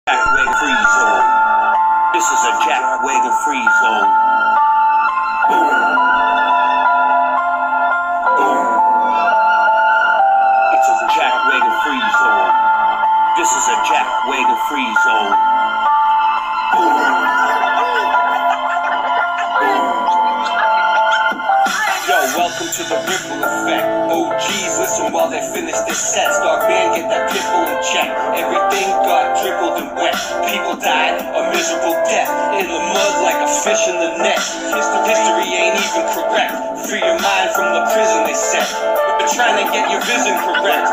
Jackwagon free zone. This is a jackwagon free zone. Boom. Boom. It's a jackwagon free zone. This is a jackwagon free zone. Boom. Yo, welcome to the ripple effect. OGs listen while they finish this set. Start band, get that pimple in check. Everything got dribbled and wet. People died a miserable death in the mud like a fish in the net. History ain't even correct. Free your mind from the prison they set. They're trying to get your vision correct.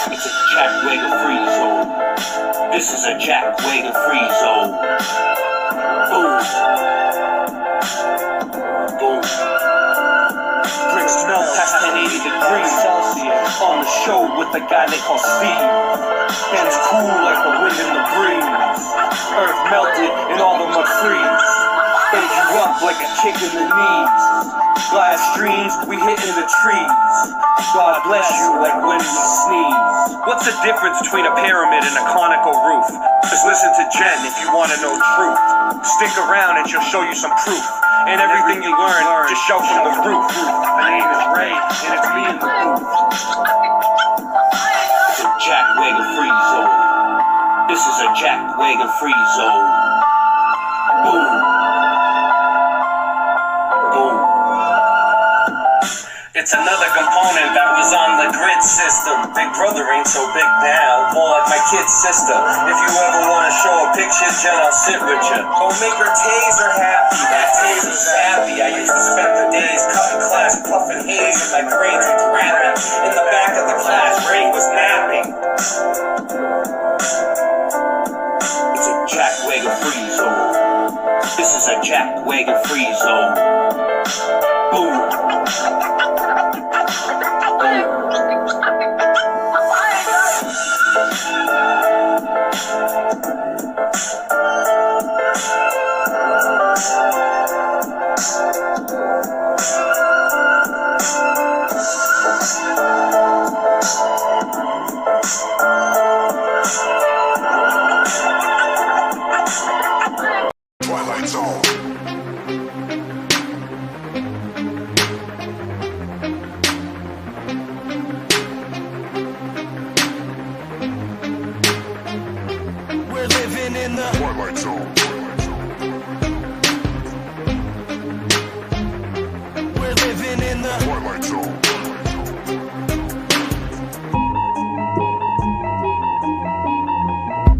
It's a jackwagon free zone. This is a jackwagon free zone. Boom. Boom. Bricks melt past 1080 degrees Celsius on the show with the guy they call Steve. And it's cool like the wind and the breeze. Earth melted and all the mud freeze. Ate you up like a kick in the knees. Glass streams, we hit in the trees. God bless you like when we sneeze. What's the difference between a pyramid and a conical roof? Just listen to Jen if you want to know truth. Stick around and she'll show you some proof. And everything you learn, just shout from the roof. My name is Ray, and it's me in the booth. It's a jackwagon free zone. This is a jackwagon free zone. Boom. Boom. It's another component that was on the grid system. Big brother ain't so big now, more like my kid's sister. If you ever want to show a picture, Jen, I'll sit with you. Don't make her taser happy, that taser's happy. I used to spend the days cutting class, puffing haze in my grades and cramming. In the back of the class, Ray was napping. It's a jackwagon free zone. This is a jackwagon free zone. Boom. Twilight Zone. We're living in the Twilight Zone. We're living in the Twilight Zone.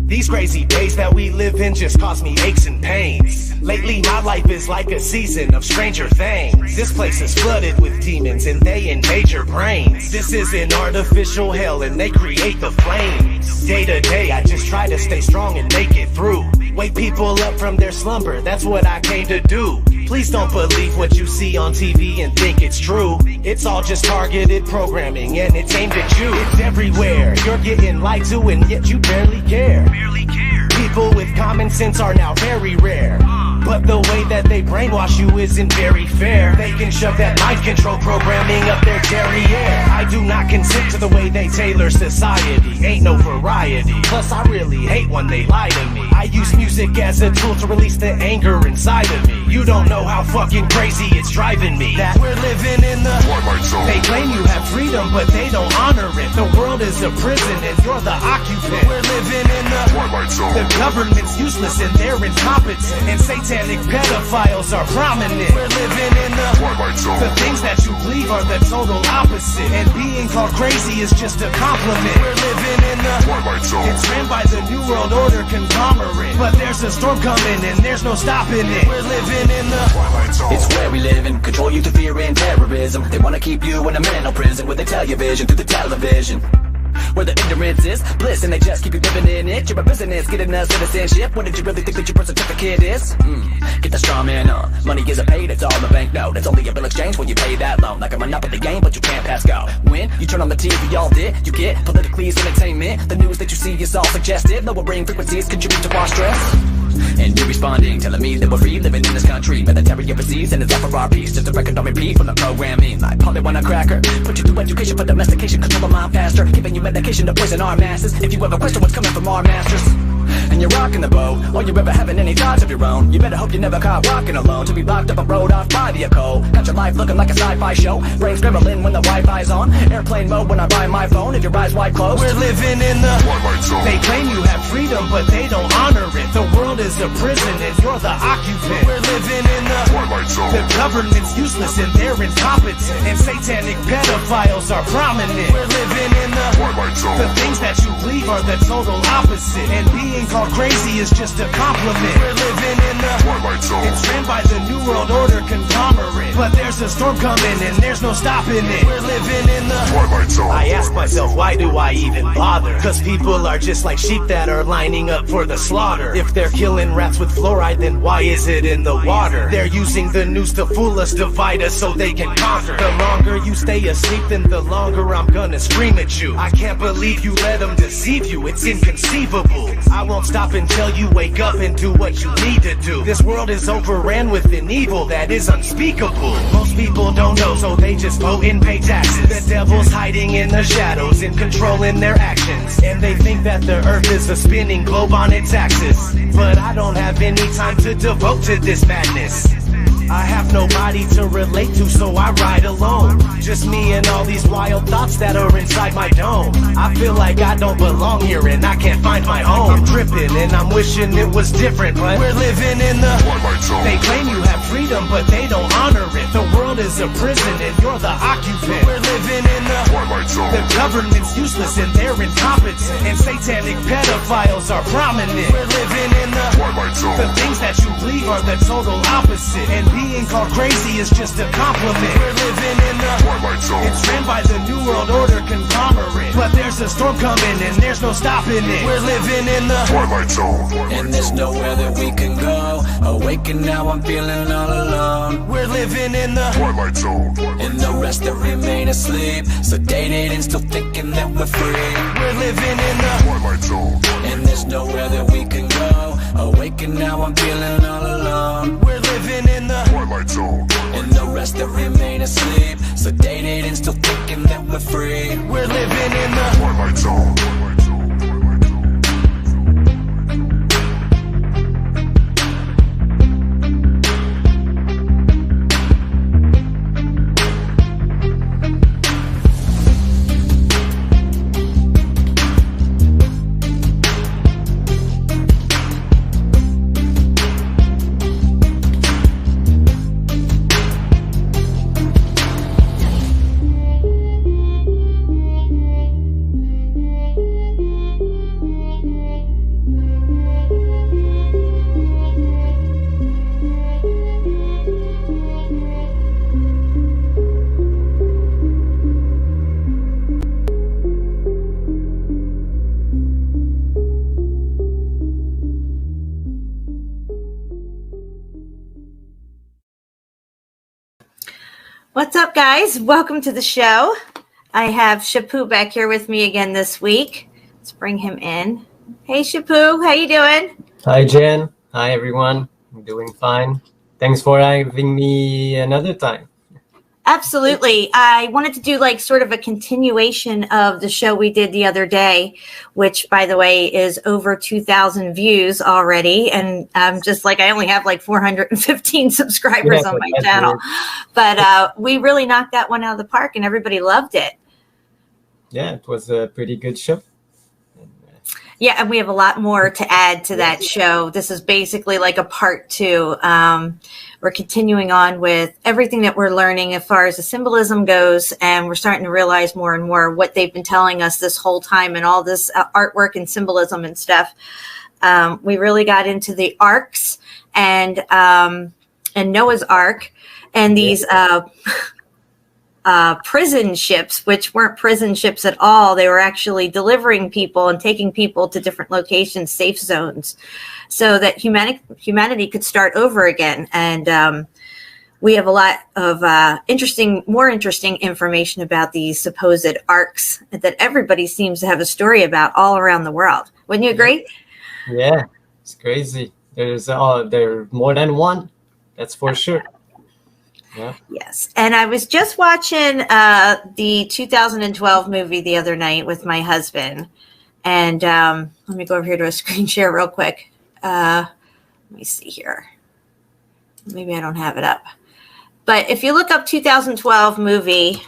These crazy days that we live in just cause me aches and pains. Lately my life is like a season of Stranger Things. This place is flooded with demons and they invade your brains. This is an artificial hell and they create the flames. Day to day I just try to stay strong and make it through. Wake people up from their slumber, that's what I came to do. Please don't believe what you see on TV and think it's true. It's all just targeted programming and it's aimed at you. It's everywhere, you're getting lied to and yet you barely care. People with common sense are now very rare. But the way that they brainwash you isn't very fair. They can shove that mind control programming up their derriere. I do not consent to the way they tailor society. Ain't no variety. Plus I really hate when they lie to me. I use music as a tool to release the anger inside of me. You don't know how fucking crazy it's driving me. That we're living in the Twilight Zone. They claim you have freedom but they don't honor it. The world is a prison and you're the occupant. We're living in the Twilight Zone. The government's useless and they're incompetent. And satanic pedophiles are prominent. We're living in the Twilight Zone. The things that you believe are the total opposite. And being called crazy is just a compliment. We're living in the Twilight Zone. It's ran by the New World Order conglomerate. But there's a storm coming and there's no stopping it. We're living in the Twilight Zone. It's where we live in, control you through fear and terrorism. They wanna keep you in a mental prison where they tell your vision through the television. Where the ignorance is bliss and they just keep you living in it. You're a business, getting a citizenship. What did you really think that your birth certificate is? Get the straw man on. Money isn't paid, it's all a banknote. It's only a bill exchange when you pay that loan. Like a monopoly game, but you can't pass go. Win You turn on the TV, all did. You get politically entertainment. The news that you see is all suggestive. Lowering frequencies contribute to our stress. And you're responding, telling me that we're free living in this country. Military overseas and it's all for our peace. Just a record on repeat from the programming. Like probably want a cracker. Put you through education for domestication. Control the mind faster. Giving you medication to poison our masses. If you ever question what's coming from our masters and you're rocking the boat, or you're ever having any thoughts of your own, you better hope you never caught walking alone. To be locked up and rode off by the vehicle. Got your life looking like a sci-fi show. Brain scrambling when the Wi-Fi's on. Airplane mode when I buy my phone. If your eyes wide closed. We're living in the Twilight Zone. They claim you have freedom, but they don't honor it. The world is a prison and you're the occupant. We're living in the Twilight Zone. The government's useless and they're incompetent. And satanic pedophiles are prominent. We're living in the Twilight Zone. The things that you believe are the total opposite. And being called crazy is just a compliment. We're living in the Twilight Zone. It's ran by the New World Order conglomerate. But there's a storm coming and there's no stopping it. We're living in the Twilight Zone. I ask myself, why do I even bother? Cause people are just like sheep that are lining up for the slaughter. If they're killing rats with fluoride, then why is it in the water? They're using the news to fool us, divide us so they can conquer. The longer you stay asleep, then the longer I'm gonna scream at you. I can't believe you let them deceive you, it's inconceivable. I won't stop until you wake up and do what you need to do. This world is overran with an evil that is unspeakable. Most people don't know, so they just vote and pay taxes. The devil's hiding in the shadows and controlling their actions. And they think that the earth is a spinning globe on its axis. But I don't have any time to devote to this madness. I have nobody to relate to, so I ride alone. Just me and all these wild thoughts that are inside my dome. I feel like I don't belong here and I can't find my home. I'm tripping and I'm wishing it was different, but we're living in the Twilight Zone. They claim you have freedom, but they don't honor it. The world is a prison and you're the occupant. We're living in the Twilight Zone. The government's useless and they're incompetent. And satanic pedophiles are prominent. We're living in the Twilight Zone. The things that you believe are the total opposite. And being called crazy is just a compliment. We're living in the Twilight Zone. It's ran by the New World Order conglomerate. But there's a storm coming and there's no stopping it. We're living in the Twilight Zone. And there's nowhere that we can go. Awake and now I'm feeling all alone. We're living in the Twilight Zone. And the rest that remain asleep, sedated and still thinking that we're free. We're living in the Twilight Zone. And there's nowhere that we can go. Awake and now I'm feeling all alone. We're living in the Twilight Zone. And the rest that remain asleep, sedated and still thinking that we're free. We're living in the Twilight Zone. What's up, guys? Welcome to the show. I have Shapu back here with me again this week. Let's bring him in. Hey, Shapu, how you doing? Hi, Jen. Hi, everyone. I'm doing fine. Thanks for having me another time. Absolutely. I wanted to do like sort of a continuation of the show we did the other day, which, by the way, is over 2,000 views already. And I'm just like, I only have like 415 subscribers on my channel. Weird. But we really knocked that one out of the park and everybody loved it. Yeah, it was a pretty good show. Yeah, and we have a lot more to add to that show. This is basically like a part 2. We're continuing on with everything that we're learning as far as the symbolism goes, and we're starting to realize more and more what they've been telling us this whole time and all this artwork and symbolism and stuff. We really got into the arcs and Noah's Ark and these prison ships, which weren't prison ships at all. They were actually delivering people and taking people to different locations, safe zones, so that humanity could start over again. And we have a lot of more interesting information about these supposed arcs that everybody seems to have a story about all around the world. Wouldn't you agree? Yeah, it's crazy. There are more than one. That's for sure. Yeah. Yes. And I was just watching the 2012 movie the other night with my husband. And let me go over here to a screen share real quick. Let me see here. Maybe I don't have it up. But if you look up 2012 movie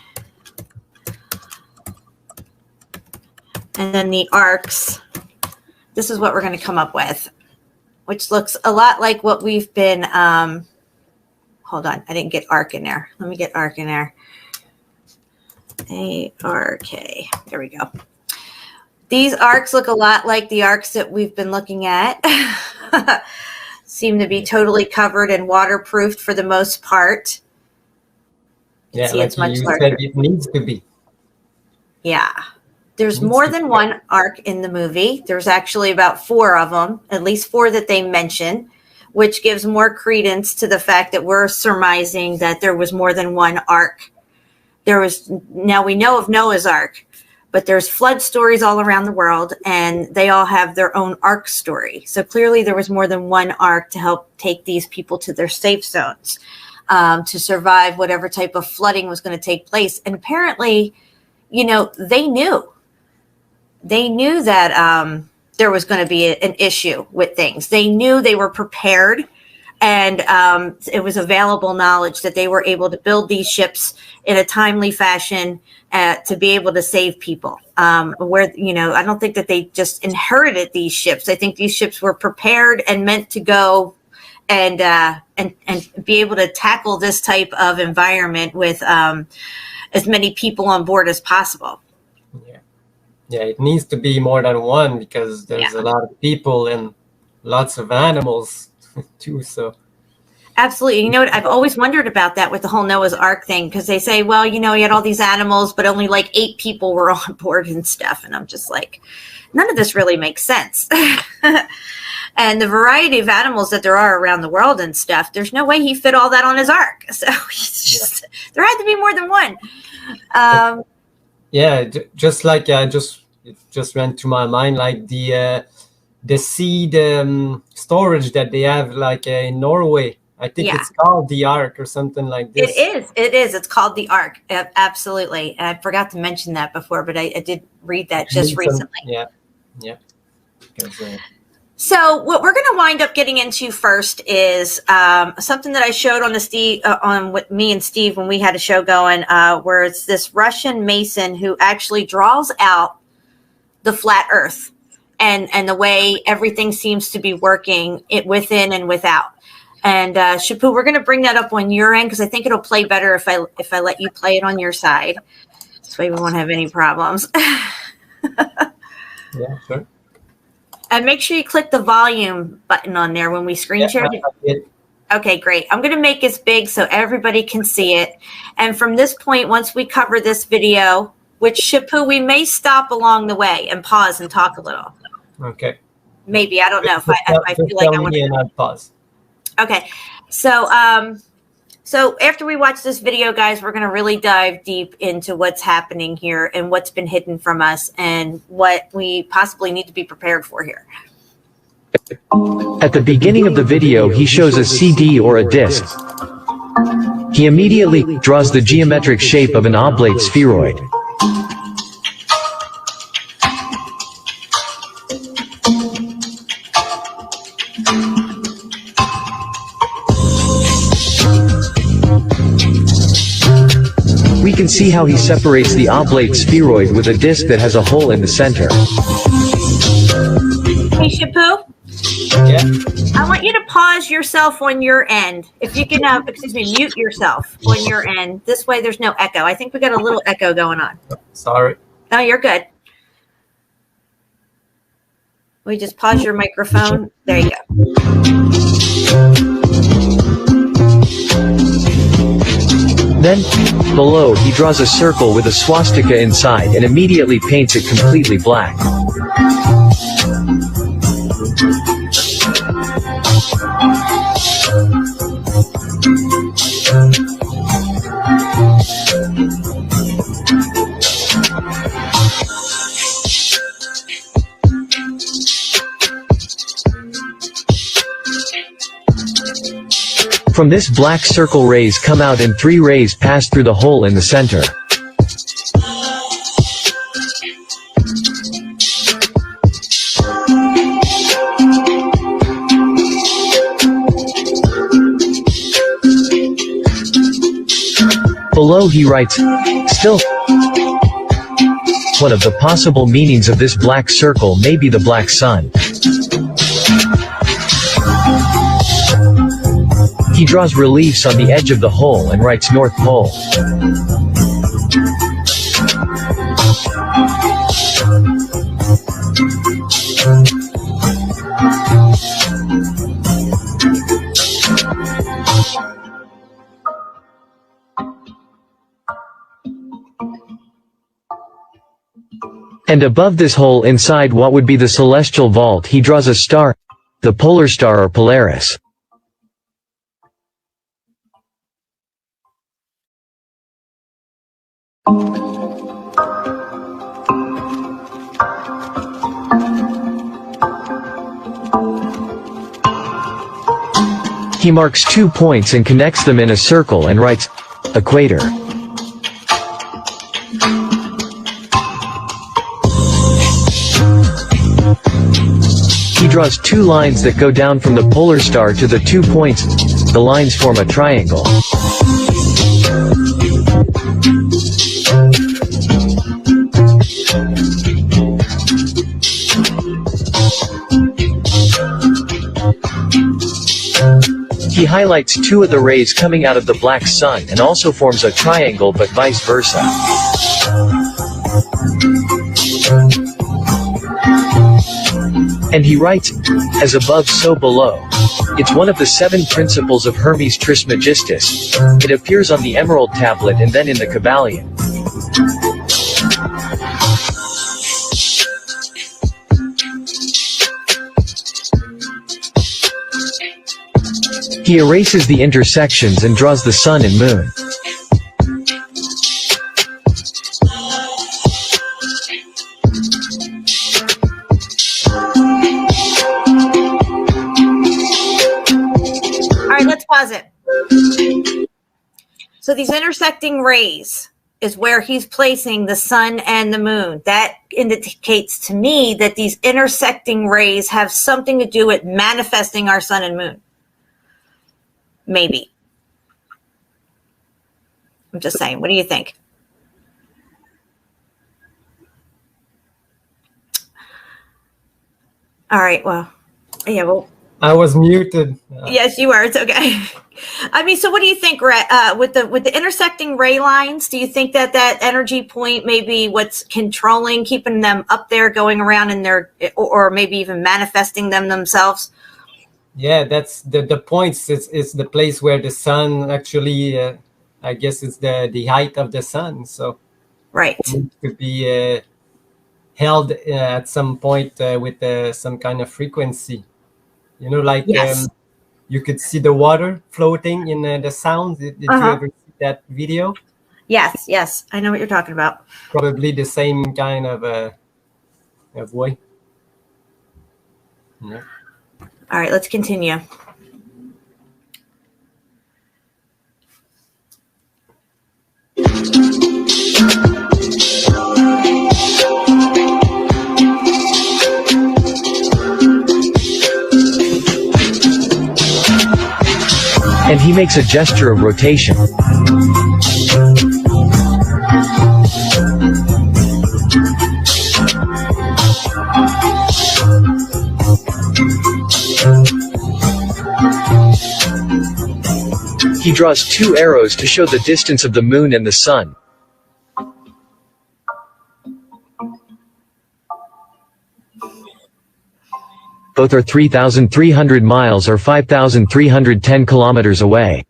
and then the arcs, this is what we're going to come up with, which looks a lot like what we've been, hold on, I didn't get arc in there. Let me get arc in there. A-R-K, there we go. These arcs look a lot like the arcs that we've been looking at. Seem to be totally covered and waterproofed for the most part. Yeah, see like it's much you larger. said, it needs to be. Yeah. There's more than one arc in the movie. There's actually about 4 of them, at least 4 that they mention, which gives more credence to the fact that we're surmising that there was more than one arc. Now we know of Noah's Ark, but there's flood stories all around the world, and they all have their own ark story. So clearly there was more than one ark to help take these people to their safe zones, to survive whatever type of flooding was going to take place. And apparently, they knew that there was going to be an issue with things. They knew, they were prepared, and it was available knowledge that they were able to build these ships in a timely fashion to be able to save people. I don't think that they just inherited these ships. I think these ships were prepared and meant to go and be able to tackle this type of environment with as many people on board as possible. Yeah, it needs to be more than one because there's a lot of people and lots of animals too. So absolutely. You know what? I've always wondered about that with the whole Noah's Ark thing, because they say, well, you had all these animals, but only like 8 people were on board and stuff. And I'm just like, none of this really makes sense. And the variety of animals that there are around the world and stuff, there's no way he fit all that on his ark. So there had to be more than one. Just like it just went to my mind, like the seed storage that they have, like in Norway. I think it's called the Ark or something like this. It is. It's called the Ark. Absolutely. And I forgot to mention that before, but I did read that just recently. Yeah. So what we're going to wind up getting into first is something that I showed on on with me and Steve when we had a show going, where it's this Russian Mason who actually draws out the flat Earth and the way everything seems to be working within and without. And Shapu, we're going to bring that up on your end because I think it'll play better if I let you play it on your side. This way we won't have any problems. Yeah, sure. And make sure you click the volume button on there when we screen share it. Okay, great. I'm going to make this big so everybody can see it. And from this point, once we cover this video, which Shapu, we may stop along the way and pause and talk a little. Okay. Maybe. I don't know if I feel like I want to. I'll pause. Okay. So after we watch this video, guys, we're going to really dive deep into what's happening here and what's been hidden from us and what we possibly need to be prepared for here. At the beginning of the video, he shows a CD or a disc. He immediately draws the geometric shape of an oblate spheroid. We can see how he separates the oblate spheroid with a disc that has a hole in the center. Hey, Shapu? Yeah. I want you to pause yourself on your end. If you can, mute yourself on your end. This way there's no echo. I think we got a little echo going on. Sorry. No, you're good. We just pause your microphone. There you go. Then, below, he draws a circle with a swastika inside and immediately paints it completely black. From this black circle rays come out and 3 rays pass through the hole in the center. Below he writes, still, one of the possible meanings of this black circle may be the black sun. He draws reliefs on the edge of the hole and writes North Pole. And above this hole inside what would be the celestial vault he draws a star, the polar star or Polaris. He marks 2 points and connects them in a circle and writes, equator. He draws 2 lines that go down from the polar star to the 2 points. The lines form a triangle. He highlights 2 of the rays coming out of the black sun and also forms a triangle, but vice versa. And he writes, as above so below. It's one of the 7 principles of Hermes Trismegistus. It appears on the Emerald Tablet and then in the Kabbalion. He erases the intersections and draws the sun and moon. Let's pause it. So these intersecting rays is where he's placing the sun and the moon. That indicates to me that these intersecting rays have something to do with manifesting our sun and moon. Maybe. I'm just saying. What do you think? All right. Well, yeah, well. I was muted. Yes, you are. It's okay. I mean, so what do you think, with the intersecting ray lines? Do you think that that energy point may be what's controlling, keeping them up there, going around in their, or maybe even manifesting them themselves? Yeah, that's the points. It's the place where the sun actually, I guess, it's the height of the sun. So right, it could be held at some point with some kind of frequency. You know, like yes. You could see the water floating in the sound. Did you ever see that video? Yes, yes. I know what you're talking about. Probably the same kind of way. Yeah. All right, let's continue. And he makes a gesture of rotation. He draws 2 arrows to show the distance of the moon and the sun. Both are 3,300 miles or 5,310 kilometers away.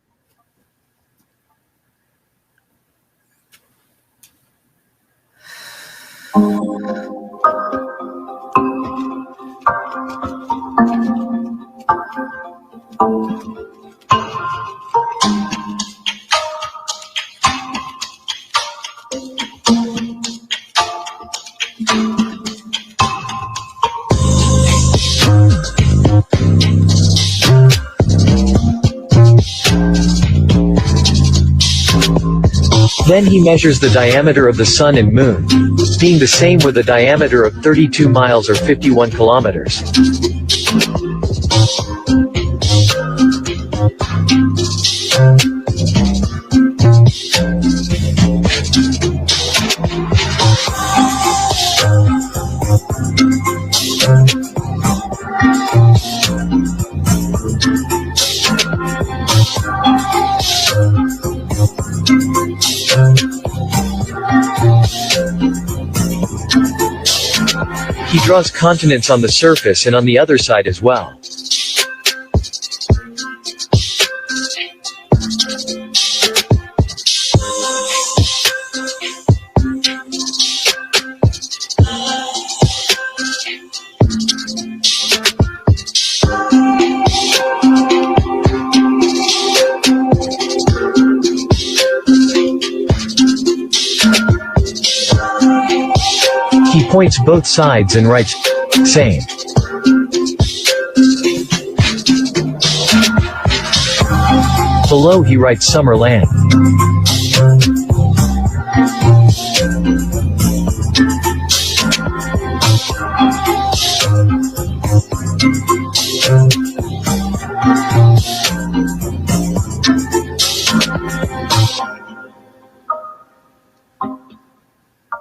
Then he measures the diameter of the sun and moon, being the same with a diameter of 32 miles or 51 kilometers. He draws continents on the surface and on the other side as well. He points both sides and writes, same. Below he writes summer land.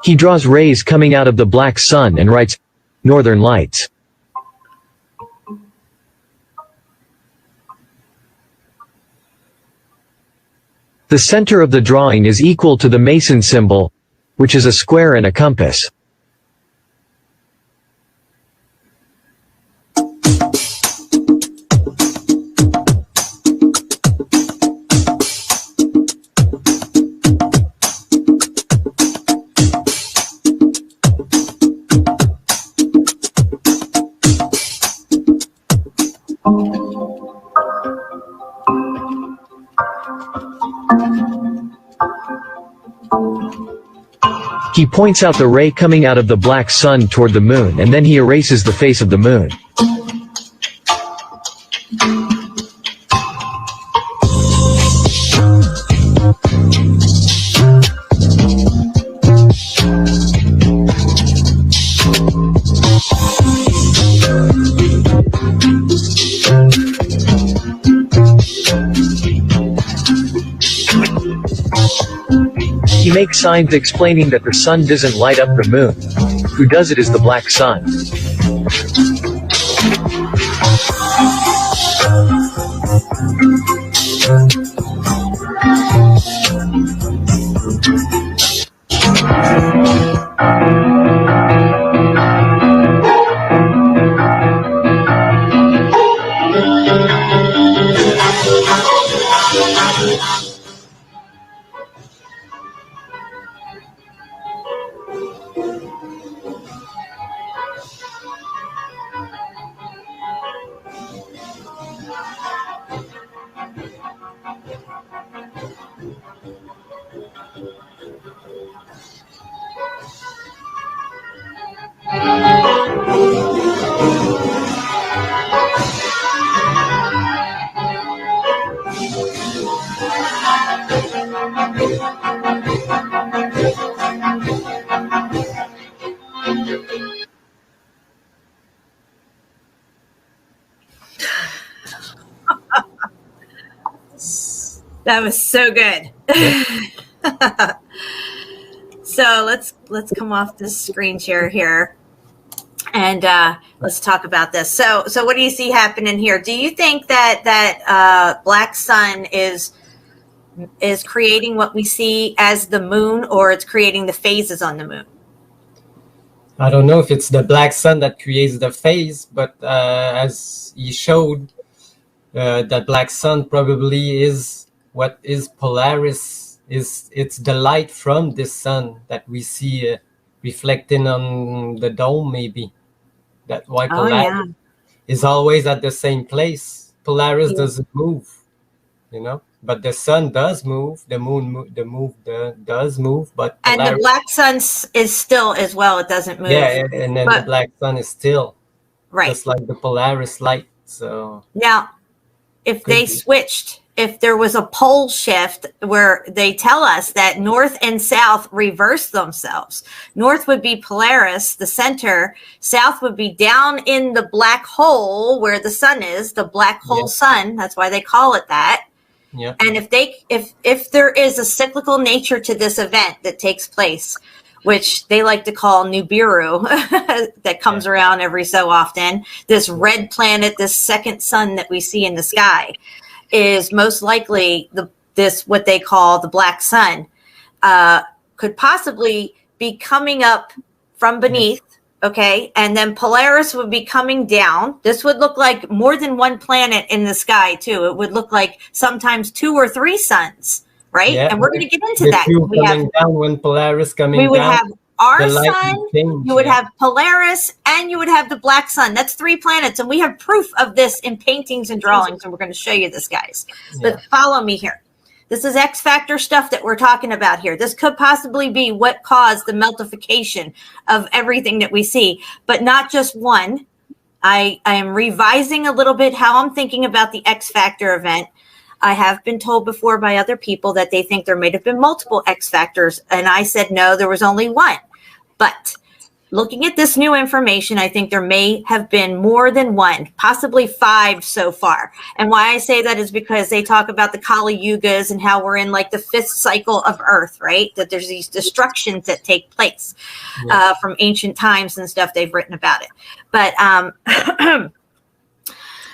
He draws rays coming out of the black sun and writes, Northern Lights. The center of the drawing is equal to the Mason symbol, which is a square and a compass. He points out the ray coming out of the black sun toward the moon, and then he erases the face of the moon. He makes signs explaining that the sun doesn't light up the moon. Who does it is the black sun. That was so good. So let's come off this screen share here, and let's talk about this. So what do you see happening here? Do you think that black sun is creating what we see as the moon, or it's creating the phases on the moon? I don't know if it's the black sun that creates the phase, but as he showed, that black sun probably is what is Polaris. It's the light from the sun that we see reflecting on the dome, maybe. That's why Polaris is always at the same place. Polaris doesn't move, but the sun does move. The moon does move, but Polaris, and the black sun is still as well. It doesn't move. Yeah, and then the black sun is still, right, just like the Polaris light. So now, if they switched if there was a pole shift where they tell us that north and south reverse themselves. North would be Polaris, the center. South would be down in the black hole where the sun is, the black hole sun. That's why they call it that. Yeah. And if there is a cyclical nature to this event that takes place, which they like to call Nibiru, that comes around every so often, this red planet, this second sun that we see in the sky, is most likely this what they call the black sun, could possibly be coming up from beneath. Okay, and then Polaris would be coming down. This would look like more than one planet in the sky too. It would look like sometimes 2 or 3 suns, right? Yeah. And we're going to get into The that. two coming down when Polaris coming down. We would have our sun, change, you would have Polaris, and you would have the black sun. That's 3 planets, and we have proof of this in paintings and drawings, and we're going to show you this, guys. But follow me here. This is X factor stuff that we're talking about here. This could possibly be what caused the meltification of everything that we see, but not just one. I am revising a little bit how I'm thinking about the X factor event. I have been told before by other people that they think there may have been multiple X factors, and I said no, there was only one. But looking at this new information, I think there may have been more than one, possibly 5 so far. And why I say that is because they talk about the Kali Yugas and how we're in like the 5th cycle of Earth, right? That there's these destructions that take place from ancient times and stuff. They've written about it. But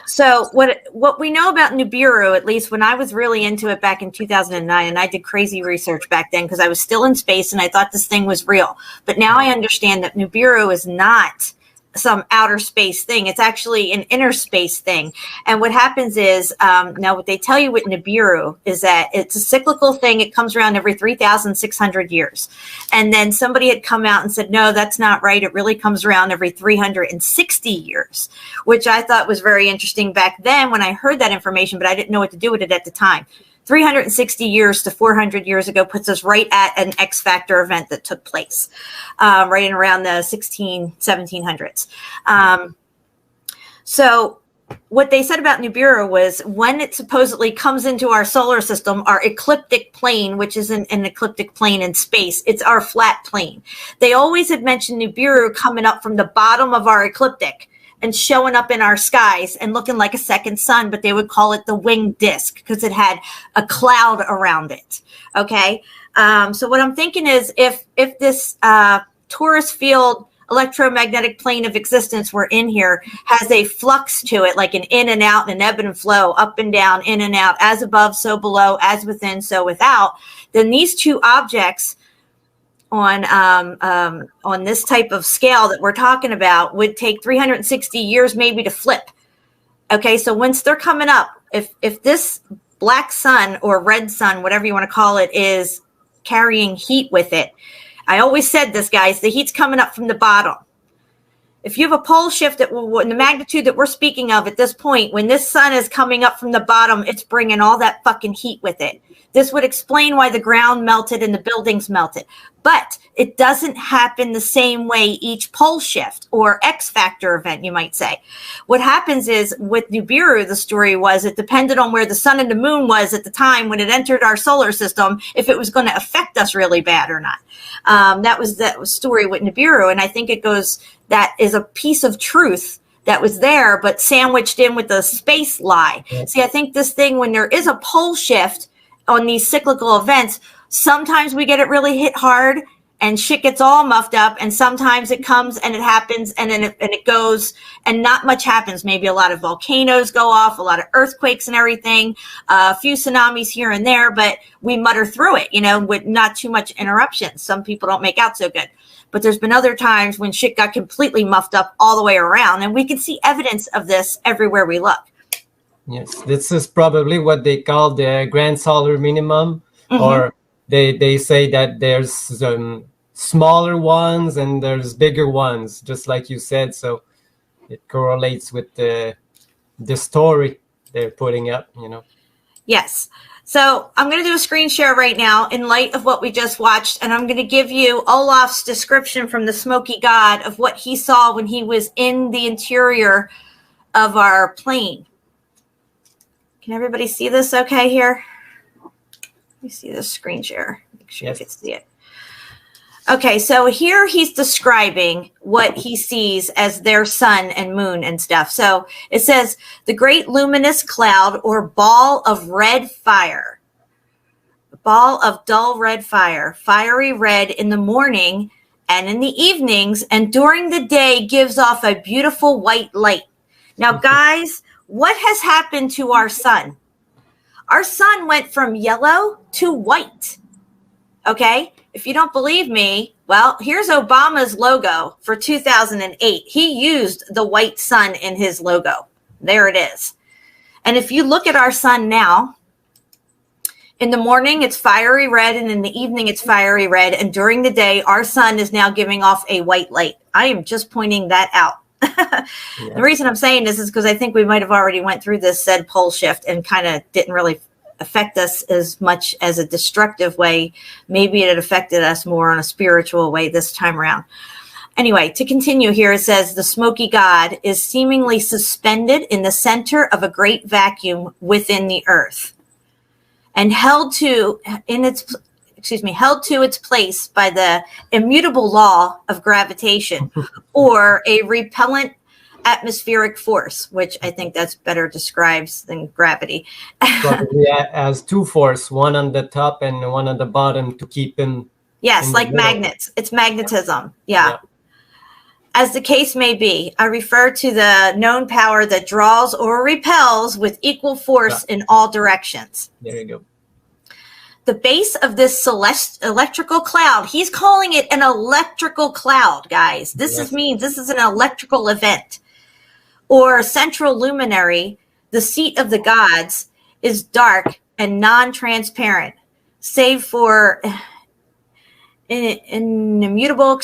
so what we know about Nibiru, at least when I was really into it back in 2009, and I did crazy research back then because I was still in space and I thought this thing was real. But now I understand that Nibiru is not some outer space thing. It's actually an inner space thing. And what happens is, now what they tell you with Nibiru is that it's a cyclical thing. It comes around every 3,600 years. And then somebody had come out and said, no, that's not right. It really comes around every 360 years, which I thought was very interesting back then when I heard that information, but I didn't know what to do with it at the time. 360 years to 400 years ago puts us right at an X factor event that took place right in around the 1700s. So what they said about Nibiru was when it supposedly comes into our solar system, our ecliptic plane, which is an ecliptic plane in space, it's our flat plane. They always had mentioned Nibiru coming up from the bottom of our ecliptic and showing up in our skies and looking like a second sun, but they would call it the winged disc because it had a cloud around it. Okay. So what I'm thinking is if this torus field electromagnetic plane of existence we're in here has a flux to it, like an in and out, an ebb and flow, up and down, in and out, as above, so below, as within, so without, then these two objects on this type of scale that we're talking about would take 360 years maybe to flip. Okay, so once they're coming up, if this black sun or red sun, whatever you want to call it, is carrying heat with it, I always said this, guys, the heat's coming up from the bottom. If you have a pole shift in the magnitude that we're speaking of at this point, when this sun is coming up from the bottom, it's bringing all that fucking heat with it. This would explain why the ground melted and the buildings melted. But it doesn't happen the same way each pole shift or X factor event, you might say. What happens is with Nibiru, the story was it depended on where the sun and the moon was at the time when it entered our solar system, if it was going to affect us really bad or not. That was story with Nibiru. And I think that is a piece of truth that was there, but sandwiched in with the space lie. See, I think this thing, when there is a pole shift on these cyclical events, sometimes we get it really hit hard and shit gets all muffed up, and sometimes it comes and it happens and then it goes and not much happens. Maybe a lot of volcanoes go off, a lot of earthquakes and everything, a few tsunamis here and there, but we mutter through it, with not too much interruption. Some people don't make out so good. But there's been other times when shit got completely muffed up all the way around, and we can see evidence of this everywhere we look. Yes, this is probably what they call the grand solar minimum, or they say that there's smaller ones and there's bigger ones, just like you said. So it correlates with the story they're putting up, Yes. So I'm going to do a screen share right now in light of what we just watched, and I'm going to give you Olaf's description from the Smoky God of what he saw when he was in the interior of our plane. Can everybody see this okay here? Let me see this screen share. Make sure you can see it. Okay, so here he's describing what he sees as their sun and moon and stuff. So it says, the great luminous cloud or ball of red fire, ball of dull red fire, fiery red in the morning and in the evenings, and during the day gives off a beautiful white light. Now, guys, what has happened to our sun? Our sun went from yellow to white. Okay? If you don't believe me, well, here's Obama's logo for 2008. He used the white sun in his logo. There it is. And if you look at our sun now, in the morning, it's fiery red, and in the evening, it's fiery red. And during the day, our sun is now giving off a white light. I am just pointing that out. The reason I'm saying this is because I think we might have already went through this said pole shift and kind of didn't really affect us as much as a destructive way. Maybe it affected us more on a spiritual way this time around. Anyway, to continue here, it says the smoky god is seemingly suspended in the center of a great vacuum within the earth and held to its place by the immutable law of gravitation or a repellent atmospheric force, which I think that's better describes than gravity. Probably as two force, one on the top and one on the bottom to keep him. Yes, like magnets. It's magnetism. Yeah. As the case may be, I refer to the known power that draws or repels with equal force in all directions. There you go. The base of this electrical cloud, he's calling it an electrical cloud, guys. This means this is an electrical event. Or central luminary, the seat of the gods, is dark and non-transparent, save for immutable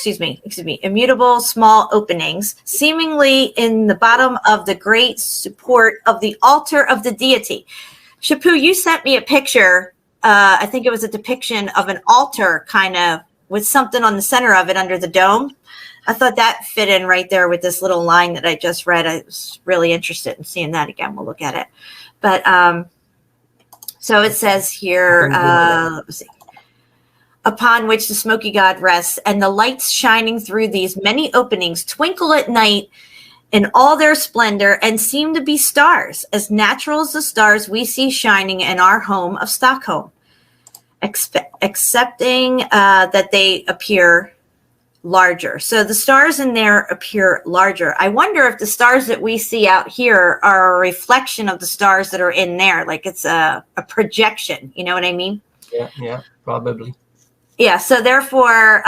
small openings, seemingly in the bottom of the great support of the altar of the deity. Shapu, you sent me a picture. I think it was a depiction of an altar kind of with something on the center of it under the dome. I thought that fit in right there with this little line that I just read. I was really interested in seeing that again. We'll look at it. But so it says here, let's see, upon which the smoky god rests, and the lights shining through these many openings twinkle at night in all their splendor and seem to be stars, as natural as the stars we see shining in our home of Stockholm, excepting that they appear larger. So the stars in there appear larger. I wonder if the stars that we see out here are a reflection of the stars that are in there, like it's a projection. You know what I mean? Yeah, probably. Yeah, so therefore,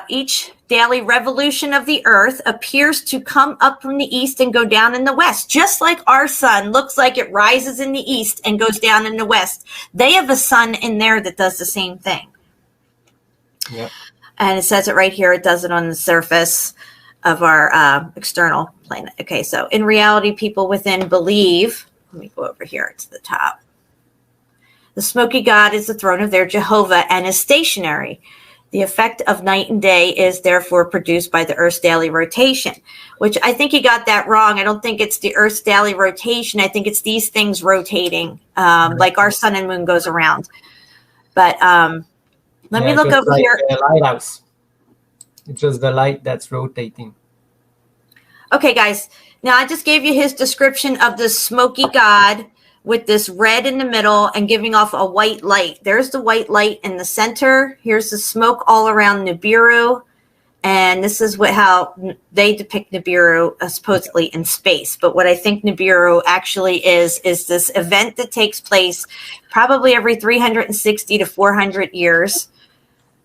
each daily revolution of the earth appears to come up from the east and go down in the west, just like our sun looks like it rises in the east and goes down in the west. They have a sun in there that does the same thing. Yeah. And it says it right here. It does it on the surface of our external planet. Okay, so in reality, people within believe, let me go over here to the top. The smoky god is the throne of their Jehovah and is stationary. The effect of night and day is therefore produced by the Earth's daily rotation, which I think you got that wrong. I don't think it's the Earth's daily rotation. I think it's these things rotating, like our sun and moon goes around. But let me look over here. The lighthouse. It's just the light that's rotating. Okay, guys. Now I just gave you his description of the smoky god with this red in the middle and giving off a white light. There's the white light in the center. Here's the smoke all around Nibiru. And this is how they depict Nibiru supposedly in space. But what I think Nibiru actually is this event that takes place probably every 360 to 400 years,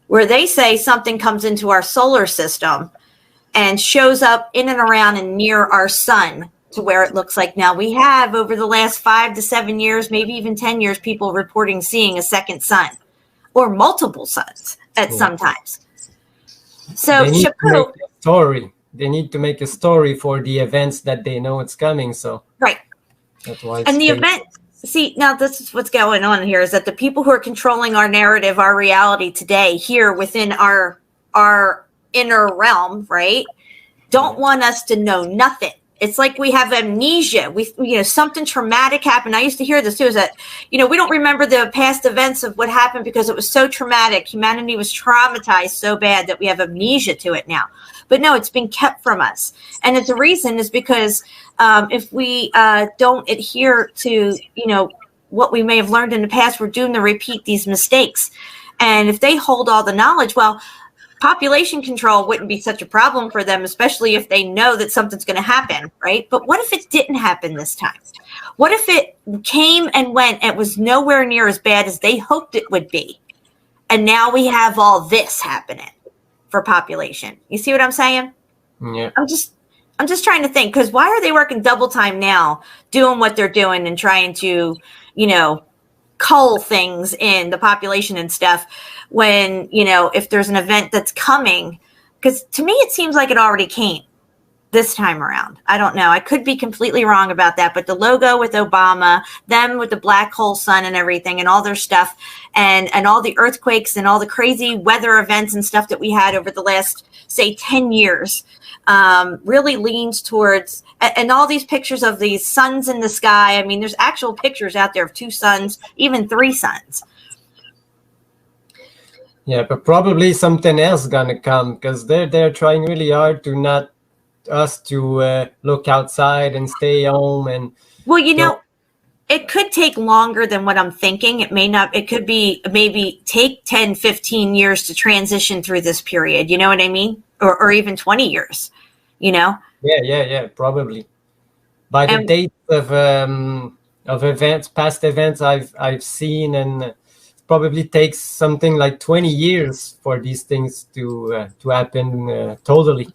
where they say something comes into our solar system and shows up in and around and near our sun, to where it looks like now we have over the last 5 to 7 years, maybe even 10 years, people reporting seeing a second sun or multiple suns at sometimes. So they need to make a story. They need to make a story for the events that they know it's coming. So right. That's why. And the event, see, now this is what's going on here, is that the people who are controlling our narrative, our reality today here within our inner realm, right, don't want us to know nothing. It's like we have amnesia. Something traumatic happened. I used to hear this too, is that, we don't remember the past events of what happened because it was so traumatic. Humanity was traumatized so bad that we have amnesia to it now. But no, it's been kept from us. And the reason is because if we don't adhere to, what we may have learned in the past, we're doomed to repeat these mistakes. And if they hold all the knowledge, well, population control wouldn't be such a problem for them, especially if they know that something's going to happen, right? But what if it didn't happen this time? What if it came and went and it was nowhere near as bad as they hoped it would be? And now we have all this happening for population. You see what I'm saying? Yeah. I'm just trying to think, because why are they working double time now, doing what they're doing and trying to, cull things in the population and stuff when, if there's an event that's coming, because to me, it seems like it already came this time around. I don't know. I could be completely wrong about that, but the logo with Obama, them with the black hole sun and everything and all their stuff and all the earthquakes and all the crazy weather events and stuff that we had over the last, say, 10 years, really leans towards, and all these pictures of these suns in the sky. I mean, there's actual pictures out there of 2 suns, even 3 suns. Yeah, but probably something else gonna come, because they're trying really hard to not us to look outside and stay home. And well, it could take longer than what I'm thinking. It may not. It could be maybe take 10, 15 years to transition through this period. You know what I mean? Or even 20 years, Yeah, probably. By the date of events, past events I've seen, and it probably takes something like 20 years for these things to happen totally.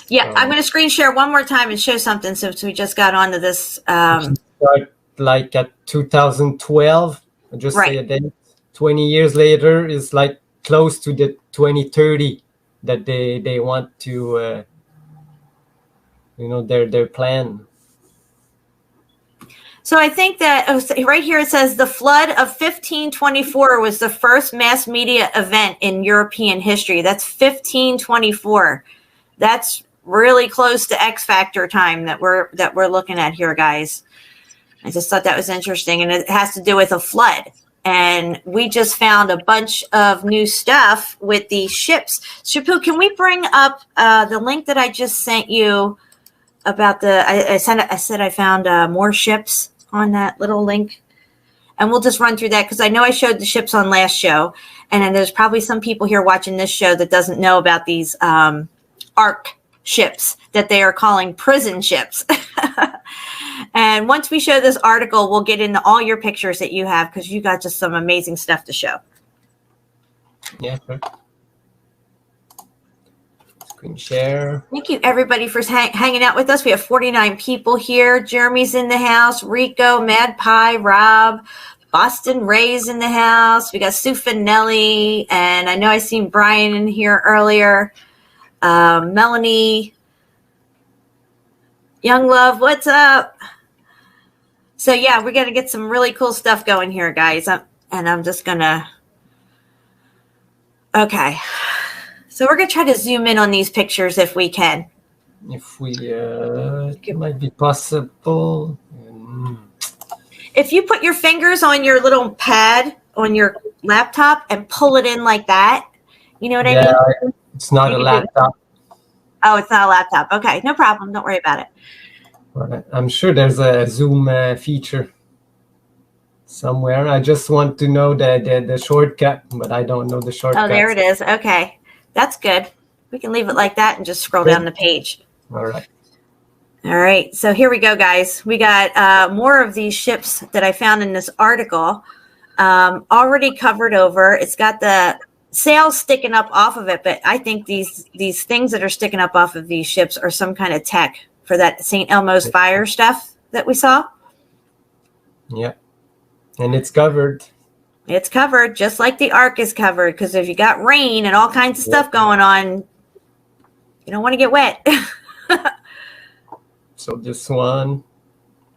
Yeah, I'm going to screen share one more time and show something since we just got onto this. Start like at 2012, just right. say a date. 20 years later is like close to the 2030 that they want to, their plan. So I think that right here it says the flood of 1524 was the first mass media event in European history. That's 1524. That's really close to X Factor time that we're looking at here, guys. I just thought that was interesting, and it has to do with a flood. And we just found a bunch of new stuff with these ships. Shapu, can we bring up the link that I just sent you about I said I found more ships on that little link, and we'll just run through that because I know I showed the ships on last show, and then there's probably some people here watching this show that doesn't know about these ARC ships that they are calling prison ships. And once we show this article, we'll get into all your pictures that you have because you got just some amazing stuff to show. Yeah, sure. Screen share. Thank you, everybody, for hanging out with us. We have 49 people here. Jeremy's in the house. Rico, Mad Pie, Rob, Boston Ray's in the house. We got Sue Finelli, and I know I seen Brian in here earlier. Melanie, Young Love, what's up? So yeah, we're gonna get some really cool stuff going here, guys. I'm just gonna. Okay, so we're gonna try to zoom in on these pictures if we can. If we, it might be possible. If you put your fingers on your little pad on your laptop and pull it in like that, you know what I mean? It's not a laptop. Oh, it's not a laptop. Okay, no problem. Don't worry about it. I'm sure there's a zoom feature somewhere. I just want to know the shortcut, but I don't know the shortcut. Oh, there it is. Okay, that's good. We can leave it like that and just scroll down the page. All right. All right. So here we go, guys. We got more of these ships that I found in this article already covered over. It's got the sails sticking up off of it, but I think these things that are sticking up off of these ships are some kind of tech for that St. Elmo's fire stuff that we saw. Yeah. And it's covered. It's covered just like the Ark is covered, because if you got rain and all kinds of stuff going on, you don't want to get wet. So this one,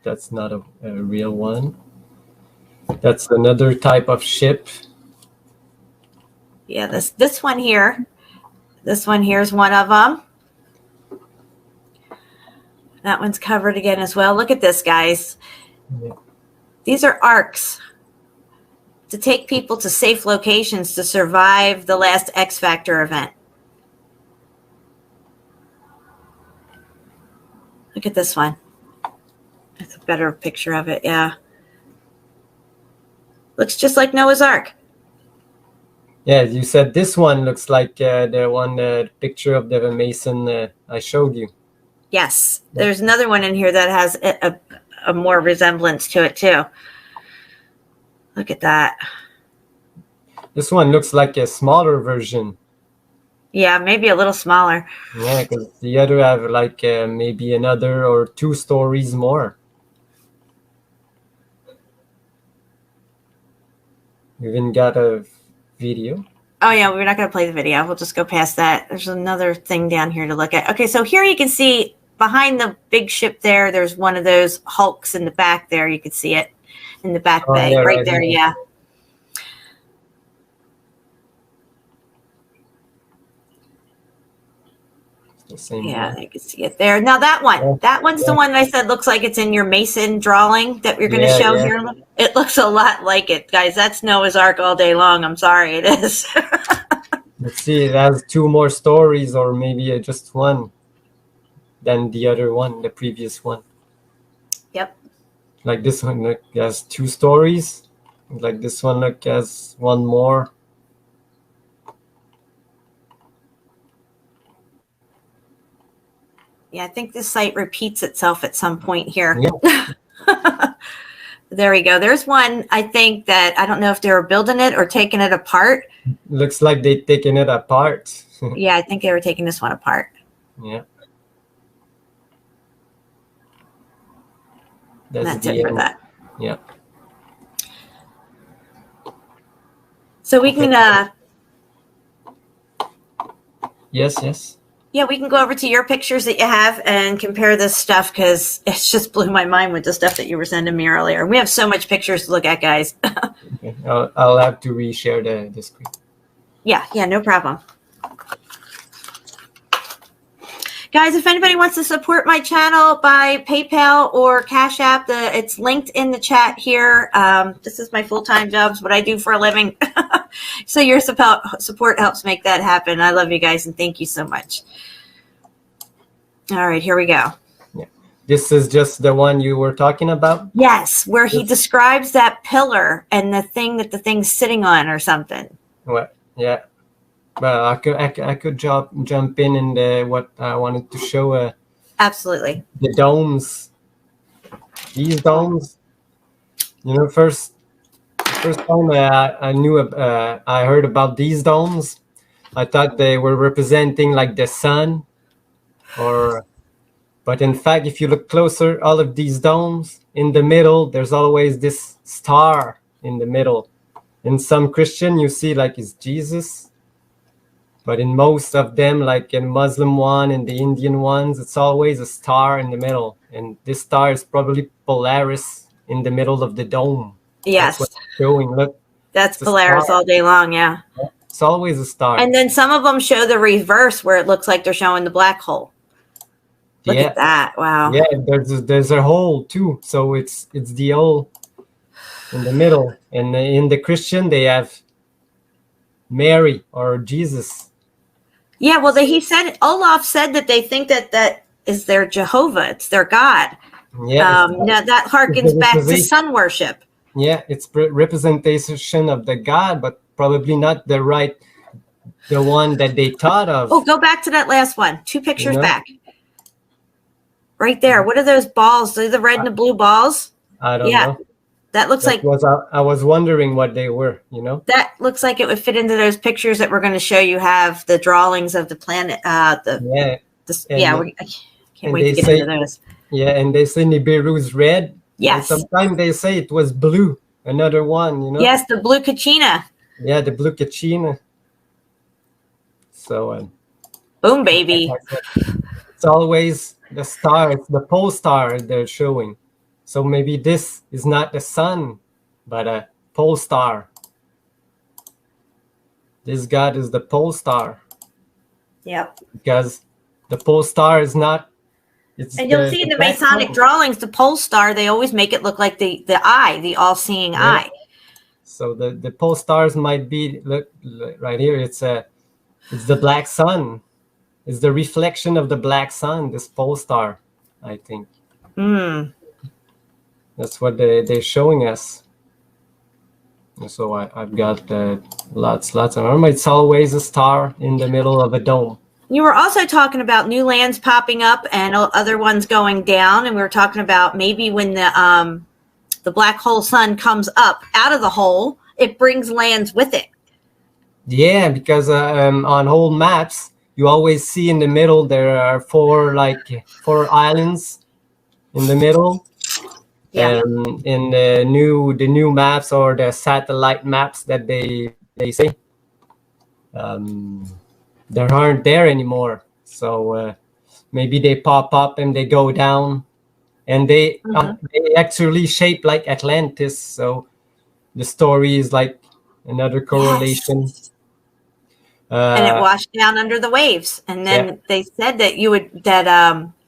that's not a real one. That's another type of ship. Yeah, this one here. This one here is one of them. That one's covered again as well. Look at this, guys. Yeah. These are arcs to take people to safe locations to survive the last X Factor event. Look at this one. That's a better picture of it, yeah. Looks just like Noah's Ark. Yeah, you said this one looks like the one picture of the Mason I showed you. Yes, there's another one in here that has a more resemblance to it too. Look at that. This one looks like a smaller version. Yeah, maybe a little smaller. Yeah, because the other have like maybe another or 2 stories more. We even got a video. Oh yeah, we're not going to play the video. We'll just go past that. There's another thing down here to look at. Okay, so here you can see behind the big ship there, there's one of those hulks in the back there. You can see it in the back bay. Yeah, right there, here. yeah. The same Yeah, one. you can see it there. Now that one, Yeah. that one's the one that I said looks like it's in your Mason drawing that we're going to Yeah, show yeah. here. It looks a lot like it, guys. That's Noah's Ark all day long. I'm sorry, it is. Let's see, it has 2 more stories or maybe just one than the other one, the previous one. Yep. Like this one look, has 2 stories. Like this one look, has 1 more. Yeah, I think this site repeats itself at some point here. Yeah. There we go. There's one, I think, that I don't know if they were building it or taking it apart. Looks like they taken it apart. Yeah, I think they were taking this one apart. Yeah. That's it for that. Yeah. So we can, Yes. yeah, we can go over to your pictures that you have and compare this stuff because it just blew my mind with the stuff that you were sending me earlier. We have so much pictures to look at, guys. Okay. I'll have to reshare the screen. Yeah, no problem. Guys, if anybody wants to support my channel by PayPal or Cash App, it's linked in the chat here. This is my full-time job. It's what I do for a living. So your support helps make that happen. I love you guys, and thank you so much. All right, here we go. Yeah. This is just the one you were talking about? Yes, where he describes that pillar and the thing that the thing's sitting on or something. What? Yeah. Well, I could jump in and what I wanted to show. Absolutely. The domes. These domes. You know, first time I knew I heard about these domes, I thought they were representing like the sun, but in fact, if you look closer, all of these domes in the middle, there's always this star in the middle. In some Christian, you see like it's Jesus. But in most of them, like in Muslim one and the Indian ones, it's always a star in the middle. And this star is probably Polaris in the middle of the dome. Yes. That's what it's showing. Look, That's Polaris all day long, yeah. it's always a star. And then some of them show the reverse where it looks like they're showing the black hole. Look at that. Wow. Yeah, there's a hole too. So it's the hole in the middle. And in the Christian, they have Mary or Jesus. Yeah, well, Olaf said that they think that is their Jehovah. It's their God. Yeah. Now that harkens back to sun worship. Yeah, it's representation of the God, but probably not the one that they thought of. Oh, go back to that last one. 2 pictures back. Right there. What are those balls? Are the red and the blue balls? I don't know. That looks like I was wondering what they were, you know? That looks like it would fit into those pictures that we're going to show you have the drawings of the planet. I can't wait to get into those. Yeah, and they say Nibiru's red. Yes. And sometimes they say it was blue. Another one, you know? Yes, the blue Kachina. Yeah, the blue Kachina. So, boom, baby. It's always the star. It's the pole star they're showing. So maybe this is not the sun, but a pole star. This God is the pole star. Yep. Because the pole star is not It's And you'll see in the black Masonic sun. drawings, the pole star, they always make it look like the eye, the all-seeing Yeah. eye. So the pole stars might be, look right here. It's the black sun. It's the reflection of the black sun. This pole star, I think. That's what they're showing us. So I've got lots of them. It's always a star in the middle of a dome. You were also talking about new lands popping up and other ones going down, and we were talking about maybe when the black hole sun comes up out of the hole, it brings lands with it. Yeah, because on old maps, you always see in the middle there are four islands in the middle. Yeah. In the new maps or the satellite maps that they say, there aren't there anymore. So maybe they pop up and they go down, and they actually shape like Atlantis. So the story is like another correlation. Yes. And it washed down under the waves, and then they said that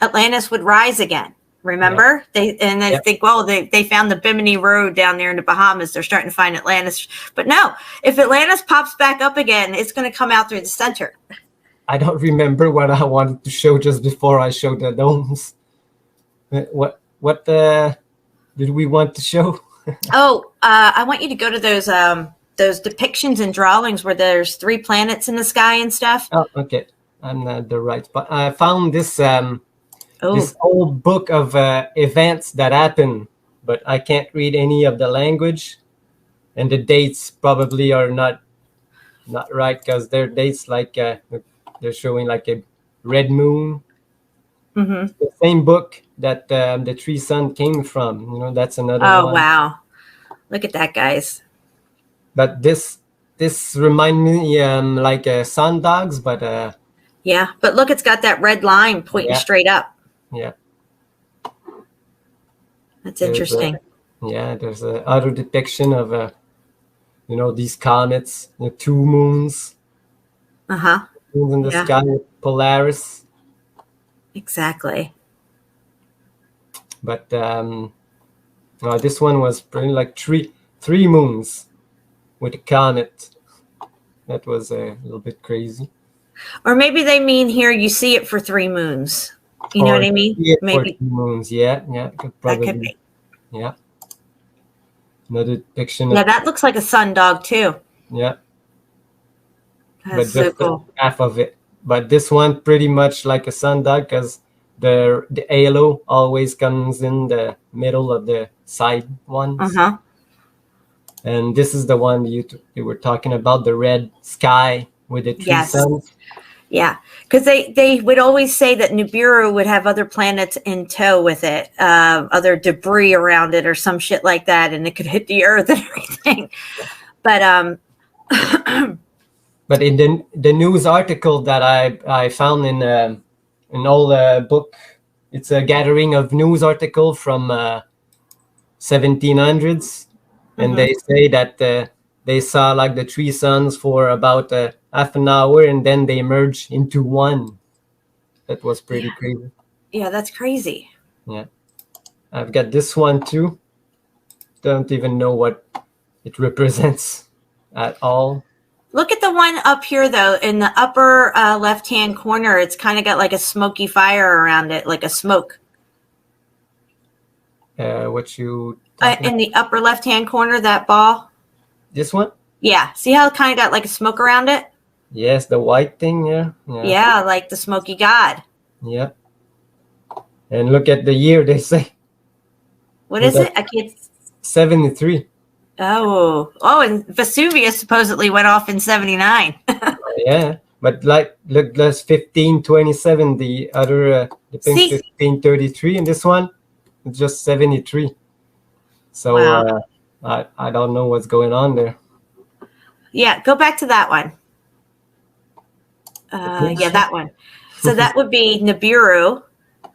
Atlantis would rise again. Remember? They think, well, they found the Bimini Road down there in the Bahamas. They're starting to find Atlantis. But no, if Atlantis pops back up again, it's going to come out through the center. I don't remember what I wanted to show just before I showed the domes. What did we want to show? I want you to go to those depictions and drawings where there's 3 planets in the sky and stuff. Oh, okay. I'm not the right spot. I found this this old book of events that happened, but I can't read any of the language, and the dates probably are not right because they're dates like they're showing like a red moon. Mm-hmm. The same book that the Tree Sun came from. You know, that's another one. Oh, wow. Look at that, guys. But this remind me like sun dogs, but yeah, but look, it's got that red line pointing straight up. Yeah, that's interesting. There's a other depiction of these comets, 2 moons. Moons in the sky with Polaris. Exactly. But this one was pretty like three moons with a comet. That was a little bit crazy. Or maybe they mean here you see it for 3 moons. You know what I mean? Maybe 3 moons. Yeah, could probably, that could be. Yeah. Another depiction. Yeah, that looks like a sun dog too. Yeah. That's so cool. Half of it. But this one pretty much like a sun dog because the halo always comes in the middle of the side ones. And this is the one you were talking about, the red sky with the 3 suns. Yeah, because they would always say that Nibiru would have other planets in tow with it, other debris around it or some shit like that, and it could hit the Earth and everything. But but in the news article that I found in an old book, it's a gathering of news article from 1700s, and they say that they saw like the 3 suns for about half an hour, and then they merged into one. That was pretty crazy. Yeah, that's crazy. Yeah. I've got this one too. Don't even know what it represents at all. Look at the one up here, though, in the upper left-hand corner. It's kind of got like a smoky fire around it, like a smoke. What you... in the upper left-hand corner, that ball? This one? Yeah. See how it kind of got like a smoke around it? Yes, the white thing, Yeah, like the smoky god. Yeah. And look at the year, they say. What is it? I can't... 73. Oh, and Vesuvius supposedly went off in 79. Yeah, but like, look, that's 1527. The other, the thing 1533, and this one, it's just 73. So I don't know what's going on there. Yeah, go back to that one. Yeah, that one. So that would be Nibiru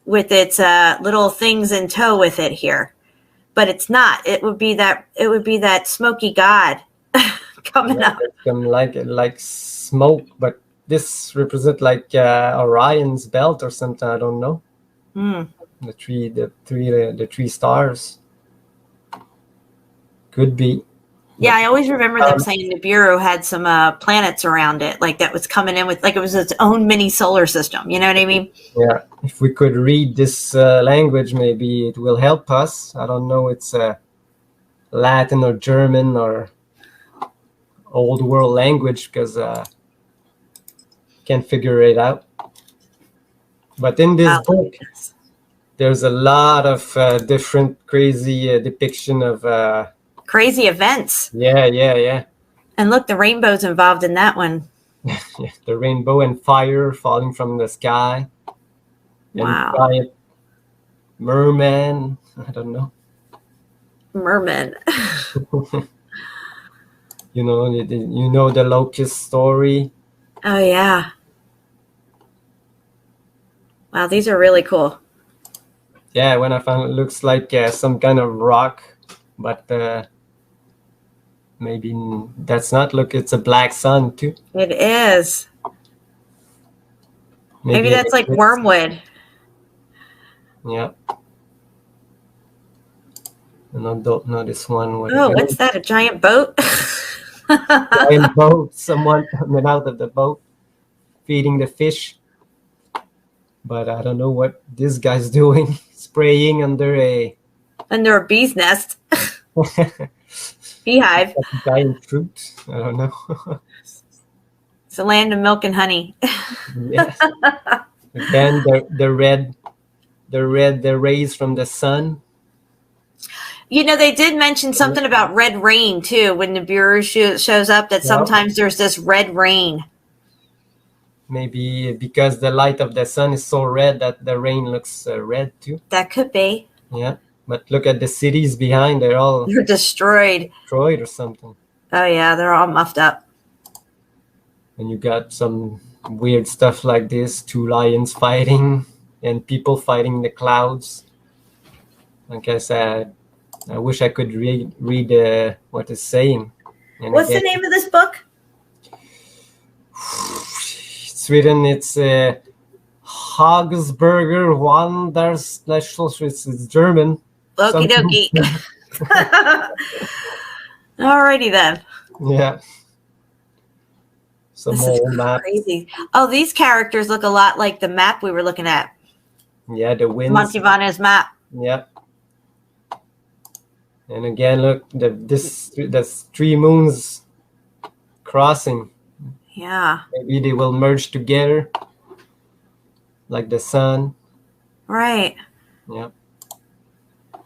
with its little things in tow with it here. But it's not. It would be that smoky god coming up. Some like smoke, but this represents like Orion's belt or something. I don't know. The three stars. Could be. Yeah, I always remember them saying the Bureau had some planets around it, like that was coming in with, like it was its own mini solar system. You know what I mean? Yeah. If we could read this language, maybe it will help us. I don't know. It's Latin or German or old world language because can't figure it out. But in this book, there's a lot of different crazy depiction of crazy events. Yeah. And look, the rainbow's involved in that one. Yeah, the rainbow and fire falling from the sky. Wow. And giant merman. I don't know. Merman. You know the locust story. Oh yeah. Wow, these are really cool. Yeah, when I found it looks like some kind of rock, but maybe that's not. Look, it's a black sun too. It is. Maybe that's like wormwood. Yeah. And I don't know this one. What's that? A giant boat? Giant boat. Someone coming out of the boat, feeding the fish. But I don't know what this guy's doing. Spraying under a bee's nest. Beehive. Giant fruit. I don't know. It's a land of milk and honey. Yes. Again, the rays from the sun. You know, they did mention something about red rain too when the Bureau shows up. That sometimes there's this red rain. Maybe because the light of the sun is so red that the rain looks red too. That could be. Yeah, but look at the cities behind. They're destroyed. Destroyed or something. Oh yeah, they're all muffed up. And you got some weird stuff like this: 2 lions fighting and people fighting in the clouds. Like I said, I wish I could read what it's saying. And what's the name of this book? It's written. It's Hagsberger Wanderslechel. It's German. Okie dokie. Alrighty then. Yeah. Some old map. Crazy. Oh, these characters look a lot like the map we were looking at. Yeah, the winds. Montivana's map. Yeah. And again, look, that's 3 moons crossing. Yeah. Maybe they will merge together, like the sun. Right. Yeah.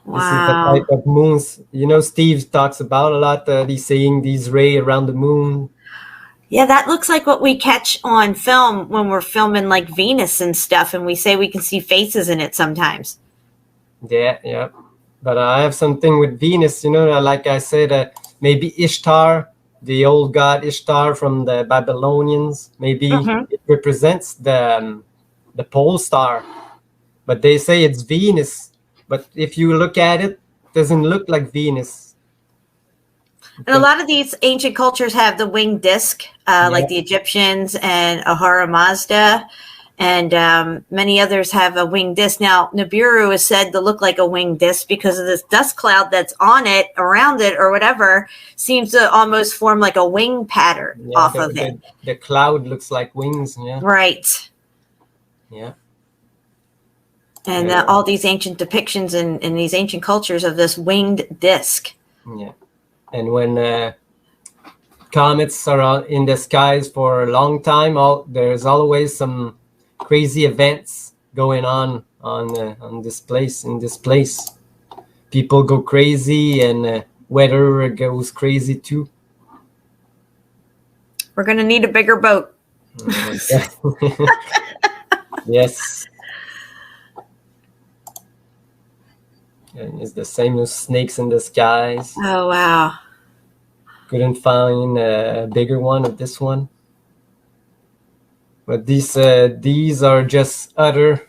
Wow. This is the type of moons. You know, Steve talks about a lot. He's saying these rays around the moon. Yeah, that looks like what we catch on film when we're filming like Venus and stuff, and we say we can see faces in it sometimes. Yeah. But I have something with Venus, like I said, maybe Ishtar, the old god Ishtar from the Babylonians, maybe it represents the pole star. But they say it's Venus. But if you look at it, it doesn't look like Venus. And a lot of these ancient cultures have the winged disc, like the Egyptians and Ahura Mazda. And many others have a winged disc. Now, Nibiru is said to look like a winged disc because of this dust cloud that's on it, around it, or whatever, seems to almost form like a wing pattern off of it. The cloud looks like wings, yeah. Right. Yeah. And all these ancient depictions in these ancient cultures of this winged disc. Yeah. And when comets are in the skies for a long time, there's always some crazy events going on this place. In this place, people go crazy, and weather goes crazy too. We're gonna need a bigger boat. Yes. And it's the same as snakes in the skies. Oh wow! Couldn't find a bigger one of this one. But these are just other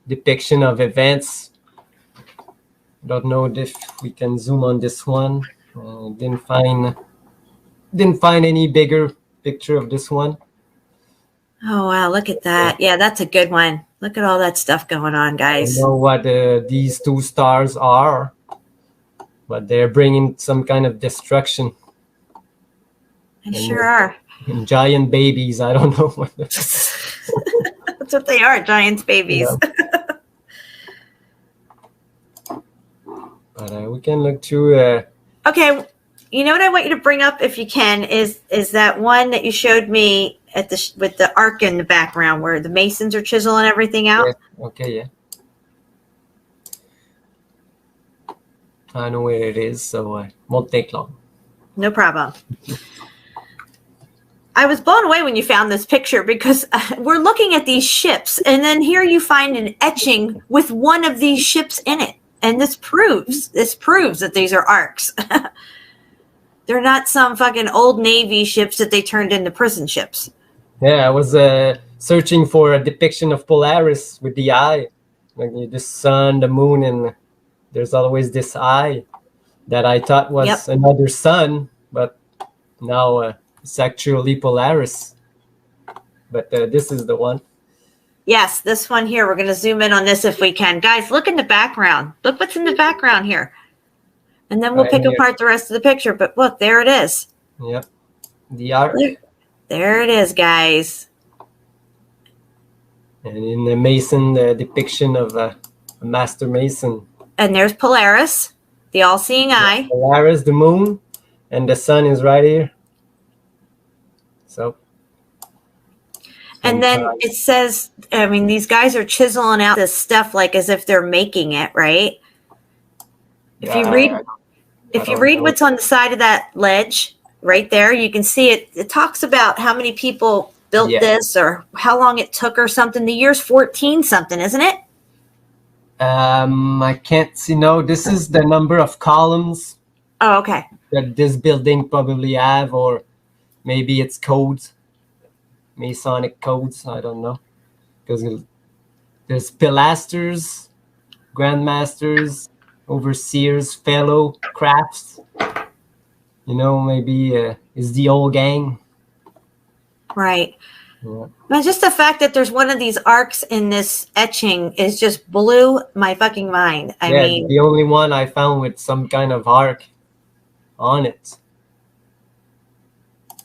depiction of events. Don't know if we can zoom on this one. Didn't find any bigger picture of this one. Oh wow! Look at that. Yeah, that's a good one. Look at all that stuff going on, I guys. don't know what these two stars are, but they're bringing some kind of destruction. They sure are. And giant babies, I don't know what. That's what they are, giants babies. Yeah. But we can look through. Okay, you know what I want you to bring up, if you can, is that one that you showed me at the with the arc in the background, where the masons are chiseling everything out. Yeah. Okay, yeah. I know where it is, so it won't take long. No problem. I was blown away when you found this picture, because we're looking at these ships, and then here you find an etching with one of these ships in it. And this proves that these are arcs. They're not some fucking old Navy ships that they turned into prison ships. Yeah, I was searching for a depiction of Polaris with the eye. Like the sun, the moon, and there's always this eye that I thought was another sun, but now it's actually Polaris. But this is the one. Yes, this one here. We're going to zoom in on this if we can. Guys, look in the background. Look what's in the background here. And then we'll pick apart the rest of the picture. But look, there it is. Yep. The arc. There it is, guys. And in the Mason, the depiction of a master Mason. And there's Polaris, the all-seeing eye. Polaris, the moon, and the sun is right here. So. And then it says, I mean, these guys are chiseling out this stuff like as if they're making it, right? If you read what's on the side of that ledge right there, you can see it. It talks about how many people built this or how long it took or something. The year's 14 something, isn't it? I can't see. No, this is the number of columns. Oh, okay. That this building probably have, or maybe it's codes. Masonic codes, I don't know, because there's pilasters, grandmasters, overseers, fellow crafts. You know, maybe it's the old gang. Right. Yeah. But just the fact that there's one of these arcs in this etching is just blew my fucking mind. I mean, the only one I found with some kind of arc on it.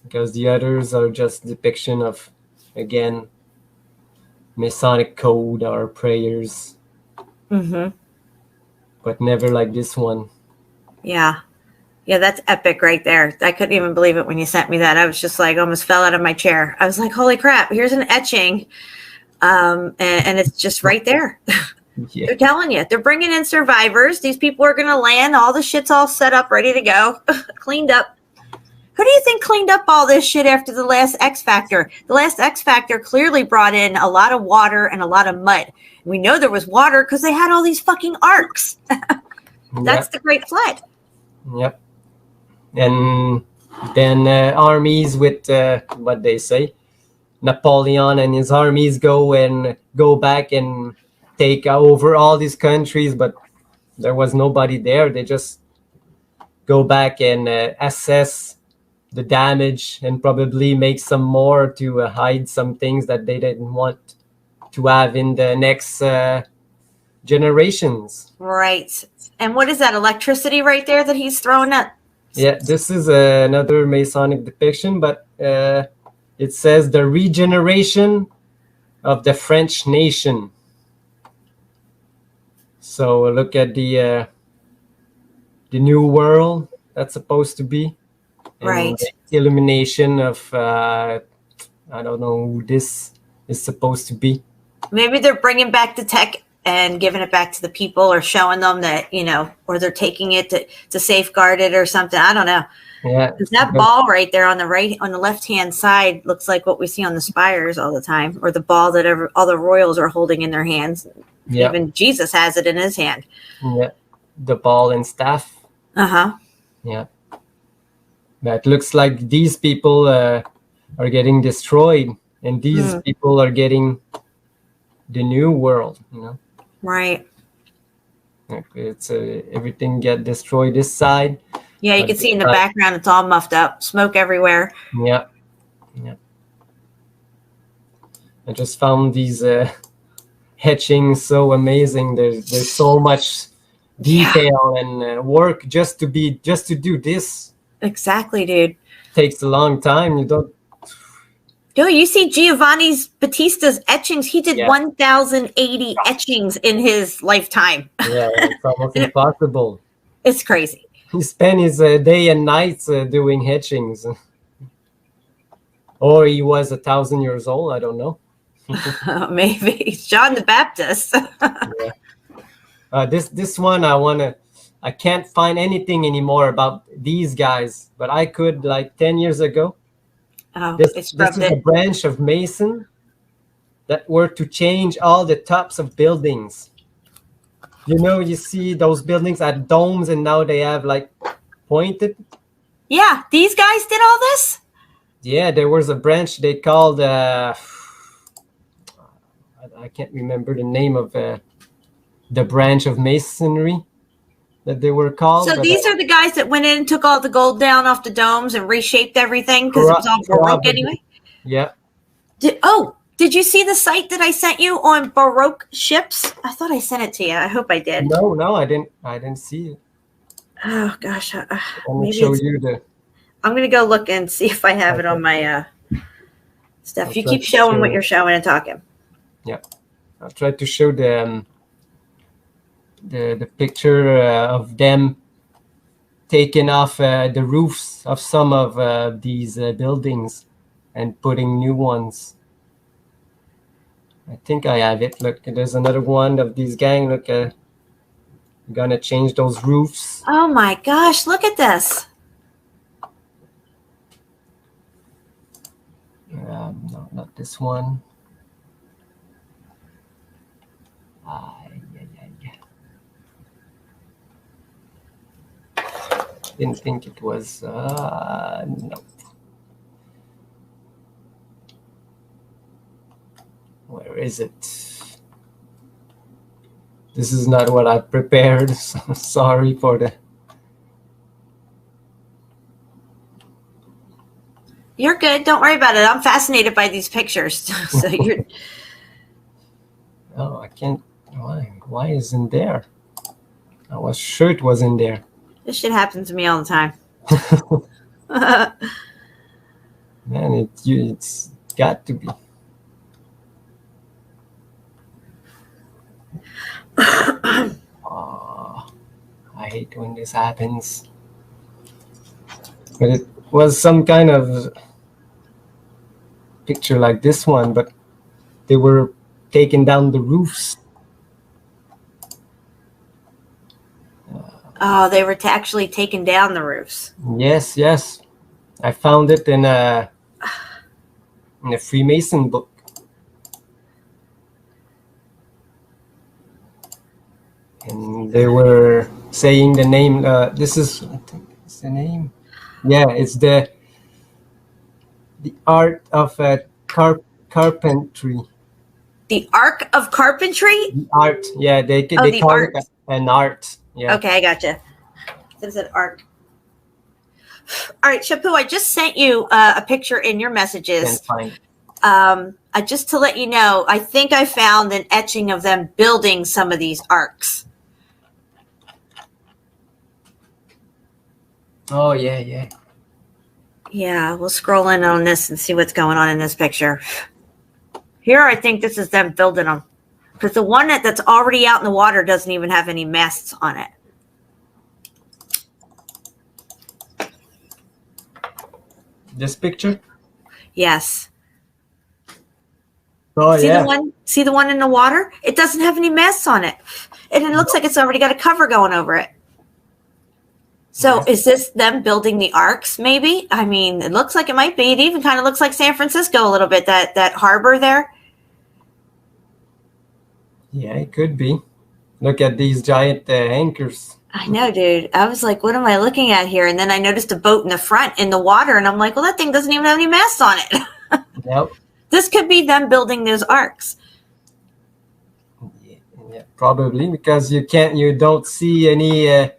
Because the others are just depiction of, again, Masonic code or prayers. Mm-hmm. But never like this one. Yeah. Yeah, that's epic right there. I couldn't even believe it when you sent me that. I was just like, almost fell out of my chair. I was like, holy crap, here's an etching. And it's just right there. Yeah. They're telling you. They're bringing in survivors. These people are going to land. All the shit's all set up, ready to go, cleaned up. Who do you think cleaned up all this shit after the last X Factor? The last X Factor clearly brought in a lot of water and a lot of mud. We know there was water because they had all these fucking arcs. That's the Great Flood. Yep. And then armies with what they say, Napoleon and his armies go back and take over all these countries, but there was nobody there. They just go back and assess the damage and probably make some more to hide some things that they didn't want to have in the next generations. Right. And what is that, electricity right there that he's throwing at? Yeah, this is another Masonic depiction, but it says the regeneration of the French nation. So look at the new world that's supposed to be. Right. The illumination of, I don't know who this is supposed to be. Maybe they're bringing back the tech and giving it back to the people, or showing them that, you know, or they're taking it to safeguard it or something. I don't know. Yeah. That ball right there on the left-hand side looks like what we see on the spires all the time, or the ball that all the royals are holding in their hands. Yeah. Even Jesus has it in his hand. Yeah. The ball and staff. Uh-huh. Yeah. That looks like these people are getting destroyed, and these people are getting the new world, you know. Right. It's everything get destroyed this side. Yeah, you can see in the background it's all muffed up, smoke everywhere. Yeah. Yeah. I just found these etching so amazing. There's so much detail and work just to do this. Exactly, dude. Takes a long time. You don't. Dude, you see Giovanni Battista's etchings. He did 1,080 etchings in his lifetime. Yeah, it's almost impossible. It's crazy. He spent his day and nights doing etchings. Or he was 1,000 years old. I don't know. Maybe John the Baptist. Yeah. This one I can't find anything anymore about these guys, but I could like 10 years ago. Oh, This is a branch of Mason that were to change all the tops of buildings. You know, you see those buildings had domes and now they have like pointed. Yeah, these guys did all this? Yeah, there was a branch they called, I can't remember the name of the branch of masonry that they were called. So these are the guys that went in and took all the gold down off the domes and reshaped everything because it was all Baroque anyway? Yeah. Did you see the site that I sent you on Baroque ships? I thought I sent it to you. I hope I did. No, I didn't see it. Oh, gosh. I'll show you the... I'm going to go look and see if I have it on my stuff. You keep showing what you're showing and talking. Yeah. I'll try to show the picture of them taking off the roofs of some of these buildings and putting new ones. I think I have it. Look, there's another one of these gang. Look, gonna change those roofs. Oh my gosh, look at this. No, not this one. Didn't think it was, no. Where is it? This is not what I prepared, so sorry for the... You're good, don't worry about it. I'm fascinated by these pictures. So you're... Oh, I can't, why isn't there? I was sure it was in there. This shit happens to me all the time. Man, it's got to be. Oh, I hate when this happens. But it was some kind of picture like this one, but they were taking down the roofs. Oh, they were actually taking down the roofs. Yes. I found it in a Freemason book. And they were saying the name. This is, I think it's the name. Yeah, it's the art of carpentry. The Arc of Carpentry? The art, yeah, they call it an art. Yeah. Okay, I gotcha. There's an arc. All right, Chapu, I just sent you a picture in your messages. Just to let you know, I think I found an etching of them building some of these arcs. Oh, yeah. Yeah, we'll scroll in on this and see what's going on in this picture. Here, I think this is them building them. Because the one that's already out in the water doesn't even have any masts on it. This picture? Yes. Oh, see the one in the water? It doesn't have any masts on it. And it looks like it's already got a cover going over it. So is this them building the arcs, maybe? I mean, it looks like it might be. It even kind of looks like San Francisco a little bit, that harbor there. Yeah, it could be. Look at these giant anchors. I know, dude. I was like, what am I looking at here? And then I noticed a boat in the front in the water, and I'm like, well, that thing doesn't even have any masts on it. Yep. This could be them building those arcs. Yeah, probably, because you don't see any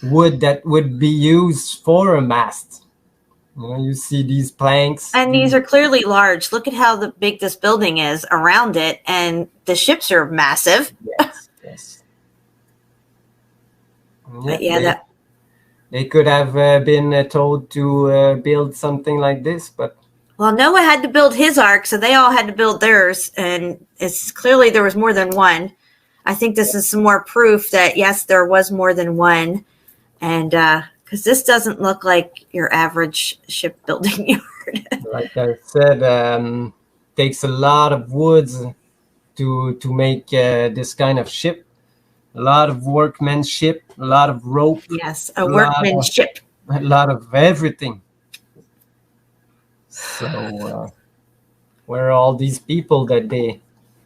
wood that would be used for a mast. You know, you see these planks. And these are clearly large. Look at how big this building is around it, and the ships are massive. Yes, yes. But yeah, they could have been told to build something like this, but well, Noah had to build his ark, so they all had to build theirs, and it's clearly there was more than one. I think this is some more proof that yes, there was more than one, and because this doesn't look like your average shipbuilding yard. like I said, takes a lot of woods to make this kind of ship. A lot of workmanship, a lot of rope. Yes, a workmanship. A lot of everything. So where are all these people that they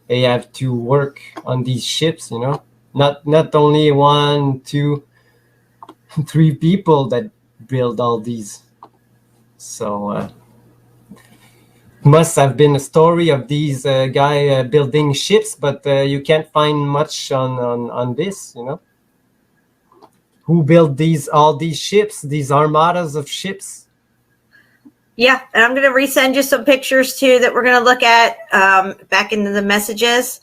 have to work on these ships? You know, not only 1, 2, 3 people that build all these. So must have been a story of these guy building ships, but you can't find much on this. You know, who built all these ships, these armadas of ships? Yeah, and I'm going to resend you some pictures too that we're going to look at back into the messages.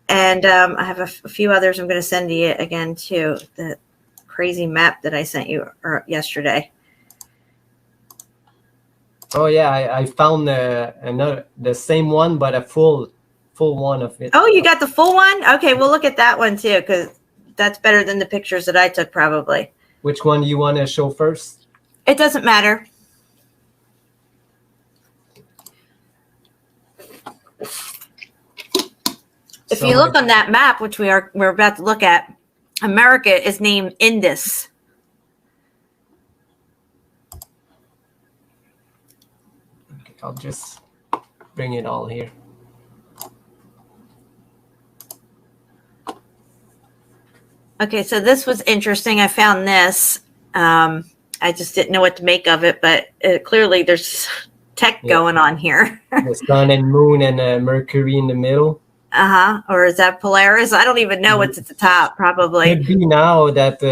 And I have a few others I'm going to send you again too. The crazy map that I sent you yesterday. Oh yeah, I found the same one, but a full one of it. Oh, you got the full one? Okay, we'll look at that one too, because that's better than the pictures that I took probably. Which one you want to show first? It doesn't matter. If you look on that map, which we're about to look at, America is named Indus. Okay, I'll just bring it all here. Okay, so this was interesting. I found this. I just didn't know what to make of it, but clearly there's tech going on here. The sun and moon and Mercury in the middle. Or is that Polaris? I don't even know what's at the top, probably. Could be now that...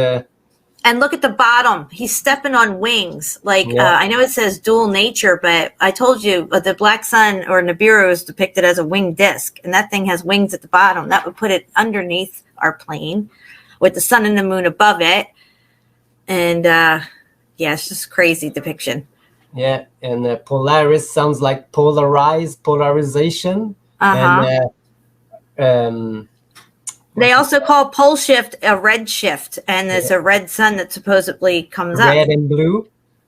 and look at the bottom. He's stepping on wings. Like, I know it says dual nature, but I told you the black sun or Nibiru is depicted as a winged disc, and that thing has wings at the bottom. That would put it underneath our plane with the sun and the moon above it. And, it's just crazy depiction. Yeah, and Polaris sounds like polarization. And they also call pole shift a red shift, and there's a red sun that supposedly comes up. Red and blue.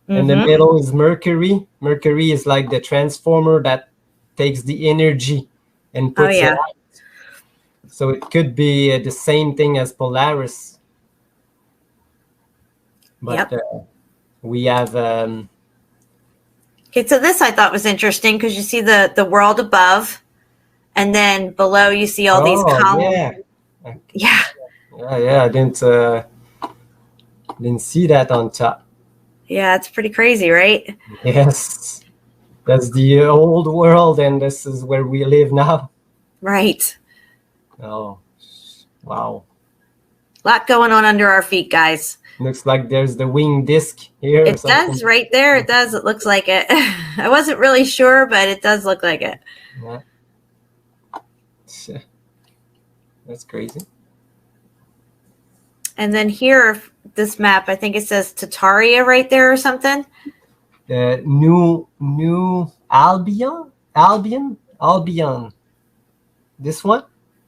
And the middle is Mercury. Mercury is like the transformer that takes the energy and puts it out. So it could be the same thing as Polaris. But we have... Okay, so this I thought was interesting because you see the world above, and then below you see all these columns. Yeah. I didn't see that on top. Yeah, it's pretty crazy, right? Yes. That's the old world, and this is where we live now. Right. Oh, wow. A lot going on under our feet, guys. Looks like there's the wing disc here. It does right there. It does. It looks like it. I wasn't really sure, but it does look like it. Yeah. That's crazy. And then here, this map, I think it says Tartaria right there or something. New Albion. This one.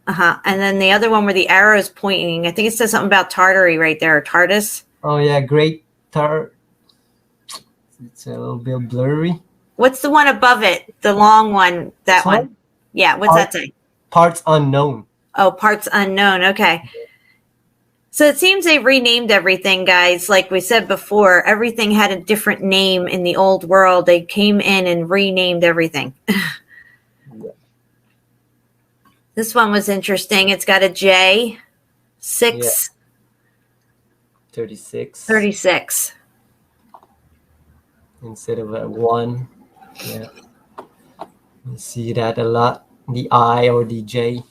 And then the other one where the arrow is pointing, I think it says something about Tartary right there, Tardis. Oh yeah, Great Tar. It's a little bit blurry. What's the one above it? The long one. That one. Yeah. What's that say? Parts unknown. Oh, parts unknown. Okay. So it seems they renamed everything, guys. Like we said before, everything had a different name in the old world. They came in and renamed everything. This one was interesting. It's got a J, 6. 36. 36. Instead of a 1. Yeah. You see that a lot. The I or the J.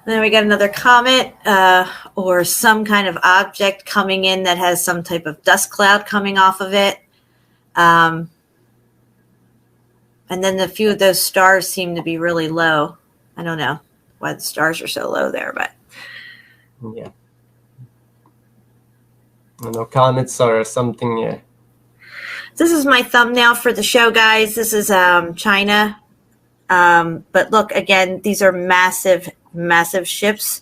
Then we got another comet or some kind of object coming in that has some type of dust cloud coming off of it. And then a few of those stars seem to be really low. I don't know why the stars are so low there, but yeah. I know comets are something. This is my thumbnail for the show, guys. This is China. But look, again, these are massive, massive ships.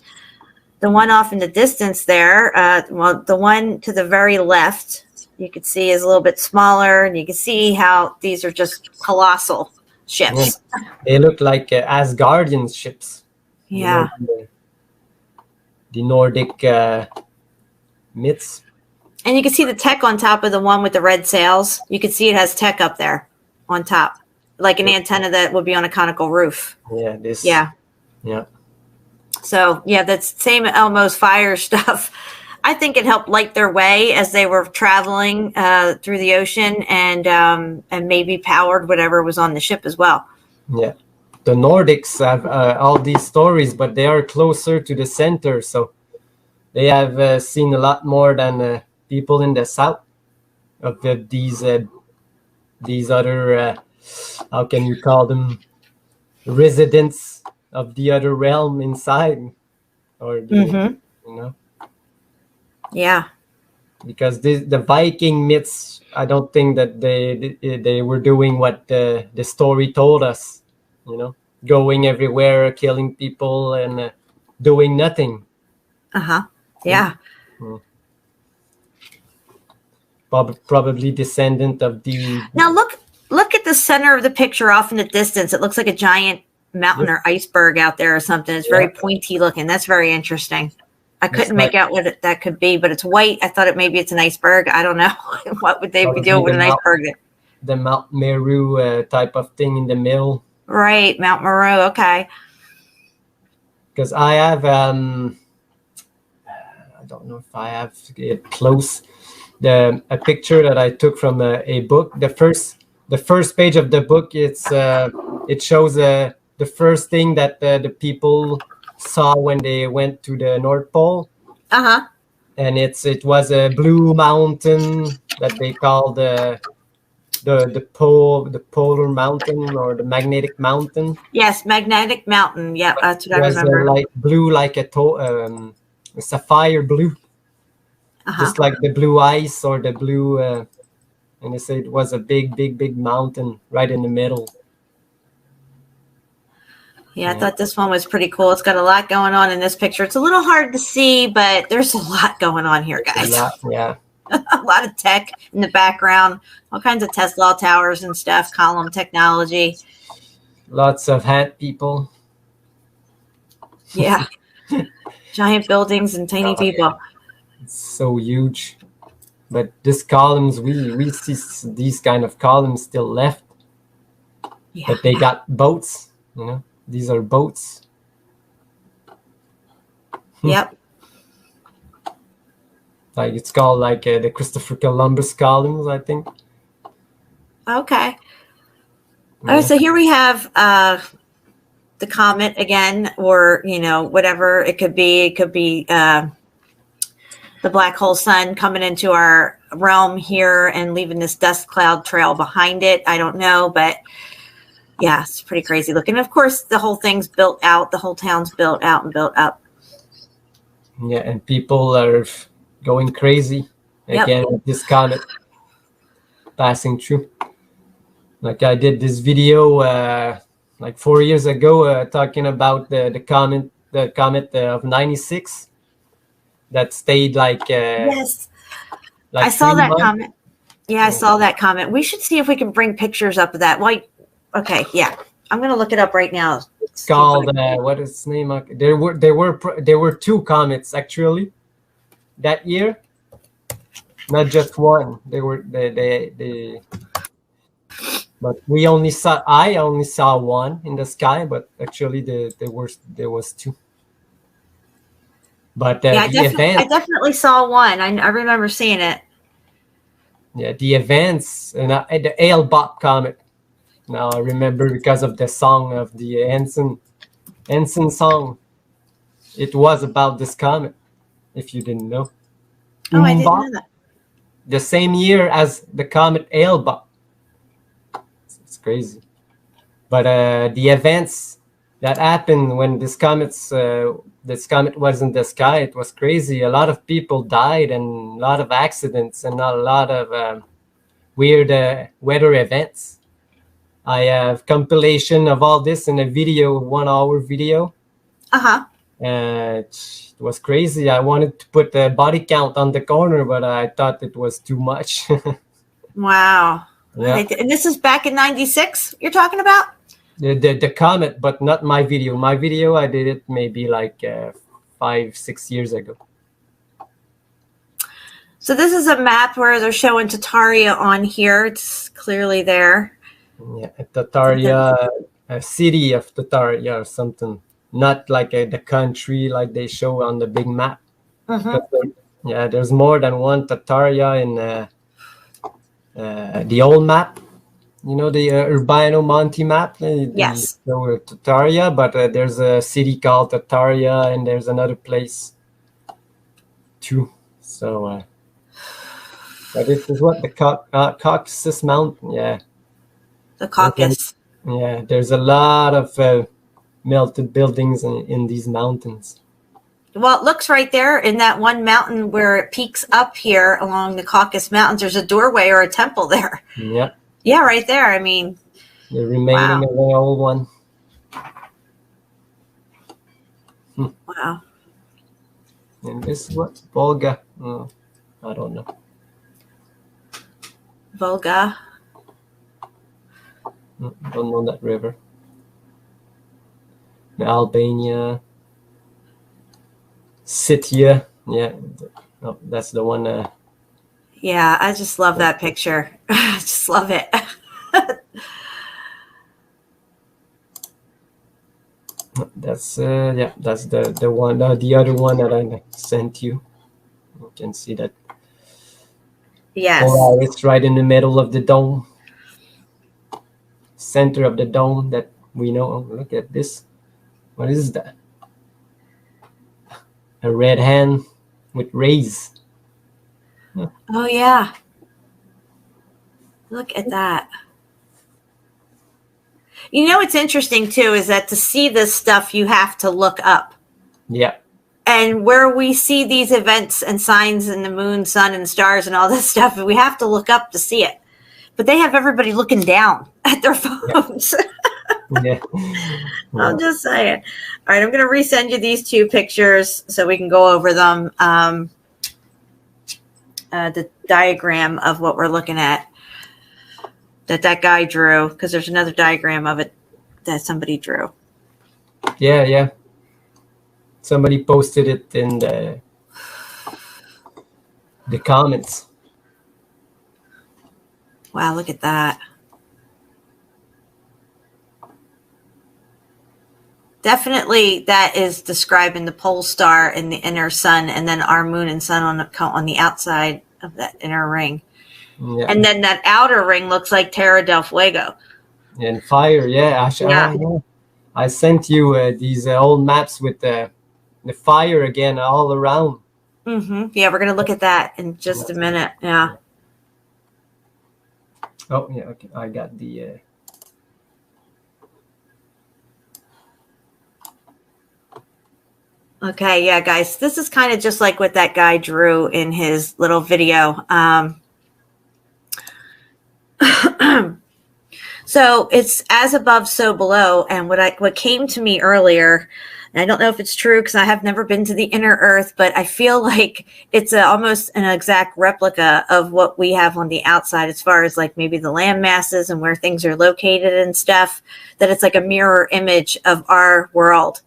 The one off in the distance there, well, the one to the very left, you can see is a little bit smaller, and you can see how these are just colossal ships. Yeah. They look like Asgardian ships. Yeah. You know, the Nordic myths. And you can see the tech on top of the one with the red sails. You can see it has tech up there on top, like an antenna that would be on a conical roof. Yeah. This. Yeah. Yeah. So, yeah, that's same Elmo's fire stuff. I think it helped light their way as they were traveling through the ocean, and maybe powered whatever was on the ship as well. Yeah. The Nordics have all these stories, but they are closer to the center, so they have seen a lot more than people in the south of these other, how can you call them, residents of the other realm inside, or the, you know. Yeah. Because the Viking myths, I don't think that they were doing what the story told us, you know, going everywhere, killing people, and doing nothing. Yeah. Probably descendant of the. Now look at the center of the picture off in the distance. It looks like a giant mountain or iceberg out there or something. It's very pointy looking. That's very interesting. I couldn't make out what that could be, but it's white. I thought maybe it's an iceberg. I don't know. What would they be doing with an iceberg there? The Mount Meru type of thing in the middle. Right, Mount Meru. Okay. Because I have, I don't know if I have it close, a picture that I took from a book. The first page of the book, it shows the first thing that the people saw when they went to the North Pole. And it was a blue mountain that they called the polar mountain, or the magnetic mountain. Yes, magnetic mountain. Yeah, that's what I remember. Like blue, like a sapphire blue, just like the blue ice or the blue. And they say it was a big mountain right in the middle. Yeah, I thought this one was pretty cool. It's got a lot going on in this picture. It's a little hard to see, but there's a lot going on here, guys. Yeah. A lot of tech in the background, all kinds of Tesla towers and stuff, column technology. Lots of hat people. Yeah. Giant buildings and tiny people. It's so huge. But these columns, we see these kind of columns still left. Yeah. But they got boats, you know. These are boats. Yep. Like it's called like the Christopher Columbus columns, I think. Okay. All right, so here we have the comet again, or whatever it could be. It could be the black hole sun coming into our realm here and leaving this dust cloud trail behind it. I don't know, but yeah, it's pretty crazy looking. Of course, the whole thing's built out. The whole town's built out and built up. Yeah, and people are going crazy again with this comet passing through. Like I did this video like 4 years ago talking about the comet of '96 that stayed like yes, like I saw that months. comment. Yeah, I saw that comment. We should see if we can bring pictures up of that. Like, okay, yeah, I'm gonna look it up right now. It's called what is its name? There were two comets actually that year, not just one. They were they. But I only saw one in the sky, but actually there was two. But yeah, event, I definitely saw one. I remember seeing it. Yeah, the events and the Hale-Bopp comet. Now I remember because of the song of the Ensign song. it was about this comet, if you didn't know. Oh, I didn't know that. The same year as the comet Elba. It's crazy. But the events that happened when this comet was in the sky, it was crazy. A lot of people died and a lot of accidents and a lot of weird weather events. I have compilation of all this in a video, 1 hour video. It was crazy. I wanted to put the body count on the corner, but I thought it was too much. Wow. Yeah. And this is back in 96 you're talking about? The comet, but not my video. My video, I did it maybe like 5-6 years ago. So this is a map where they're showing Tartaria on here. It's clearly there. Yeah, Tartaria, a city of Tartaria or something. Not like the country like they show on the big map. Yeah, there's more than one Tartaria in the old map. You know, the Urbano Monte map? Yes. Tartaria, but there's a city called Tartaria, and there's another place too. So, but this is what the Caucasus Mountain, yeah. The Caucasus. Yeah, there's a lot of melted buildings in these mountains. Well, it looks right there in that one mountain where it peaks up here along the Caucasus Mountains. There's a doorway or a temple there. Yeah. Yeah, right there. I mean, the remaining of the old one. Wow. And this is what? Volga. I don't know. Volga. Don't know that river. The Albania. Scythia. Yeah. No, that's the one. Yeah, I just love that picture. I just love it. That's that's the one, the other one that I sent you. You can see that. Yes. Polaris right in the middle of the dome, center of the dome that we know. Oh, look at this. What is that? A red hand with rays. Oh yeah. Look at that. You know what's interesting too is that to see this stuff you have to look up. Yeah. And where we see these events and signs in the moon, sun, and stars and all this stuff, we have to look up to see it. But they have everybody looking down at their phones. Yeah. I'm just saying. All right, I'm going to resend you these two pictures so we can go over them. The diagram of what we're looking at that guy drew, because there's another diagram of it that somebody drew. Yeah. Somebody posted it in the comments. Wow, look at that. Definitely that is describing the pole star and the inner sun, and then our moon and sun on the outside of that inner ring. Yeah. And then that outer ring looks like Terra del Fuego. And fire, yeah. I sent you these old maps with the fire again all around. Mm-hmm. Yeah, we're going to look at that in just a minute. Yeah. Oh, yeah, okay. I got the... Okay, yeah, guys. This is kind of just like what that guy drew in his little video. So it's as above, so below. And what came to me earlier, and I don't know if it's true because I have never been to the inner Earth, but I feel like it's almost an exact replica of what we have on the outside, as far as like maybe the land masses and where things are located and stuff. That it's like a mirror image of our world,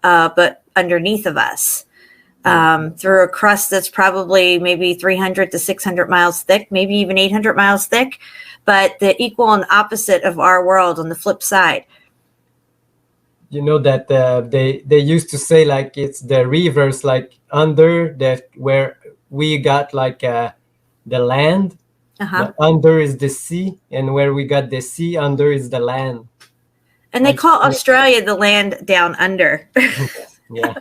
but underneath of us. Through a crust that's probably maybe 300 to 600 miles thick, maybe even 800 miles thick, but the equal and opposite of our world on the flip side. You know that they used to say like it's the reverse, like under that where we got like the land, the under is the sea, and where we got the sea, under is the land. And they call Australia the land down under. Yeah.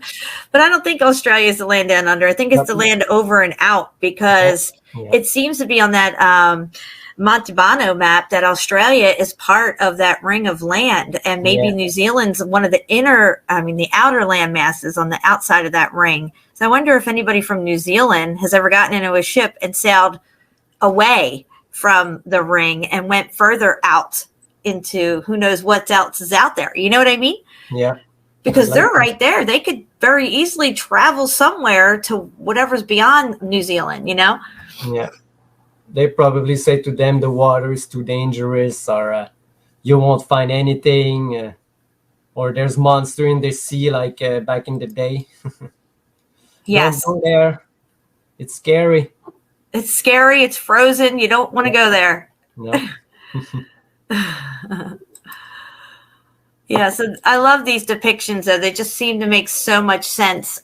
But I don't think Australia is the land down under. I think it's the land over and out, because it seems to be on that Montalbano map that Australia is part of that ring of land, and maybe New Zealand's one of the the outer land masses on the outside of that ring. So I wonder if anybody from New Zealand has ever gotten into a ship and sailed away from the ring and went further out into who knows what else is out there. You know what I mean? Yeah. Because they're right there. They could very easily travel somewhere to whatever's beyond New Zealand, you know? Yeah. They probably say to them the water is too dangerous, or you won't find anything, or there's monster in the sea like back in the day. Yes. Don't go there. It's scary. It's scary. It's frozen. You don't want to go there. No. Yeah, so I love these depictions, though. They just seem to make so much sense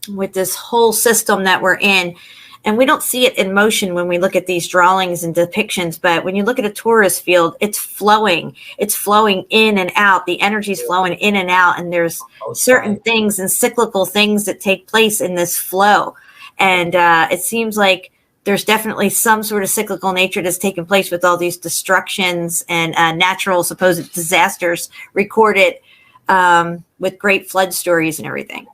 with this whole system that we're in. And we don't see it in motion when we look at these drawings and depictions. But when you look at a tourist field, it's flowing. It's flowing in and out. The energy's flowing in and out. And there's certain things and cyclical things that take place in this flow. And it seems like there's definitely some sort of cyclical nature that's taken place with all these destructions and natural supposed disasters recorded with great flood stories and everything.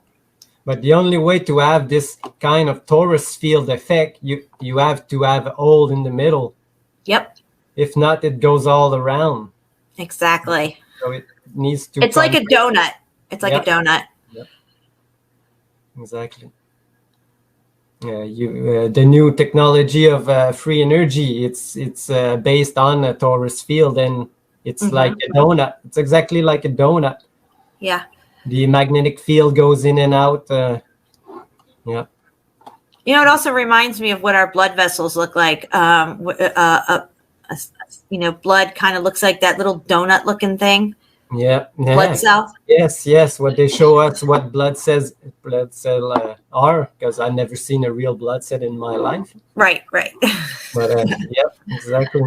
But the only way to have this kind of torus field effect, you have to have a hole in the middle. Yep. If not, it goes all around. Exactly. So it needs to. It's like a donut. It's like a donut. Yep. Exactly. The new technology of free energy. It's based on a torus field, and it's like a donut. It's exactly like a donut. Yeah. The magnetic field goes in and out. Yeah. You know, it also reminds me of what our blood vessels look like. Blood kind of looks like that little donut-looking thing. Yeah. Blood cell. Yes. What they show us, what blood cell are, because I've never seen a real blood cell in my life. Right. But yeah, exactly.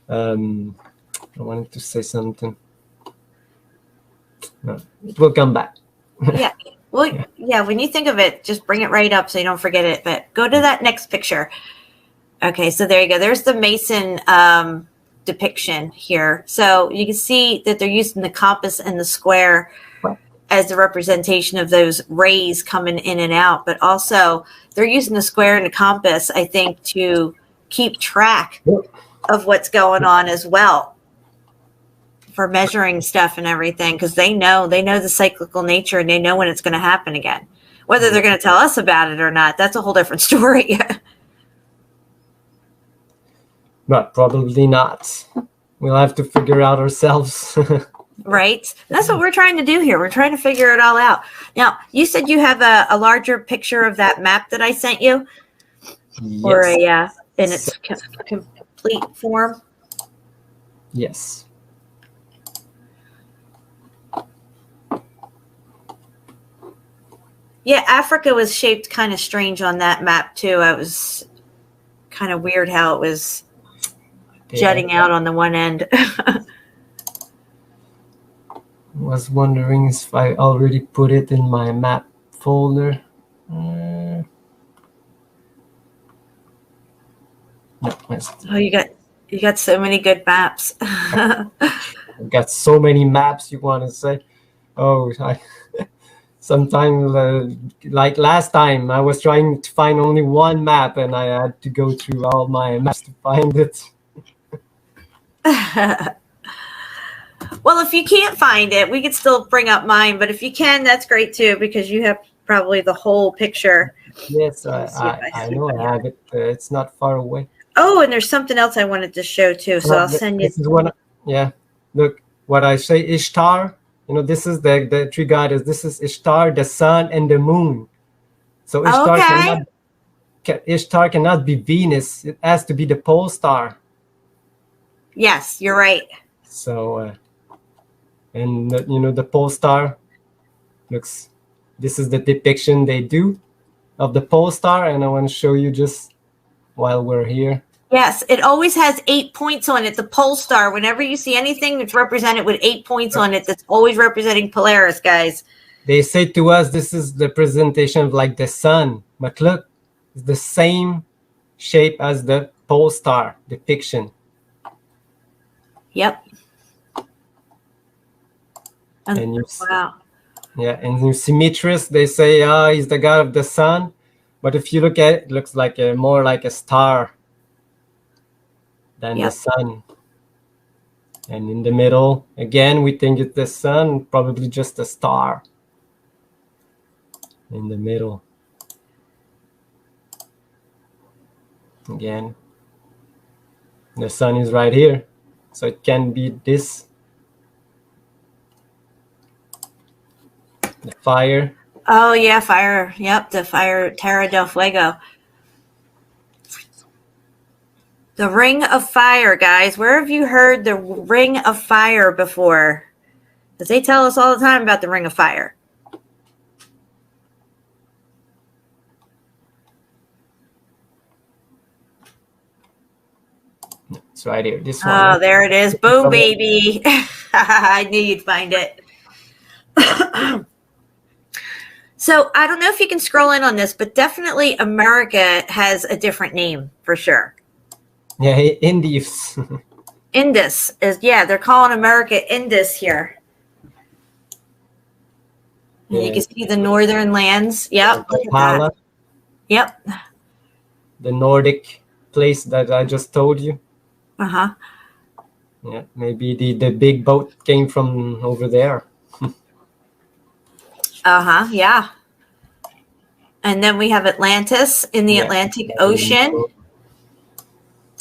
I wanted to say something. No, it will come back. Yeah. Well, yeah. When you think of it, just bring it right up so you don't forget it. But go to that next picture. Okay, so there you go. There's the Mason depiction here. So you can see that they're using the compass and the square as the representation of those rays coming in and out. But also, they're using the square and the compass, I think, to keep track of what's going on as well, for measuring stuff and everything, because they know the cyclical nature, and they know when it's going to happen again. Whether they're going to tell us about it or not, that's a whole different story. But probably not. We'll have to figure out ourselves. Right? That's what we're trying to do here. We're trying to figure it all out. Now, you said you have a larger picture of that map that I sent you? Yes. Or in its complete form? Yes. Yeah, Africa was shaped kind of strange on that map too. It was kind of weird how it was jutting out on the one end. Was wondering if I already put it in my map folder. No, Oh, you got so many good maps. I've got so many maps, you want to say. Sometimes, like last time, I was trying to find only one map, and I had to go through all my maps to find it. Well, if you can't find it, we could still bring up mine. But if you can, that's great too, because you have probably the whole picture. Yes, I know I have it. It's not far away. Oh, and there's something else I wanted to show too. So I'll send you. This is what. Look, what I say, Ishtar. This is the three goddesses. This is Ishtar, the sun, and the moon. So Ishtar cannot be Venus. It has to be the pole star. Yes, you're right. So, the pole star looks. This is the depiction they do of the pole star, and I want to show you just while we're here. Yes, it always has 8 points on it. The pole star. Whenever you see anything that's represented with 8 points on it, that's always representing Polaris, guys. They say to us this is the presentation of like the sun, but look, it's the same shape as the pole star depiction. Yep. And you, wow. Yeah, and you see Mithras, they say, he's the god of the sun, but if you look at it, it looks like more like a star than the sun. And in the middle, again, we think it's the sun, probably just a star in the middle. Again, the sun is right here, so it can be this. The fire. Oh yeah, fire. Yep, the fire, Terra del Fuego. The Ring of Fire, guys. Where have you heard the Ring of Fire before? Because they tell us all the time about the Ring of Fire. It's right here. This one. Oh, there it is. Boom, baby. I knew you'd find it. So I don't know if you can scroll in on this, but definitely America has a different name for sure. Yeah, Indies. Indus is, yeah, they're calling America Indus here. Yeah. You can see the northern lands. Yep. Look at that. Yep. The Nordic place that I just told you. Uh-huh. Yeah, maybe the big boat came from over there. Uh-huh, yeah. And then we have Atlantis in the Atlantic Ocean.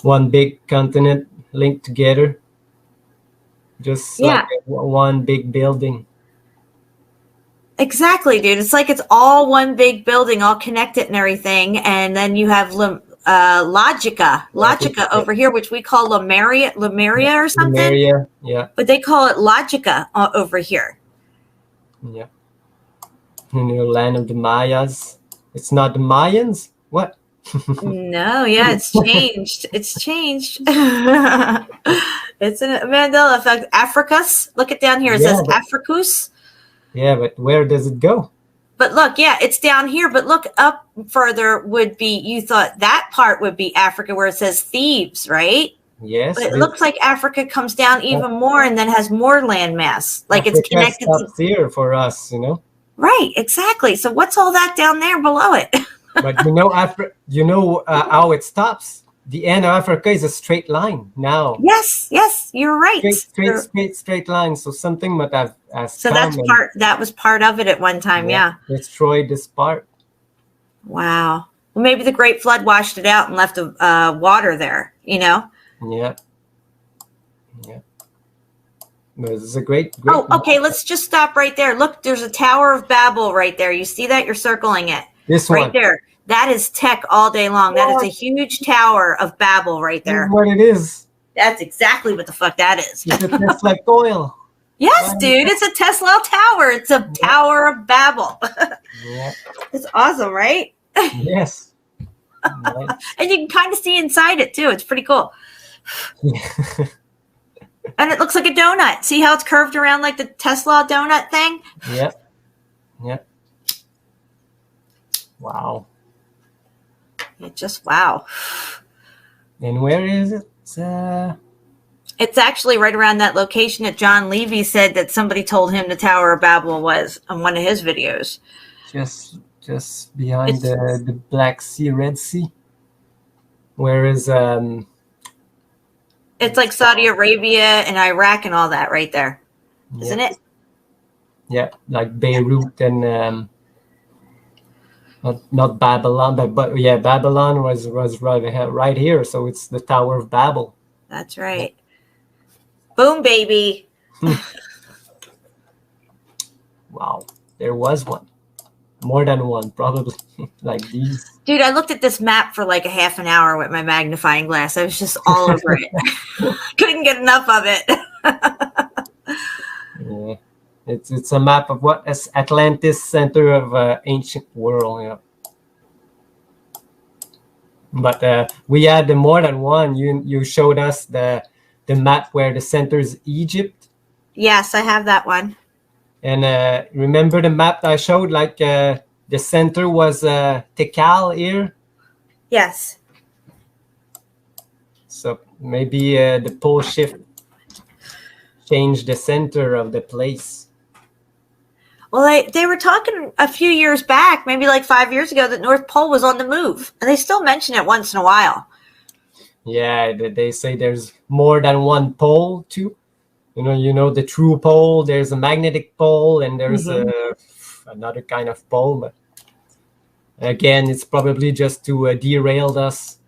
One big continent linked together. Just like one big building. Exactly, dude. It's like it's all one big building, all connected and everything. And then you have Logica over here, which we call Lemuria or something. Lemuria, yeah. But they call it Logica over here. Yeah. In the land of the Mayas. It's not the Mayans? What? No, yeah, it's changed. It's changed. It's a Mandela effect. Africus. Look it down here. It says Africus. Yeah, but where does it go? But look, yeah, it's down here. But look up further would be, you thought that part would be Africa where it says Thebes, right? Yes. But it looks like Africa comes down even more and then has more landmass. Like Africa it's connected stops here for us, you know? Right, exactly. So what's all that down there below it? But how it stops? The end of Africa is a straight line now. Yes, you're right. Straight line. So something might have so that was part of it at one time, yeah. Destroyed this part. Wow. Well, maybe the Great Flood washed it out and left water there, you know? Yeah. This is a great. Oh, okay. Let's just stop right there. Look, there's a Tower of Babel right there. You see that? You're circling it. This right one. There. That is tech all day long. That is a huge Tower of Babel right there. That's what it is. That's exactly what the fuck that is. It's a Tesla coil. Yes, dude. It's a Tesla tower. It's a Tower of Babel. Yeah. It's awesome, right? Yes. Nice. And you can kind of see inside it too. It's pretty cool. Yeah. And it looks like a donut. See how it's curved around like the Tesla donut thing? Yep. Wow. Just wow. And where is it? It's actually right around that location that John Levy said that somebody told him the Tower of Babel was on one of his videos. Just behind the Black Sea, Red Sea. Where is It's like Saudi Arabia and Iraq and all that right there, isn't it? Yeah, like Beirut and not Babylon, but Babylon was right here. So it's the Tower of Babel. That's right. Boom, baby. Wow, there was one. More than one, probably. Like these. Dude, I looked at this map for like a half an hour with my magnifying glass. I was just all over it. Couldn't get enough of it. Yeah. It's a map of what is Atlantis, center of ancient world. Yeah. But we had more than one. You showed us the map where the center is Egypt. Yes, I have that one. And remember the map I showed? Like the center was Tikal here. Yes. So maybe the pole shift changed the center of the place. Well, they were talking a few years back, maybe like 5 years ago, that North Pole was on the move. And they still mention it once in a while. Yeah, they say there's more than one pole too. You know the true pole. There's a magnetic pole, and there's another kind of pole. But again, it's probably just to derail us,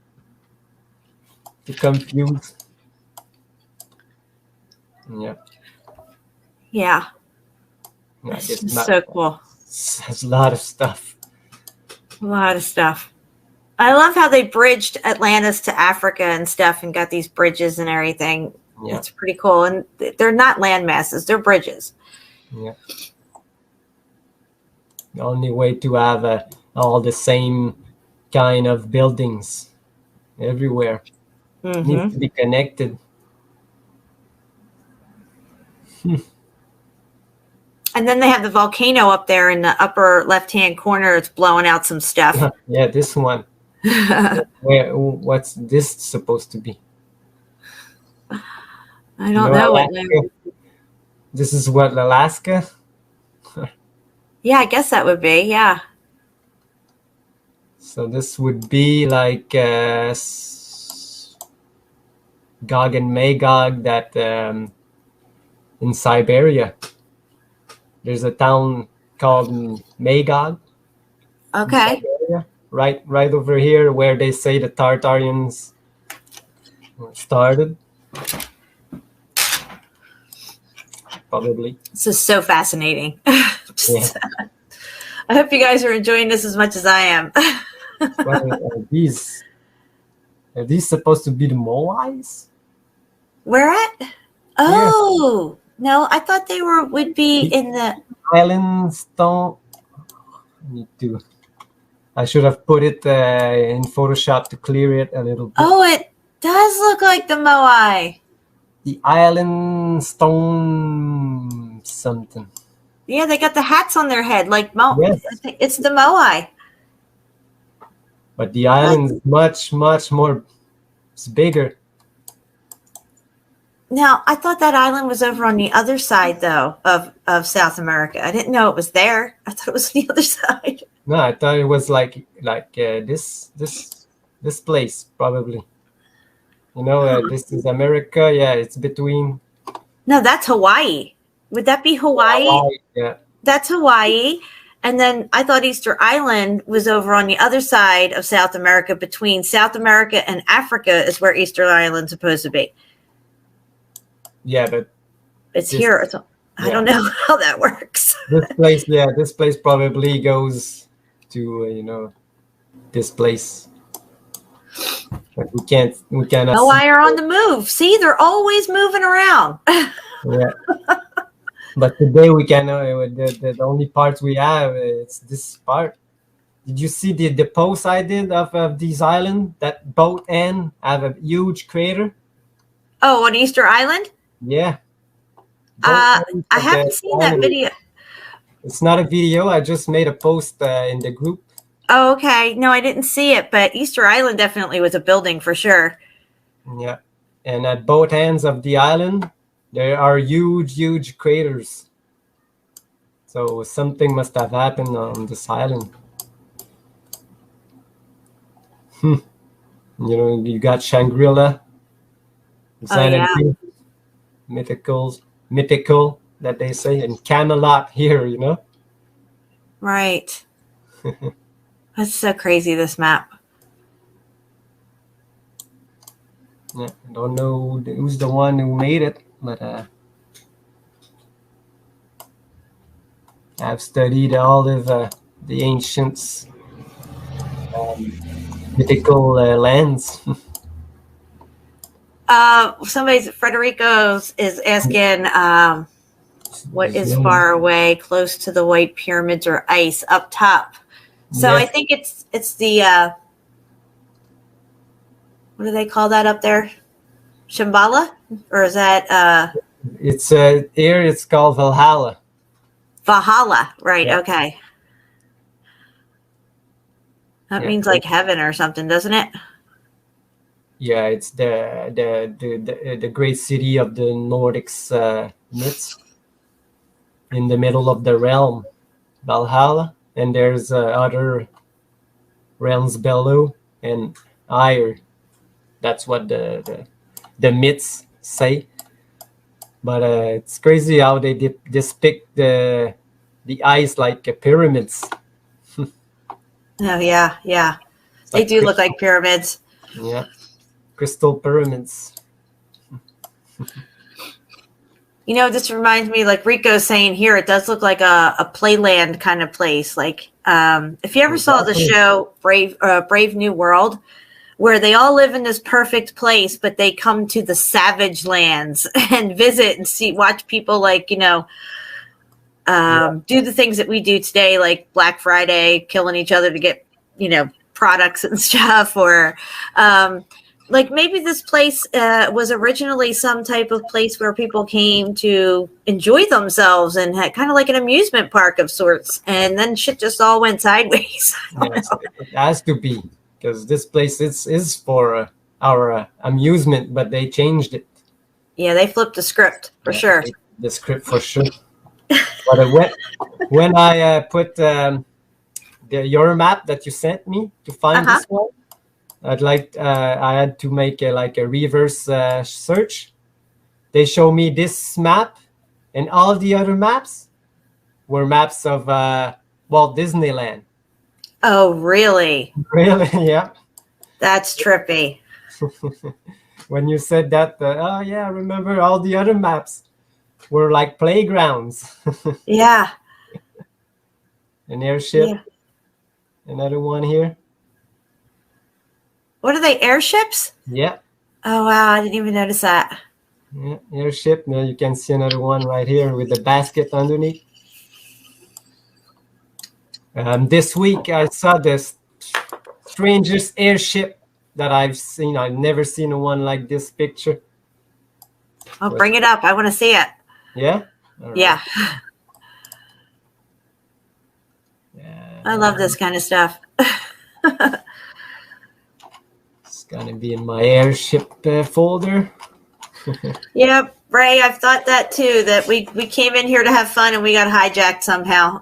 to confuse. Yeah. Yeah. No, It's so cool. There's a lot of stuff. A lot of stuff. I love how they bridged Atlantis to Africa and stuff and got these bridges and everything. Yeah. It's pretty cool. And they're not land masses, they're bridges. Yeah. The only way to have all the same kind of buildings everywhere. Needs to be connected. And then they have the volcano up there in the upper left-hand corner. It's blowing out some stuff. Yeah, this one. What's this supposed to be? I don't know. This is what, Alaska? Yeah, I guess that would be, yeah. So this would be like Gog and Magog that in Siberia. There's a town called Magog. Okay. Right over here where they say the Tartarians started. Probably. This is so fascinating. Yeah. I hope you guys are enjoying this as much as I am. Are these supposed to be the Moais? Where at? Oh, no, I thought they would be in the island stone. I should have put it in Photoshop to clear it a little bit. Oh, it does look like the Moai. The island stone something. Yeah, they got the hats on their head like Yes. I think it's the Moai. But the island is much more. It's bigger. Now, I thought that island was over on the other side, though, of South America. I didn't know it was there. I thought it was on the other side. No, I thought it was like this place probably. This is America. Yeah, it's between. No, that's Hawaii. Would that be Hawaii? Yeah. That's Hawaii. And then I thought Easter Island was over on the other side of South America. Between South America and Africa is where Easter Island's supposed to be. Yeah, but it's here. I don't know how that works. This place probably goes to this place. But we cannot. Hawaii are on the move. See, they're always moving around. Yeah. But today we can. The only parts we have it's this part. Did you see the post I did of this island? That boat end have a huge crater. Oh, on Easter Island? Yeah. I haven't seen that video. It's not a video. I just made a post in the group. Oh, okay. No, I didn't see it, but Easter Island definitely was a building for sure. Yeah. And at both ends of the island, there are huge craters. So something must have happened on this island. You got Shangri-La. Mythical that they say, and Camelot here, Right. That's so crazy, this map. Yeah, I don't know who's the one who made it, but I've studied all of the ancients' mythical lands. Frederico is asking, what is far away, close to the White Pyramids or ice up top? So I think it's the what do they call that up there? Shambhala? Or is that It's here it's called Valhalla. Valhalla, right? Yeah. Okay. That Yeah. means like heaven or something, doesn't it? Yeah, it's the great city of the Nordics myths in the middle of the realm, Valhalla, and there's other realms below and higher. That's what the myths say. But it's crazy how they depict the eyes like pyramids. Oh yeah, yeah. It's They like do look like pyramids. Yeah, crystal pyramids. You know, this reminds me, like Rico's saying here, it does look like a playland kind of place. Like, if you ever saw the show Brave New World, where they all live in this perfect place, but they come to the savage lands and visit and watch people like, you know, do the things that we do today, like Black Friday, killing each other to get, you know, products and stuff, or like maybe this place was originally some type of place where people came to enjoy themselves and had kind of like an amusement park of sorts, and then shit just all went sideways. Yes, it has to be, because this place is for our amusement, but they changed it. Yeah, they flipped the script for sure. The script for sure. But when I put your map that you sent me to find this one, I had to make a reverse search. They show me this map, and all the other maps were maps of Walt Disneyland. Oh, really? Really? Yeah. That's trippy. When you said that, oh yeah, I remember all the other maps were like playgrounds. Yeah. An airship. Yeah. Another one here. What are they, airships? Yeah. Oh, wow. I didn't even notice that. Yeah, airship. Now you can see another one right here with the basket underneath. This week I saw this strangest airship that I've seen. I've never seen one like this picture. I'll bring it up. I want to see it. Yeah? All Yeah. right. I love this kind of stuff. It's gonna be in my airship folder. Yep, Ray, I've thought that too, that we came in here to have fun and we got hijacked somehow.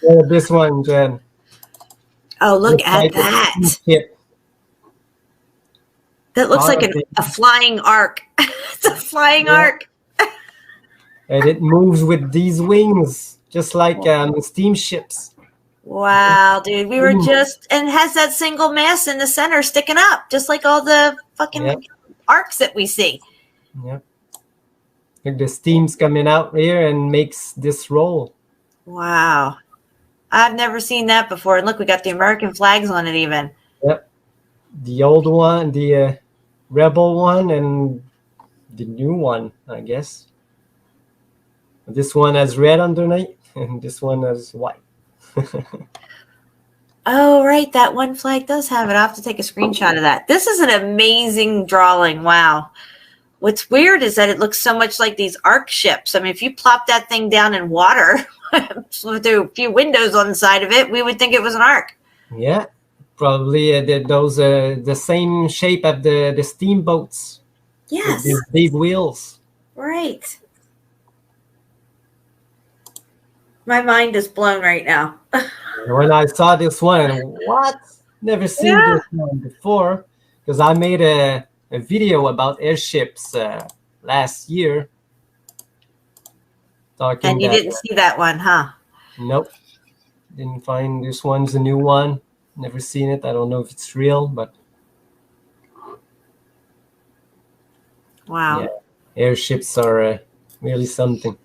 Yeah, this one, Jen. Oh, look Looks at like that. a ship. That looks like a flying ark. It's a flying ark. And it moves with these wings, just like steamships. Wow, dude. We were just, and it has that single mast in the center sticking up, just like all the fucking arcs that we see. Yep. Like the steam's coming out here and makes this roll. Wow. I've never seen that before. And look, we got the American flags on it even. Yep. The old one, the rebel one, and the new one, I guess. This one has red underneath, and this one has white. Oh, right. That one flag does have it. I'll have to take a screenshot of that. This is an amazing drawing. Wow. What's weird is that it looks so much like these arc ships. I mean, if you plop that thing down in water through a few windows on the side of it, we would think it was an arc. Yeah, probably those the same shape of the steamboats. Yes. With these big wheels. Right. My mind is blown right now. When I saw this one, what? Never seen this one before, because I made a video about airships last year. And you didn't see that one, huh? Nope. Didn't find this one's a new one. Never seen it. I don't know if it's real, but wow. Yeah, airships are really something.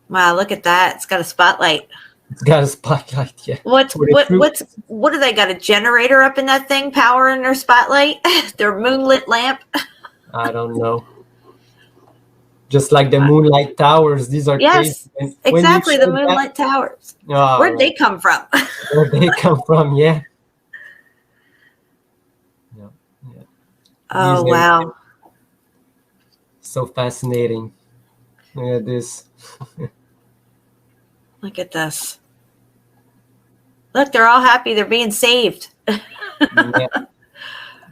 Wow, look at that. It's got a spotlight. It's got a spotlight, yeah. What do they got, a generator up in that thing powering their spotlight? Their moonlit lamp? I don't know. Just like the moonlight towers, these are crazy. Exactly, the moonlight towers. Oh, where'd they come from? Where'd they come from? Yeah. Oh, wow. So fascinating. Look at this. Look at this. Look, they're all happy. They're being saved. Yeah.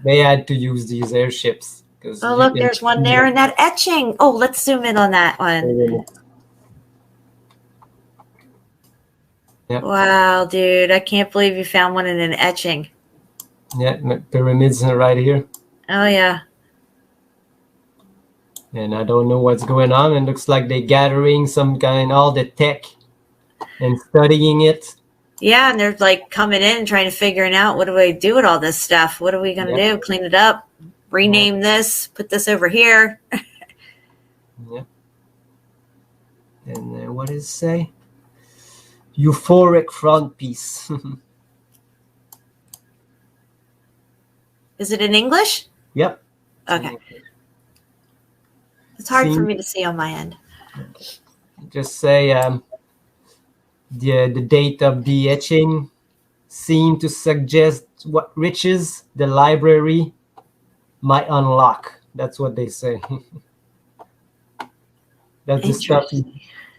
They had to use these airships. Oh, look, there's one there in that etching. Oh, let's zoom in on that one. Yeah. Wow, dude. I can't believe you found one in an etching. Yeah, pyramids are right here. Oh, yeah. And I don't know what's going on. It looks like they're gathering some kind, all the tech and studying it. Yeah, and they're like coming in and trying to figure it out. What do we do with all this stuff? What are we going to do? Clean it up? Rename this? Put this over here? Yeah. And then what does it say? Euphoric front piece. Is it in English? Yep. Okay. It's hard for me to see on my end. Just say the date of the etching seemed to suggest what riches the library might unlock. That's what they say. That's the stuff you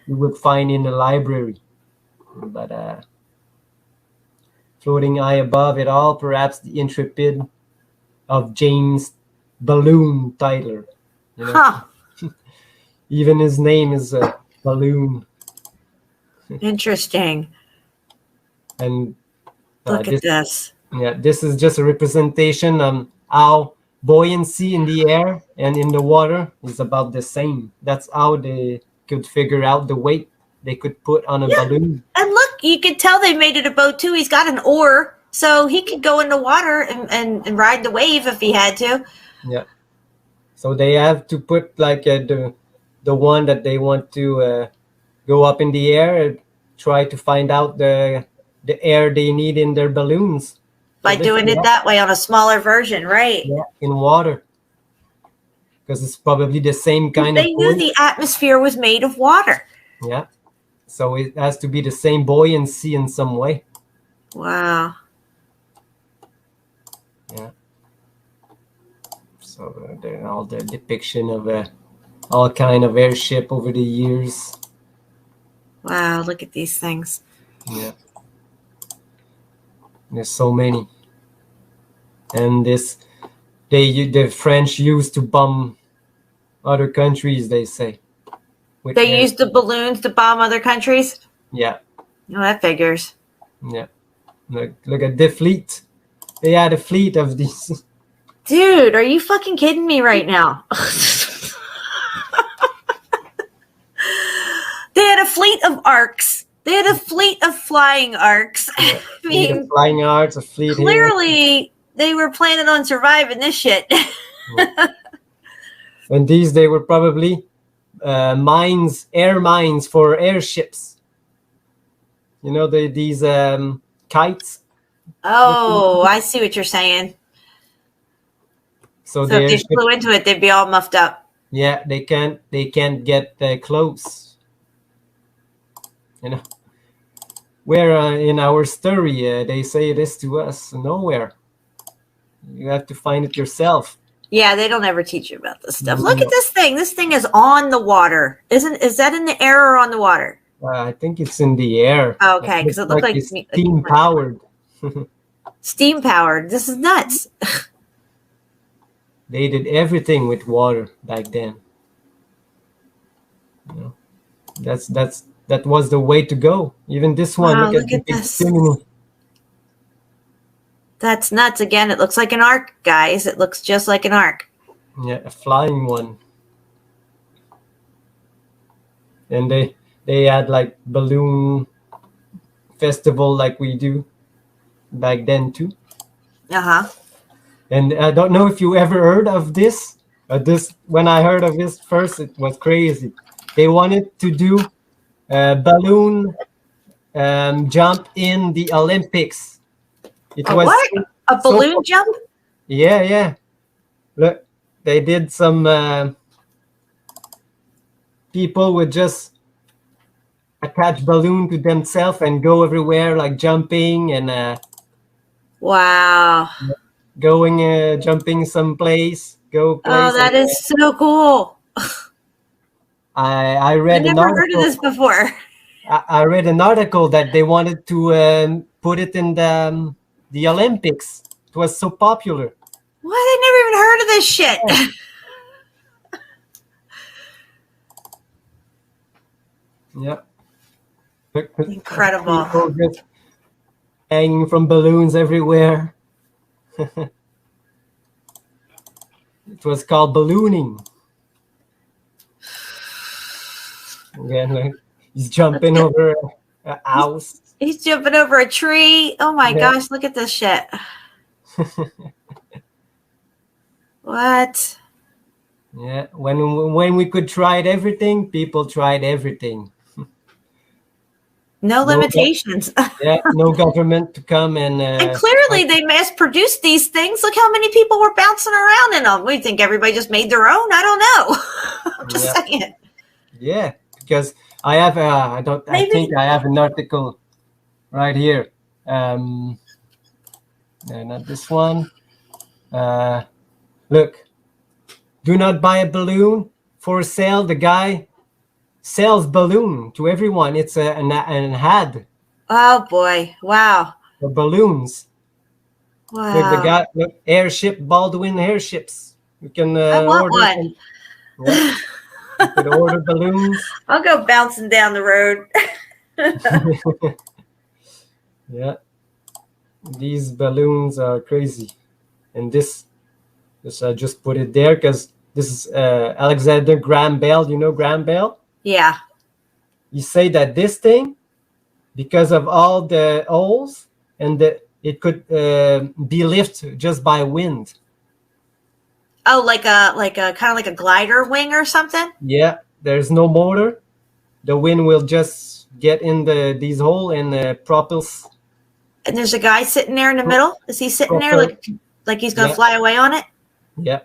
would find in the library. But floating high above it all, perhaps the intrepid of James Balloon Tyler. You know? Huh. Even his name is a balloon. Interesting. And look at this. Yeah, this is just a representation of how buoyancy in the air and in the water is about the same. That's how they could figure out the weight they could put on a balloon. And look, you could tell they made it a boat too. He's got an oar, so he could go in the water and ride the wave if he had to. Yeah. So they have to put like the one that they want to go up in the air and try to find out the air they need in their balloons. By doing it that way on a smaller version, right? Yeah, in water. Because it's probably the same kind of They knew the atmosphere was made of water. Yeah. So it has to be the same buoyancy in some way. Wow. Yeah. So all the depiction of all kind of airship over the years. Wow, look at these things. Yeah. There's so many. And the French used to bomb other countries, they say. They used the balloons to bomb other countries? Yeah. Oh, that figures. Yeah. Look at the fleet. They had a fleet of these. Dude, are you fucking kidding me right now? They had a fleet of arcs. They had a fleet of flying arcs. Yeah, I mean, flying arcs, a fleet. Clearly, they were planning on surviving this shit. Yeah. And they were probably mines, air mines for airships. You know, these kites. Oh, I see what you're saying. So if they flew into it, they'd be all muffed up. Yeah, they can't get close. You know, where in our story they say this to us, nowhere. You have to find it yourself. Yeah, they don't ever teach you about this stuff. Look at this thing. This thing is on the water. Is that in the air or on the water? I think it's in the air. Oh, okay, because it looked like it's steam powered. Steam powered. This is nuts. They did everything with water back then. You know, that was the way to go. Even this one. Wow, look at this. chimney. That's nuts. Again, it looks like an arc, guys. It looks just like an arc. Yeah, a flying one. And they had like balloon festival like we do back then too. Uh-huh. And I don't know if you ever heard of this. When I heard of this first, it was crazy. They wanted to do a balloon jump in the Olympics. It was what? A balloon jump? Yeah. Look, they did some people would just attach balloon to themselves and go everywhere like jumping and wow. going, jumping someplace, go place. Oh, that is so cool. I I read an never heard of article. this before. I read an article that they wanted to put it in the Olympics. It was so popular. What? I never even heard of this shit. Yeah. Incredible. People just hanging from balloons everywhere. It was called ballooning. Again, like, he's jumping over a house. He's jumping over a tree. Oh my gosh, look at this shit. What? Yeah, when we could try everything, people tried everything. No limitations. Yeah, no government to come and clearly they mass produced these things. Look how many people were bouncing around in them. We think everybody just made their own. I don't know. I'm just saying. Yeah, because I have I think I have an article right here. No, not this one. Look, do not buy a balloon for sale. The guy sells balloon to everyone. It's an ad Oh boy! Wow! for balloons. Wow! Look, the guy, look, airship, Baldwin airships. You can I want order one. Yeah, you could order balloons. I'll go bouncing down the road. Yeah, these balloons are crazy, and this I just put it there because this is Alexander Graham Bell. You know Graham Bell? Yeah. You say that this thing, because of all the holes, and it could be lifted just by wind. Oh, like a kind of like a glider wing or something? Yeah, there's no motor. The wind will just get in these holes and propels. And there's a guy sitting there in the middle. Is he sitting there like he's going to fly away on it? Yeah.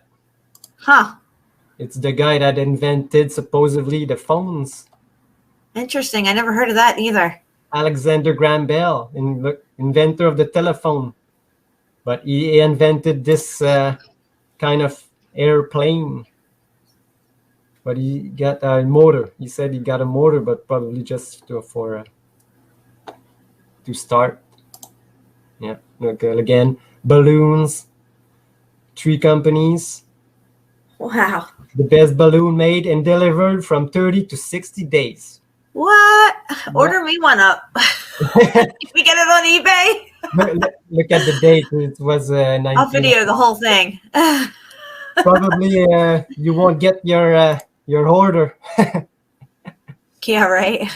Huh. It's the guy that invented supposedly the phones. Interesting. I never heard of that either. Alexander Graham Bell, inventor of the telephone. But he invented this kind of airplane. But he got a motor. He said he got a motor, but probably just to start. Yeah. Look, again, balloons, 3 companies. Wow. The best balloon made and delivered from 30 to 60 days. What? Order me one up. If we get it on eBay. Look at the date. It was 19. I'll video the whole thing. Probably you won't get your order. Yeah, right.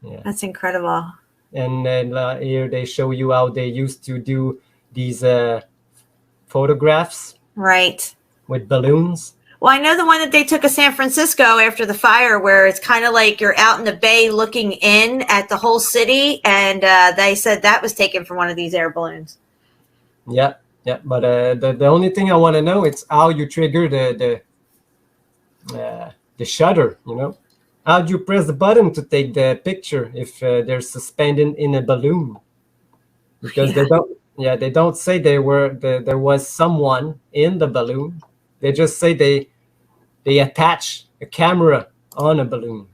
Yeah. That's incredible. And then here they show you how they used to do these photographs. Right. With balloons. Well, I know the one that they took of San Francisco after the fire, where it's kind of like you're out in the bay looking in at the whole city, and they said that was taken from one of these air balloons. Yeah, yeah. But the only thing I want to know is how you trigger the shutter. You know, how do you press the button to take the picture if they're suspended in a balloon? Because they don't. Yeah, they don't say there was someone in the balloon. They just say they attach a camera on a balloon.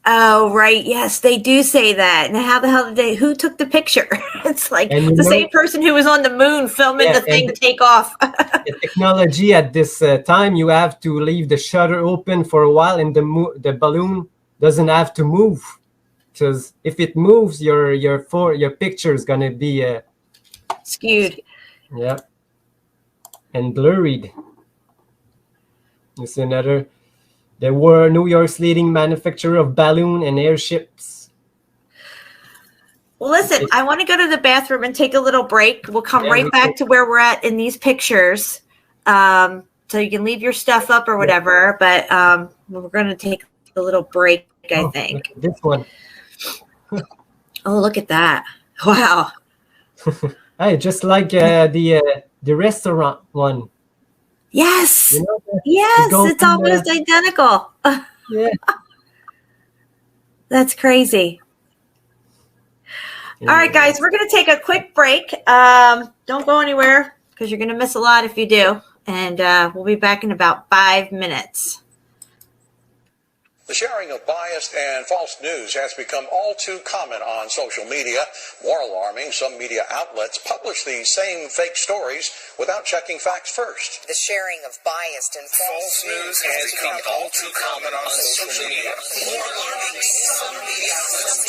Oh, right. Yes, they do say that. Now, how the hell who took the picture? It's like the same person who was on the moon filming the thing take off. The technology at this time, you have to leave the shutter open for a while, and the balloon doesn't have to move. Because if it moves, your picture is gonna be skewed. Yeah. And blurred. This is another. They were New York's leading manufacturer of balloon and airships. Well, listen, I want to go to the bathroom and take a little break. We'll come right back to where we're at in these pictures. So you can leave your stuff up or whatever, but we're going to take a little break, I think. This one. Oh, look at that. Wow. Hey, just like the restaurant one. Yes. You know, yes, it's almost identical. Yeah. That's crazy. All right, guys, we're going to take a quick break. Don't go anywhere because you're going to miss a lot if you do. And we'll be back in about 5 minutes. The sharing of biased and false news has become all too common on social media. More alarming, some media outlets publish these same fake stories without checking facts first. The sharing of biased and false news has become all too common on social media. More alarming, some media outlets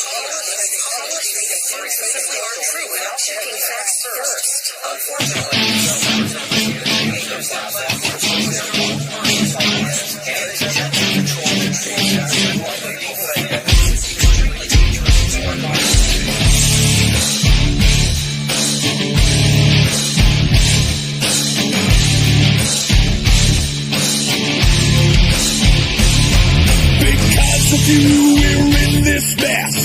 publish fake stories that are true without checking facts first. Unfortunately, you, we're in this mess.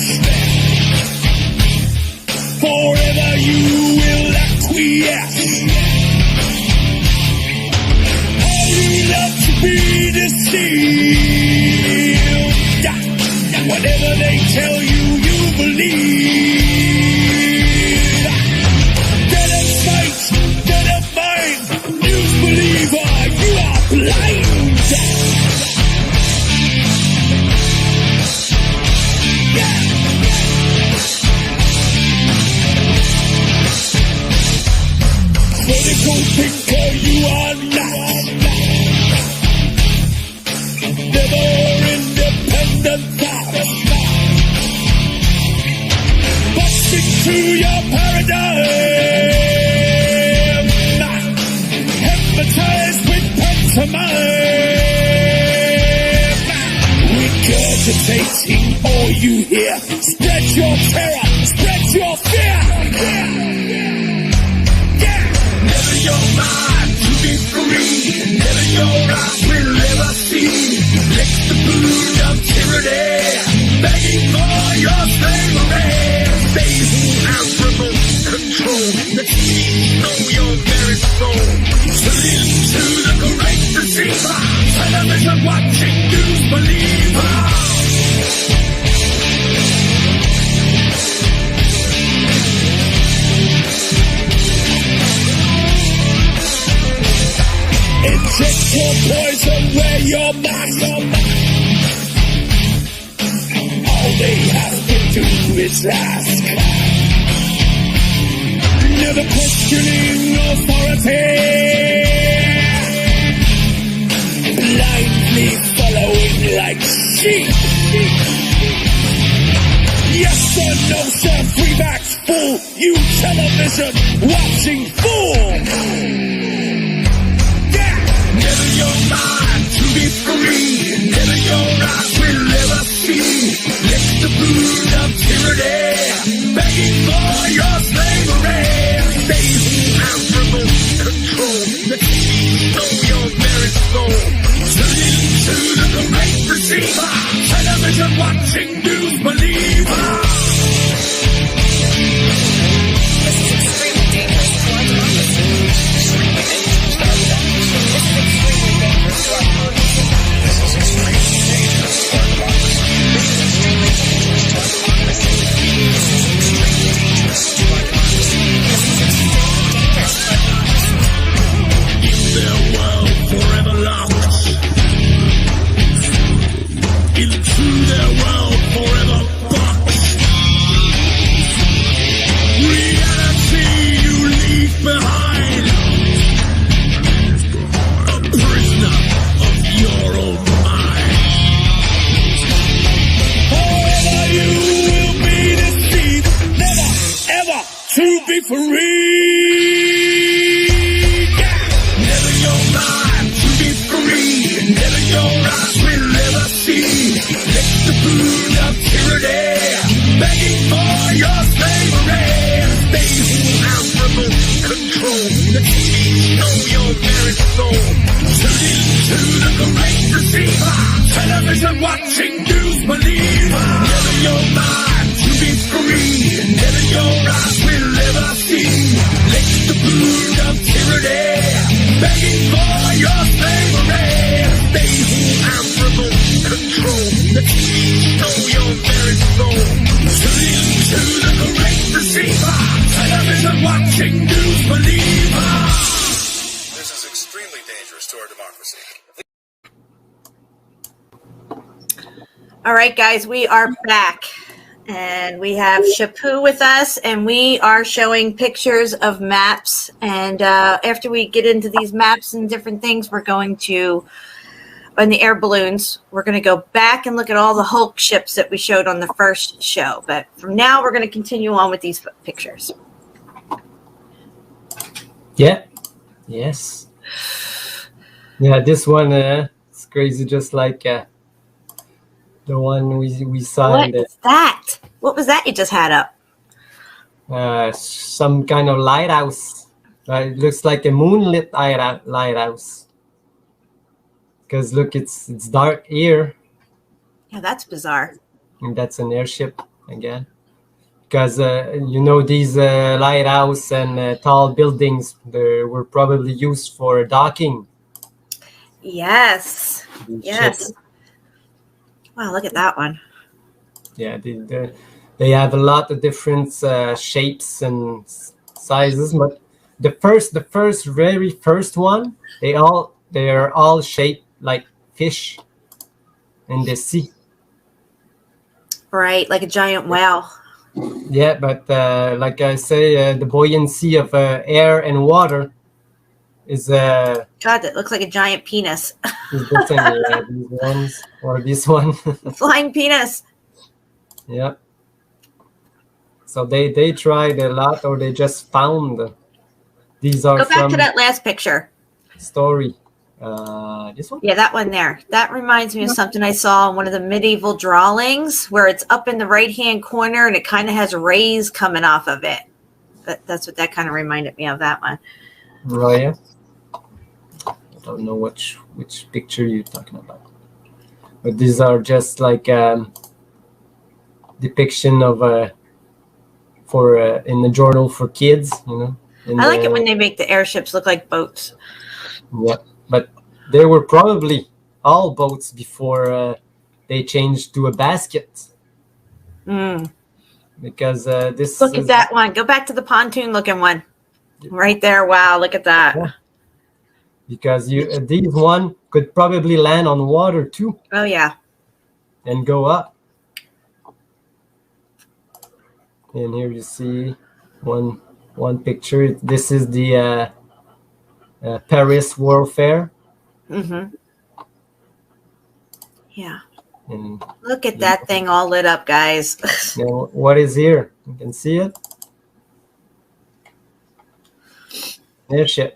Forever you will acquiesce. Oh, you love to be deceived. Whatever they tell you, you believe. Dead of sight, dead of mind, news believer, you are blind. Political thinker, you are not. Never independent thought. Busting through your paradigm. Hypnotized with pantomime. Regurgitating all you hear. Spread your terror, spread your fear. Never your mind to be free. Never your eyes will ever see. Lick the boot of tyranny, begging for your slavery. They who have remote control, the keys know your very soul. Salute to the great deceiver, television watching news believer. Inject your poison where your mask. All they have to do is ask. Never questioning authority. Blindly following like sheep. Yes or no, sir, freebacks fool. You television watching fool. Never your mind to be free. Never your eyes will ever see. Lick the boot of tyranny, begging for your slavery. They who have remote control, the keys know your very soul. Salute to the great deceiver, television watching news believer. This is extremely dangerous to our democracy. Extremely dangerous to our democracy. This is extremely dangerous to our democracy. This is extremely dangerous to our democracy. This is extremely dangerous to our democracy. This is extremely dangerous to our democracy. This is extremely dangerous to our democracy. In their world forever locked. Into their world forever boxed. Reality you leave behind. A prisoner of your own mind. Forever you will be deceived. Never, ever to be free. Never your mind to be free. Never your eyes will ever see. Lick the boot of tyranny, begging for your slavery. They who have remote control, the keys know your very soul. Salute to the great deceiver, television watching news believer. Never your mind to be free. Never your eyes will ever see. Lick the boot of tyranny, begging for your slavery. They who have remote control, the keys know your very soul. Salute to the great deceiver. receiver. Television watching news believer. This is extremely dangerous to our democracy. All right, guys, we are back. And we have Shapu with us, and we are showing pictures of maps. And after we get into these maps and different things, we're going to, on the air balloons, we're going to go back and look at all the Hulk ships that we showed on the first show. But from now, we're going to continue on with these pictures. Yeah. Yes. Yeah, this one, it's crazy, just like the one we saw. What is that? What was that you just had up? Some kind of lighthouse. It looks like a moonlit lighthouse. Because look, it's dark here. Yeah, that's bizarre. And that's an airship again. Because you know, these lighthouse and tall buildings, they were probably used for docking. Yes. Yes. Ships. Wow, look at that one. Yeah, they have a lot of different shapes and sizes, but the very first one, they are all shaped like fish in the sea. Right, like a giant whale. Yeah, but like I say, the buoyancy of air and water is God, that looks like a giant penis. is the same. Yeah, these ones or this one. Flying penis. Yeah. So they tried a lot, or they just found. These are Go back from to that last picture. story. This one? Yeah, that one there. That reminds me of something I saw in one of the medieval drawings where it's up in the right-hand corner and it kind of has rays coming off of it. That's what that kind of reminded me of, that one. Oh, yeah. I don't know which picture you're talking about. But these are just like depiction of in the journal for kids, you know. I like it when they make the airships look like boats. Yeah, but they were probably all boats before they changed to a basket. Because this. Look at that one. Go back to the pontoon looking one. Right there. Wow, look at that. Yeah. Because these one could probably land on water too. Oh yeah. And go up. And here you see one picture. This is the Paris World Fair. Mm-hmm. Yeah. And look at that thing all lit up, guys. Now, what is here? You can see it. Airship.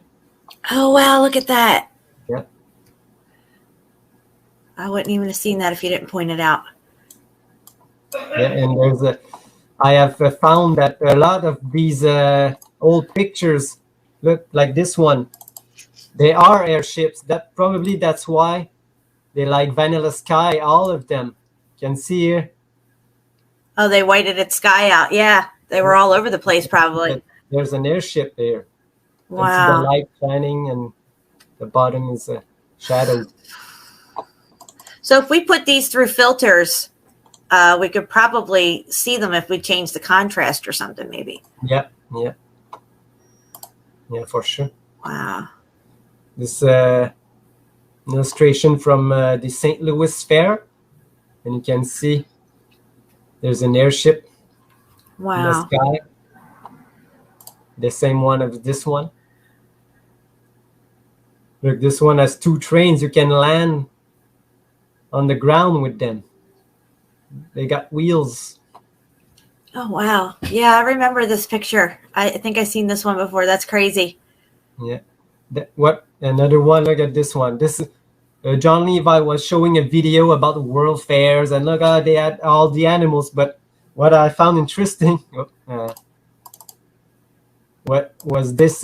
Oh wow, look at that. Yeah. I wouldn't even have seen that if you didn't point it out. Yeah, and I have found that a lot of these old pictures look like this one. They are airships. That's why they like Vanilla Sky, all of them. You can see here. Oh, they whited its sky out. Yeah, they were all over the place probably. There's an airship there. Wow. You can see the light shining and the bottom is shadowed. So if we put these through filters, we could probably see them if we change the contrast or something, maybe. Yeah, for sure. Wow. This illustration from the St. Louis Fair, and you can see there's an airship in the sky. The same one as this one. Look, this one has 2 trains. You can land on the ground with them. They got wheels. Oh, wow. Yeah, I remember this picture. I think I've seen this one before. That's crazy. Yeah. Another one, look at this one. This John Levi was showing a video about the world fairs, and look, they had all the animals. But what I found interesting, what was this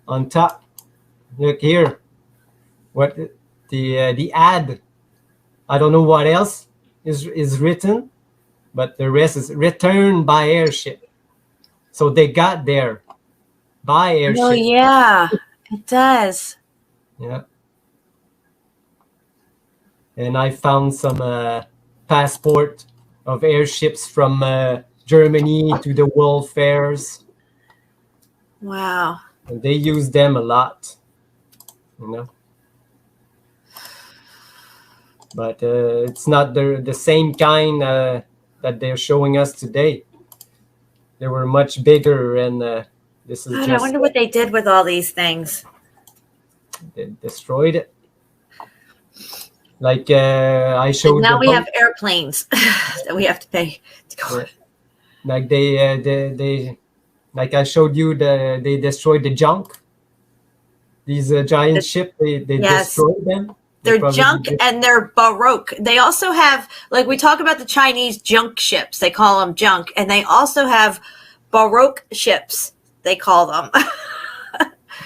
on top? Look here. What the ad? I don't know what else is written, but the rest is returned by airship. So they got there by airship. Oh yeah, it does. Yeah. And I found some passport of airships from Germany to the world fairs. Wow. And they use them a lot, you know. But it's not the same kind that they're showing us today. They were much bigger, and this is God, just... I wonder what they did with all these things. They destroyed it. Like I showed. And now the we boat. have airplanes that we have to pay to go. Yeah. Like they like I showed you, they destroyed the junk. These giant ships, they Yes. destroyed them. They're junk and they're baroque. They also have, like we talk about the Chinese junk ships, they call them junk, and they also have baroque ships, they call them.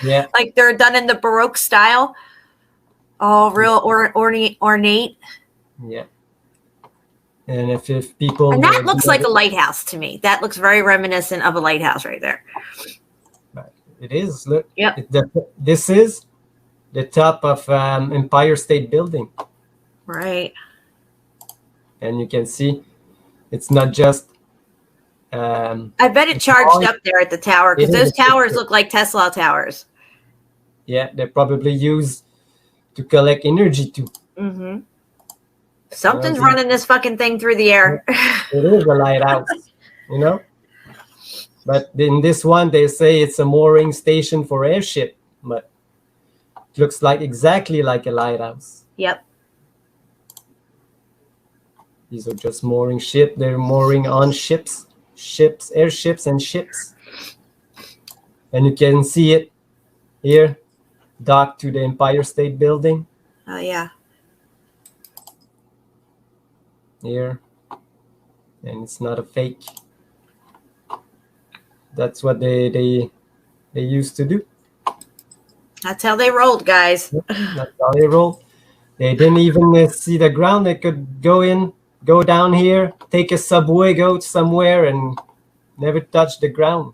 Yeah. Like they're done in the baroque style, all real ornate. Yeah. And if people... And that looks like a lighthouse to me. That looks very reminiscent of a lighthouse right there. It is. Look. Yep. This is the top of Empire State Building. Right. And you can see it's not just... I bet it charged up there at the tower, because those towers look like Tesla towers. Yeah, they're probably used to collect energy too. Mm-hmm. Something's running this fucking thing through the air. It is a lighthouse, you know. But in this one, they say it's a mooring station for airship, but it looks like exactly like a lighthouse. Yep. These are just mooring ship. They're mooring on ships, airships, and ships. And you can see it here, docked to the Empire State Building. Oh yeah. Here, and it's not a fake. That's what they used to do. That's how they rolled, guys. That's how they roll. They didn't even see the ground. They could go down here, take a subway, go somewhere, and never touch the ground.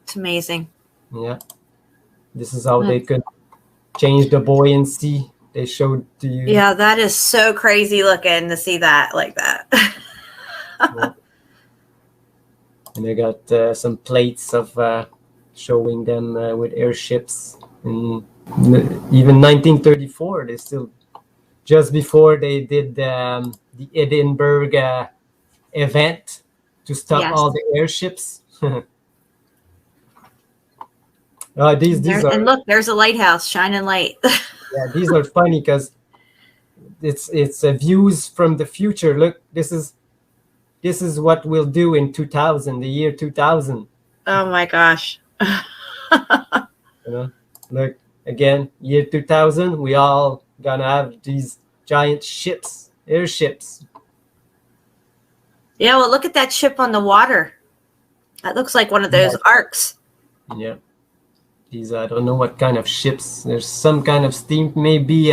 It's amazing. Yeah, this is how they could change the buoyancy. They showed to you. Yeah, that is so crazy looking to see that like that. Yeah. And they got some plates of showing them with airships. In even 1934, they still, just before they did the Edinburgh event to stop all the airships. These are, and look, there's a lighthouse shining light. Yeah, these are funny because it's views from the future. Look, this is what we'll do in 2000, the year 2000. Oh my gosh. You know, look again, year 2000. We all gonna have these giant ships, airships. Yeah, well, look at that ship on the water. That looks like one of those arcs. Yeah. These, I don't know what kind of ships. There's some kind of steam, maybe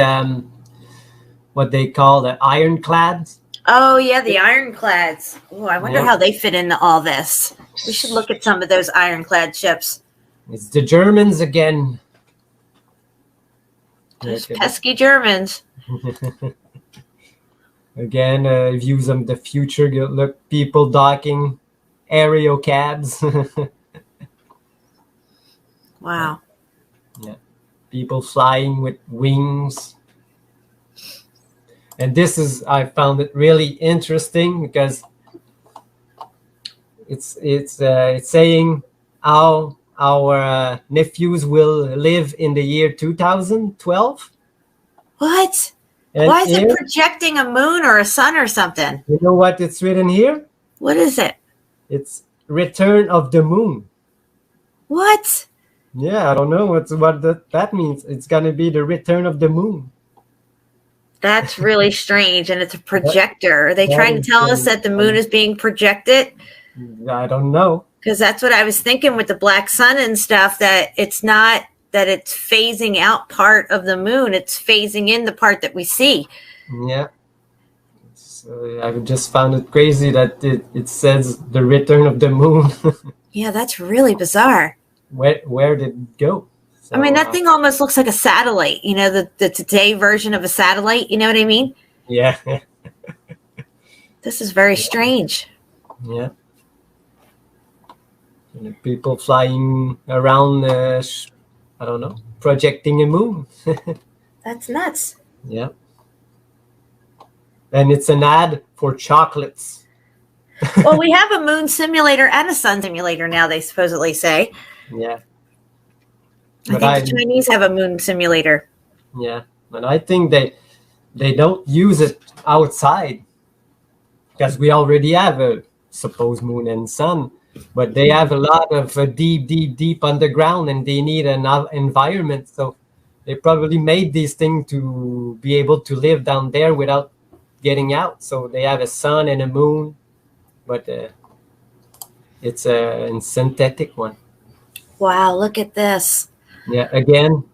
what they call the ironclads. Oh yeah, the ironclads. Oh, I wonder how they fit into all this. We should look at some of those ironclad ships. It's the Germans again. Those pesky Germans. Again, views of the future. Look, people docking aerial cabs. Wow. Yeah. People flying with wings. And this is, I found it really interesting because it's saying how our nephews will live in the year 2012. What? And why is it projecting a moon or a sun or something? You know what it's written here? What is it? It's Return of the Moon. What? Yeah, I don't know what that means. It's gonna be the return of the moon. That's really strange, and it's a projector. Are they trying to tell us that the moon is being projected? I don't know. Because that's what I was thinking with the black sun and stuff, that it's not that it's phasing out part of the moon. It's phasing in the part that we see. Yeah. I just found it crazy that it says the return of the moon. Yeah, that's really bizarre. Where did it go? So, I mean, that thing almost looks like a satellite, the today version of a satellite. You know what I mean? Yeah. This is very strange. Yeah. And the people flying around, I don't know, projecting a moon. That's nuts. Yeah. And it's an ad for chocolates. Well, we have a moon simulator and a sun simulator now, they supposedly say. Yeah. I think the Chinese have a moon simulator. Yeah. And I think they don't use it outside because we already have a supposed moon and sun, but they have a lot of deep underground, and they need an environment. So they probably made these things to be able to live down there without getting out. So they have a sun and a moon, but it's a synthetic one. Wow, look at this. Yeah, again,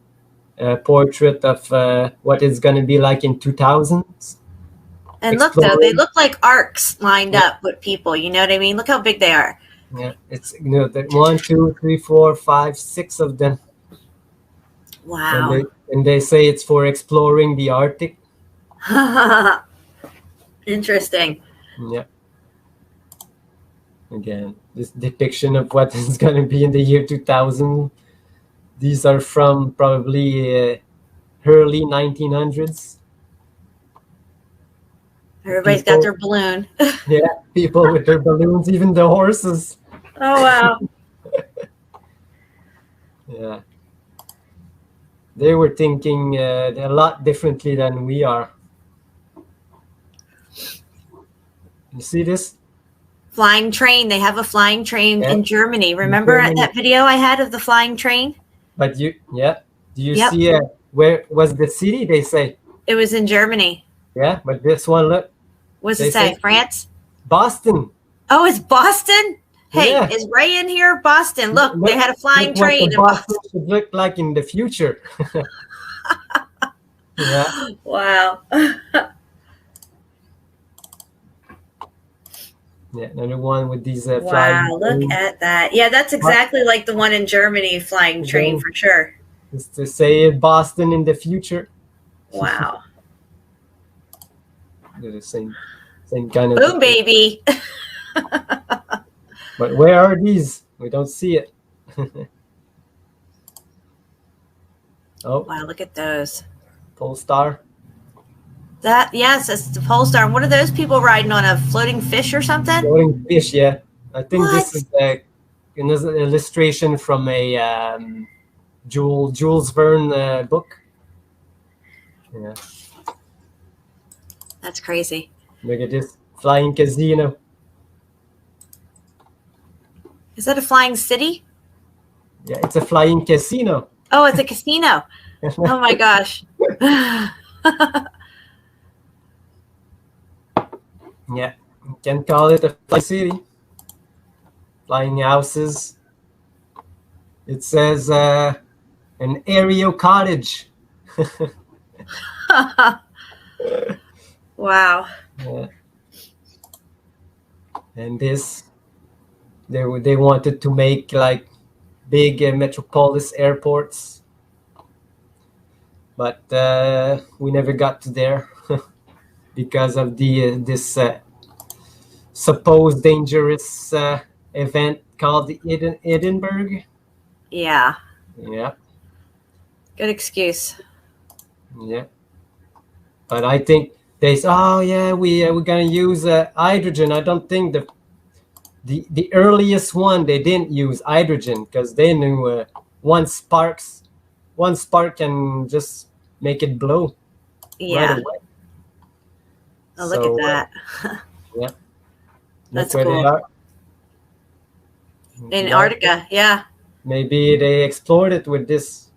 a portrait of what it's going to be like in 2000s. And look, though, they look like arcs lined up with people. You know what I mean? Look how big they are. Yeah, it's the 1, 2, 3, 4, 5, 6 of them. Wow. And they say it's for exploring the Arctic. Interesting. Yeah. Again, this depiction of what is going to be in the year 2000. These are from probably early 1900s. Everybody's got their balloon. Yeah, people with their balloons, even the horses. Oh, wow. Yeah. They were thinking a lot differently than we are. You see this? Flying train. They have a flying train in Germany. Remember that video I had of the flying train? But do you see where was the city, they say? It was in Germany. Yeah, but this one, look. What's it say? France? Boston. Oh, it's Boston? Hey, Yeah. is Ray in here? Boston. Look, they had a flying train in Boston Boston. should look like in the future. Yeah. Wow. Yeah, another one with these flying. Wow, look at that. Yeah, that's exactly like the one in Germany, flying train for sure. It's to say Boston in the future. Wow. They're the same kind of. Boom, baby. But where are these? We don't see it. Oh, Wow, look at those. Pole Star. Yes, it's the pole star. And what are those people riding on, a floating fish or something? Floating fish, yeah. I think this What? is an illustration from a Jules Verne book. Yeah. That's crazy. Look at this flying casino. Is that a flying city? Yeah, it's a flying casino. Oh, it's a casino. Oh my gosh. Yeah, you can call it a flying city. Flying houses. It says an aerial cottage. Wow. Yeah. And this, they wanted to make like big metropolis airports, but we never got to there because of this supposed dangerous event called the Edinburgh. Yeah. Yeah. Good excuse. Yeah. But I think they say, oh yeah, we're gonna use hydrogen. I don't think the earliest one they didn't use hydrogen because they knew one spark can just make it blow. Yeah. Right away. Oh, look at that. Yeah. That's where cool. they are. In Antarctica, yeah. Maybe they explored it with this.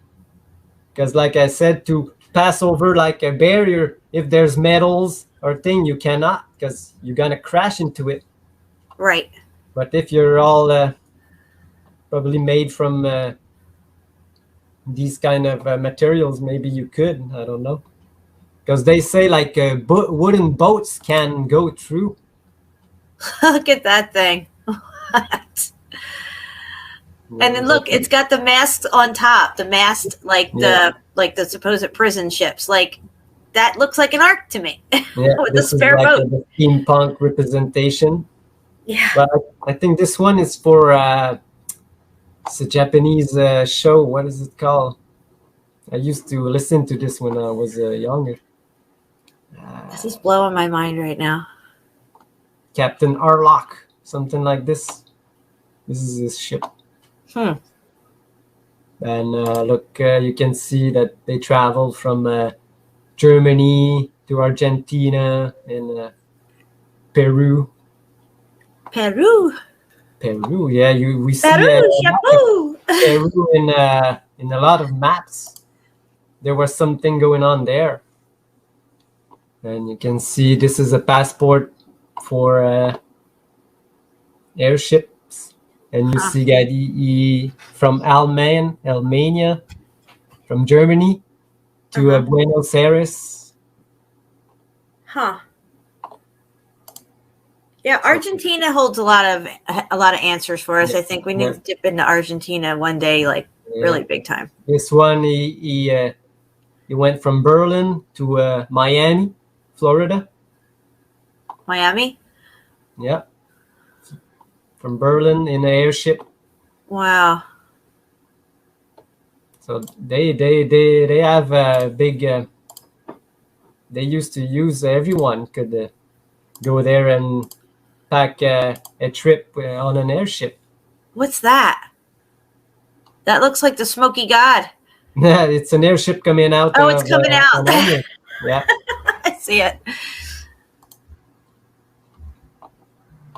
Because like I said, to pass over like a barrier, if there's metals or thing, you cannot because you're going to crash into it. Right. But if you're all probably made from these kind of materials, maybe you could. I don't know. Because they say like wooden boats can go through. Look at that thing. What? And then look, it's got the mast on top. The mast, like the supposed prison ships. Like, that looks like an ark to me. Yeah, With a this is spare like boat. a steampunk representation. Yeah. But I think this one is for it's a Japanese show. What is it called? I used to listen to this when I was younger. This is blowing my mind right now. Captain Arlock, something like this. This is his ship. And look, you can see that they travel from Germany to Argentina and Peru. Peru, Yeah, we see Peru. Peru in a lot of maps. There was something going on there, and you can see this is a passport for airships, and you see that he from Almania, from Germany to Buenos Aires. Yeah, Argentina holds a lot of answers for us. I think we need to dip into Argentina one day, like really big time. This one, he went from Berlin to Miami, Florida. Miami? Yeah. From Berlin in an airship. Wow. So they have a big. They used to use everyone could go there and pack a trip on an airship. What's that? That looks like the Smoky God. Yeah, it's an airship coming out. Oh, it's coming out. Yeah. I see it.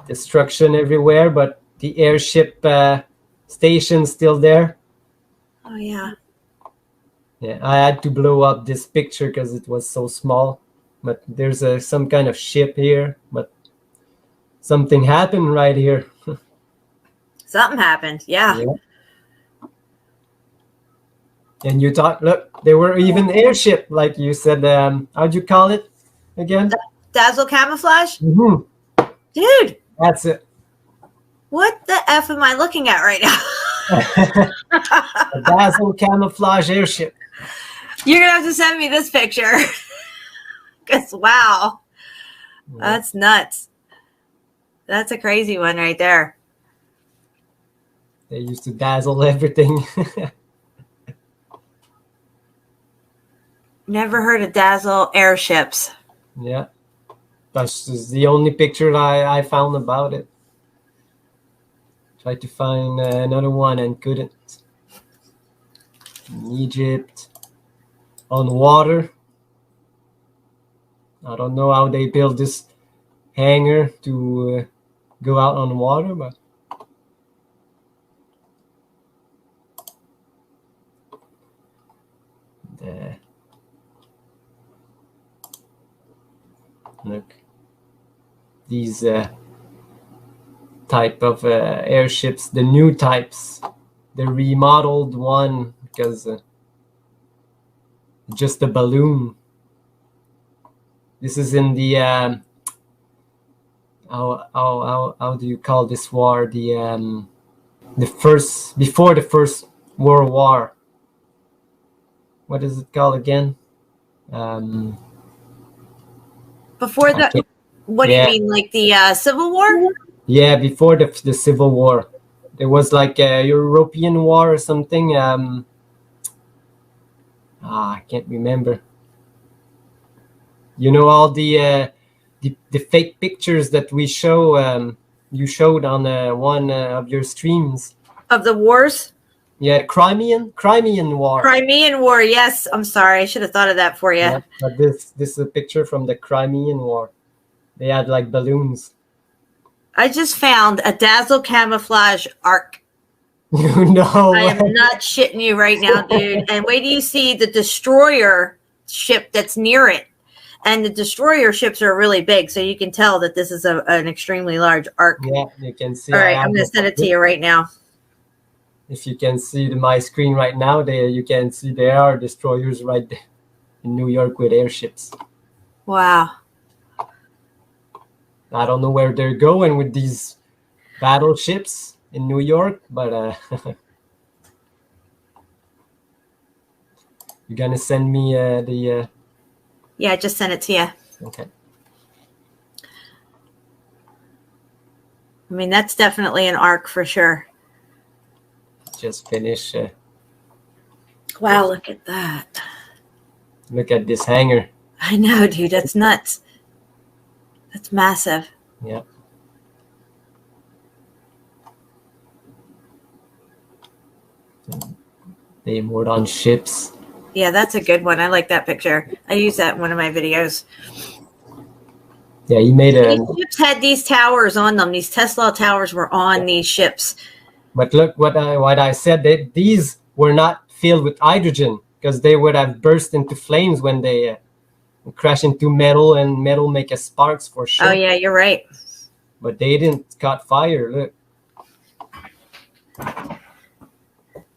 Destruction everywhere, but the airship station's still there. Oh, yeah. Yeah, I had to blow up this picture because it was so small. But there's some kind of ship here, but something happened right here. Something happened, yeah. And you thought, look, there were even airship, like you said. How'd you call it again? Dazzle camouflage? Mm-hmm. Dude. That's it. What the F am I looking at right now? A dazzle camouflage airship. You're going to have to send me this picture. Because, wow. That's nuts. That's a crazy one right there. They used to dazzle everything. Never heard of dazzle airships. Yeah. That's just the only picture I found about it. Tried to find another one and couldn't. In Egypt. On water. I don't know how they built this hangar to go out on water, but look, these type of airships, the new types, the remodeled one, because just a balloon. This is in the how do you call this war? The first, before the First World War. What is it called again? Before the, what do you mean, like the Civil War? Yeah, before the Civil War. There was like a European war or something. I can't remember. You know, all the fake pictures that we show, you showed on one of your streams. Of the wars? Yeah, Crimean War. Crimean War, yes. I'm sorry. I should have thought of that for you. Yeah, but this is a picture from the Crimean War. They had like balloons. I just found a dazzle camouflage arc. No. I am not shitting you right now, dude. And wait till you see the destroyer ship that's near it. And the destroyer ships are really big, so you can tell that this is an extremely large arc. Yeah, you can see. All right, I'm going to send it to you right now. If you can see my screen right now, you can see there are destroyers right there in New York with airships. Wow. I don't know where they're going with these battleships in New York, but you're gonna send me the Yeah, I just sent it to you. Okay. I mean, that's definitely an arc for sure. Just finish. Wow, look at that. Look at this hanger. I know, dude. That's nuts. That's massive. Yeah. They moored on ships. Yeah, that's a good one. I like that picture. I use that in one of my videos. Yeah, he made a. These ships had these towers on them. These Tesla towers were on these ships. But look what I said. That these were not filled with hydrogen because they would have burst into flames when they crash into metal, and metal make a sparks for sure. Oh yeah, you're right. But they didn't caught fire. Look.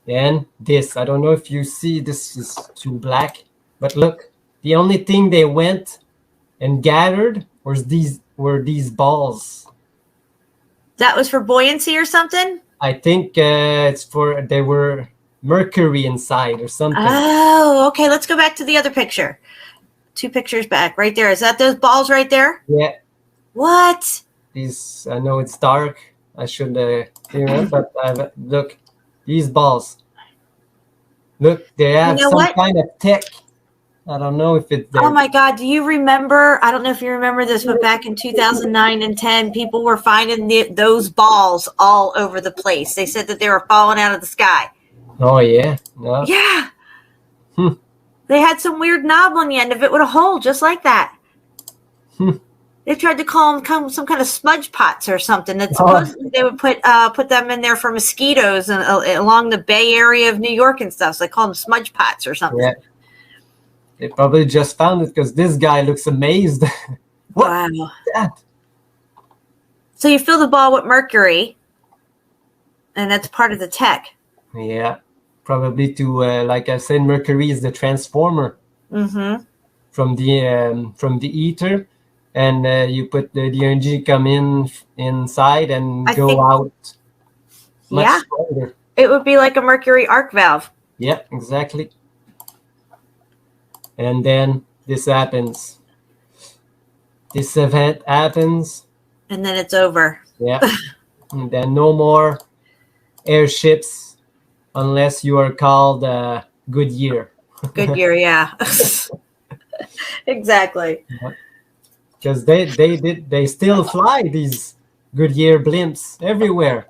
And this, I don't know if you see, this is too black, but look, the only thing they went and gathered was these balls. That was for buoyancy or something? I think it's for, they were mercury inside or something. Oh, okay. Let's go back to the other picture. 2 pictures back, right there. Is that those balls right there? Yeah. What? These, I know it's dark. I should clear up, but look, these balls. Look, they have some kind of tech. I don't know if it's there. Oh my God. Do you remember? I don't know if you remember this, but back in 2009 and 10, people were finding those balls all over the place. They said that they were falling out of the sky. Oh, yeah. No. Yeah. They had some weird knob on the end of it with a hole just like that. They tried to call them some kind of smudge pots or something. That supposedly they would put them in there for mosquitoes and along the Bay Area of New York and stuff. So they call them smudge pots or something. Yeah. They probably just found it because this guy looks amazed. What? Wow. Is that? So you fill the ball with mercury, and that's part of the tech. Yeah. Probably to, like I said, mercury is the transformer from the ether. And you put the energy come inside and go out much stronger. It would be like a mercury arc valve. Yeah, exactly. And then this happens. This event happens. And then it's over. Yeah. And then no more airships unless you are called Goodyear. Goodyear, yeah. Exactly. Because they still fly these Goodyear blimps everywhere,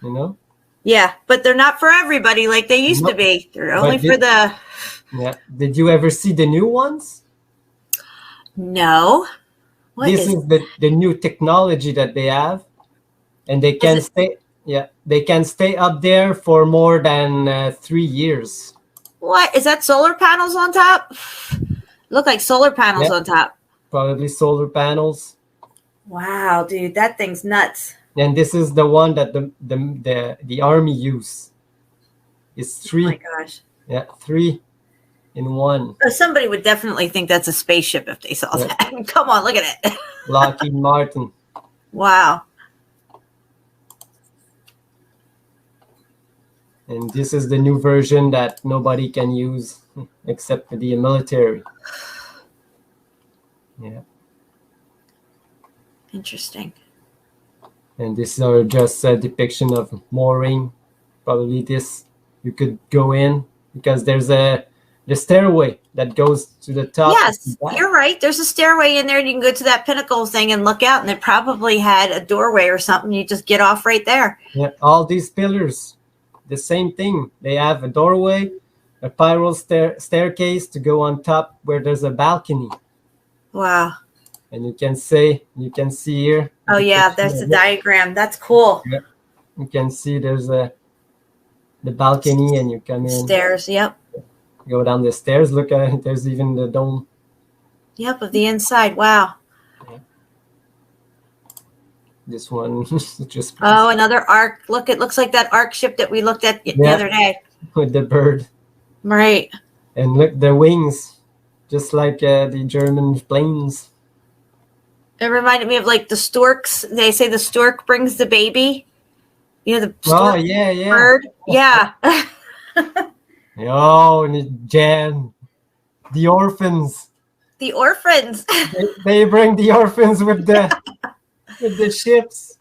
you know. Yeah, but they're not for everybody like they used to be. They're only for the. Yeah. Did you ever see the new ones? No. This is the new technology that they have, and they can stay. Yeah, they can stay up there for more than 3 years. What is that? Solar panels on top? Look like solar panels on top. Probably solar panels. Wow, dude, that thing's nuts. And this is the one that the army use. It's 3. Oh my gosh. Yeah, 3 in 1. Somebody would definitely think that's a spaceship if they saw that. Come on, look at it. Lockheed Martin. Wow. And this is the new version that nobody can use except for the military. Yeah. Interesting. And this is just a depiction of mooring. Probably this you could go in because there's the stairway that goes to the top. Yes, you're right. There's a stairway in there. And you can go to that pinnacle thing and look out, and it probably had a doorway or something. You just get off right there. Yeah, all these pillars, the same thing. They have a doorway, a spiral staircase to go on top where there's a balcony. Wow. And you can see here. Oh yeah, there's the diagram. That's cool. Yeah. You can see there's the balcony, and you come in. Stairs, yep. Go down the stairs. Look at it. There's even the dome. Yep, of the inside. Wow. Yeah. This one just. Oh, another arc. Look, it looks like that arc ship that we looked at the other day. With the bird. Right. And look, the wings. Just like the German planes. It reminded me of like the storks. They say the stork brings the baby. You know, the stork bird. Yeah. Oh, and Jan. The orphans. The orphans. They bring the orphans with the ships.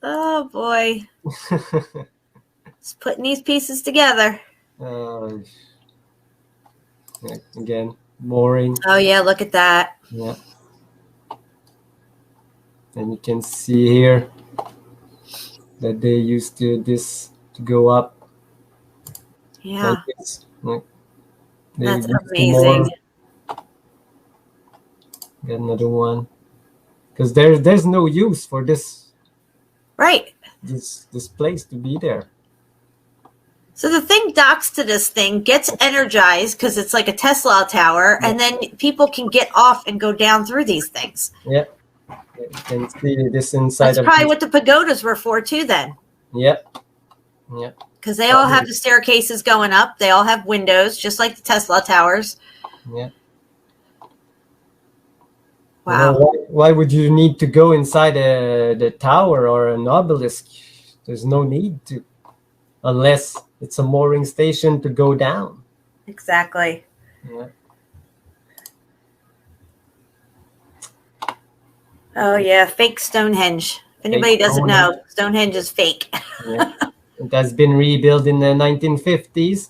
Oh boy. Just putting these pieces together. Again, mooring. Oh yeah, look at that. Yeah. And you can see here that they used this to go up. Yeah. Like this. Like, That's used amazing. Get another one. Because there's no use for this. Right. This place to be there. So the thing docks to this thing, gets energized because it's like a Tesla tower, and then people can get off and go down through these things. Yeah. You can see this inside. That's probably what the pagodas were for too then. Yep. Yep. Because they all have the staircases going up. They all have windows, just like the Tesla towers. Yeah. Wow. You know, why would you need to go inside the tower or an obelisk? There's no need to, unless it's a mooring station to go down. Exactly. Yeah. Oh yeah, fake Stonehenge. If anybody doesn't know, Stonehenge is fake. Yeah. It has been rebuilt in the 1950s.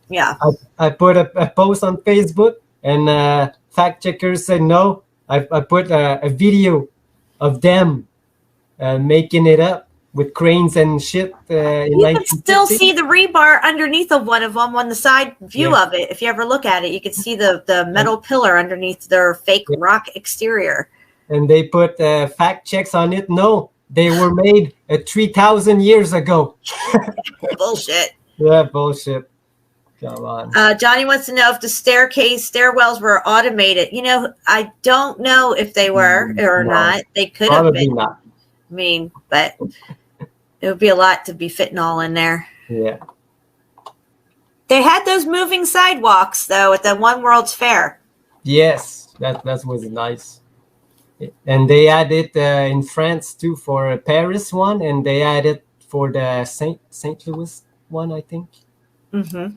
Yeah. I put a post on Facebook, and fact checkers said no. I put a video of them making it up with cranes and shit. You can still see the rebar underneath of one of them on the side view of it. If you ever look at it, you can see the metal pillar underneath their fake rock exterior. And they put fact checks on it. No, they were made 3,000 years ago. Bullshit. Yeah, bullshit. Come on. Johnny wants to know if the stairwells were automated. You know, I don't know if they were or not. They could have been. Not. I mean, but it would be a lot to be fitting all in there. Yeah. They had those moving sidewalks, though, at the One World's Fair. Yes, that was nice. And they had it in France, too, for Paris one, and they had it for the St. Louis one, I think. Mm-hmm.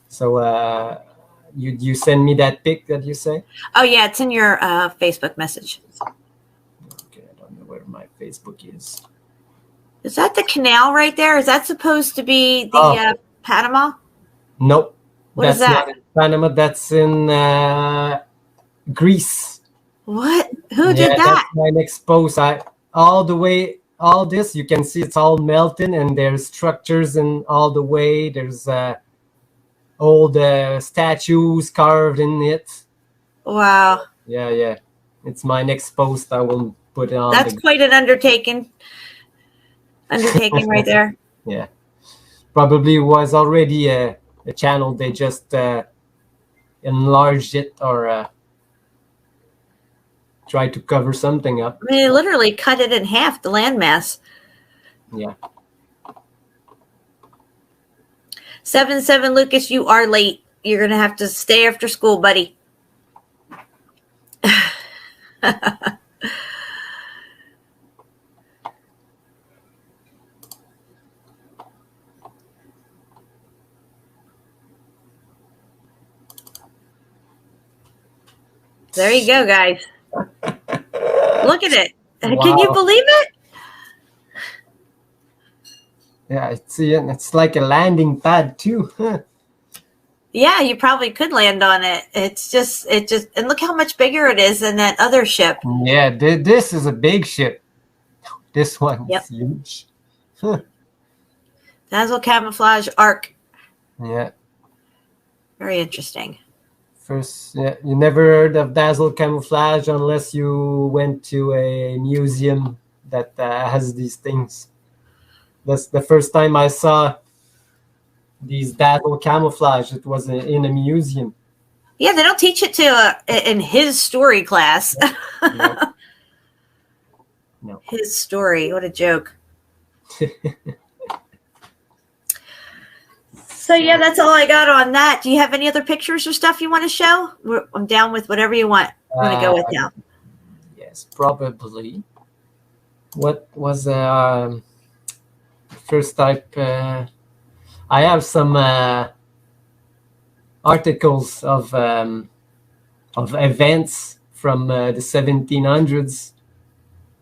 So you send me that pic that you say? Oh, yeah, it's in your Facebook message. Okay, I don't know where my Facebook is. Is that the canal right there? Is that supposed to be the Panama? Nope. What is that? Not in Panama. That's in Greece. What? Who did that? That's my next post. All this, you can see it's all melting, and there's structures in all the way. There's old statues carved in it. Wow. Yeah. It's my next post. I will put it on. That's quite an undertaking. Right there. Yeah. Probably was already a channel. They just enlarged it or tried to cover something up. I mean, they literally cut it in half, the landmass. Yeah. 7-7 Lucas, you are late. You're going to have to stay after school, buddy. There you go, guys. Look at it. Wow. Can you believe it? Yeah, it's like a landing pad too. Yeah, you probably could land on it. It just, and look how much bigger it is than that other ship. Yeah, this is a big ship. This one is huge. Dazzle camouflage arc. Yeah. Very interesting. First, you never heard of Dazzle camouflage unless you went to a museum that has these things. That's the first time I saw these Dazzle camouflage. It was in a museum. Yeah, they don't teach it in his story class. No. His story. What a joke. So, yeah, that's all I got on that. Do you have any other pictures or stuff you want to show? I'm down with whatever you want to go with now. Yes, probably. What was first type? I have some articles of events from the 1700s.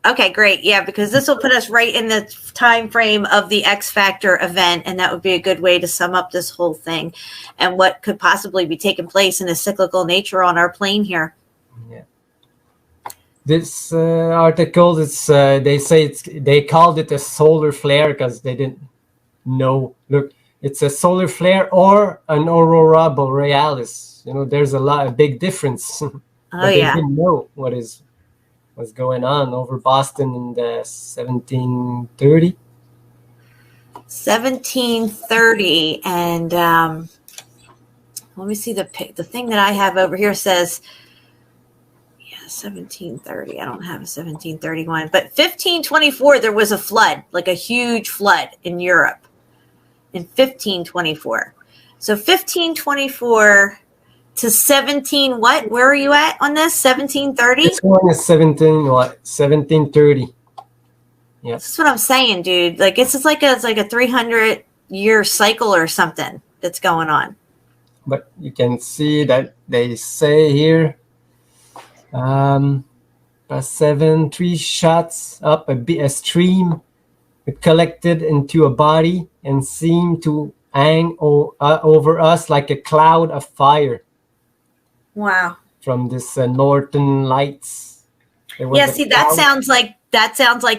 Okay, great. Yeah, because this will put us right in the time frame of the X Factor event, and that would be a good way to sum up this whole thing and what could possibly be taking place in a cyclical nature on our plane here. Yeah. This article, they say they called it a solar flare because they didn't know. Look, it's a solar flare or an aurora borealis. You know, there's a big difference. But they didn't know what's going on over Boston in the 1730. 1730, and let me see the thing that I have over here says 1730. I don't have a 1731, but 1524 there was a flood, like a huge flood in Europe in 1524. So 1524 to 17 what? Where are you at on this? 1730? This one is 1730. Yeah. That's what I'm saying, dude. Like it's like a 300-year cycle or something that's going on. But you can see that they say here, 3 shots up a stream, it collected into a body and seemed to hang over us like a cloud of fire. Wow. From this northern lights. Yeah, see, that sounds like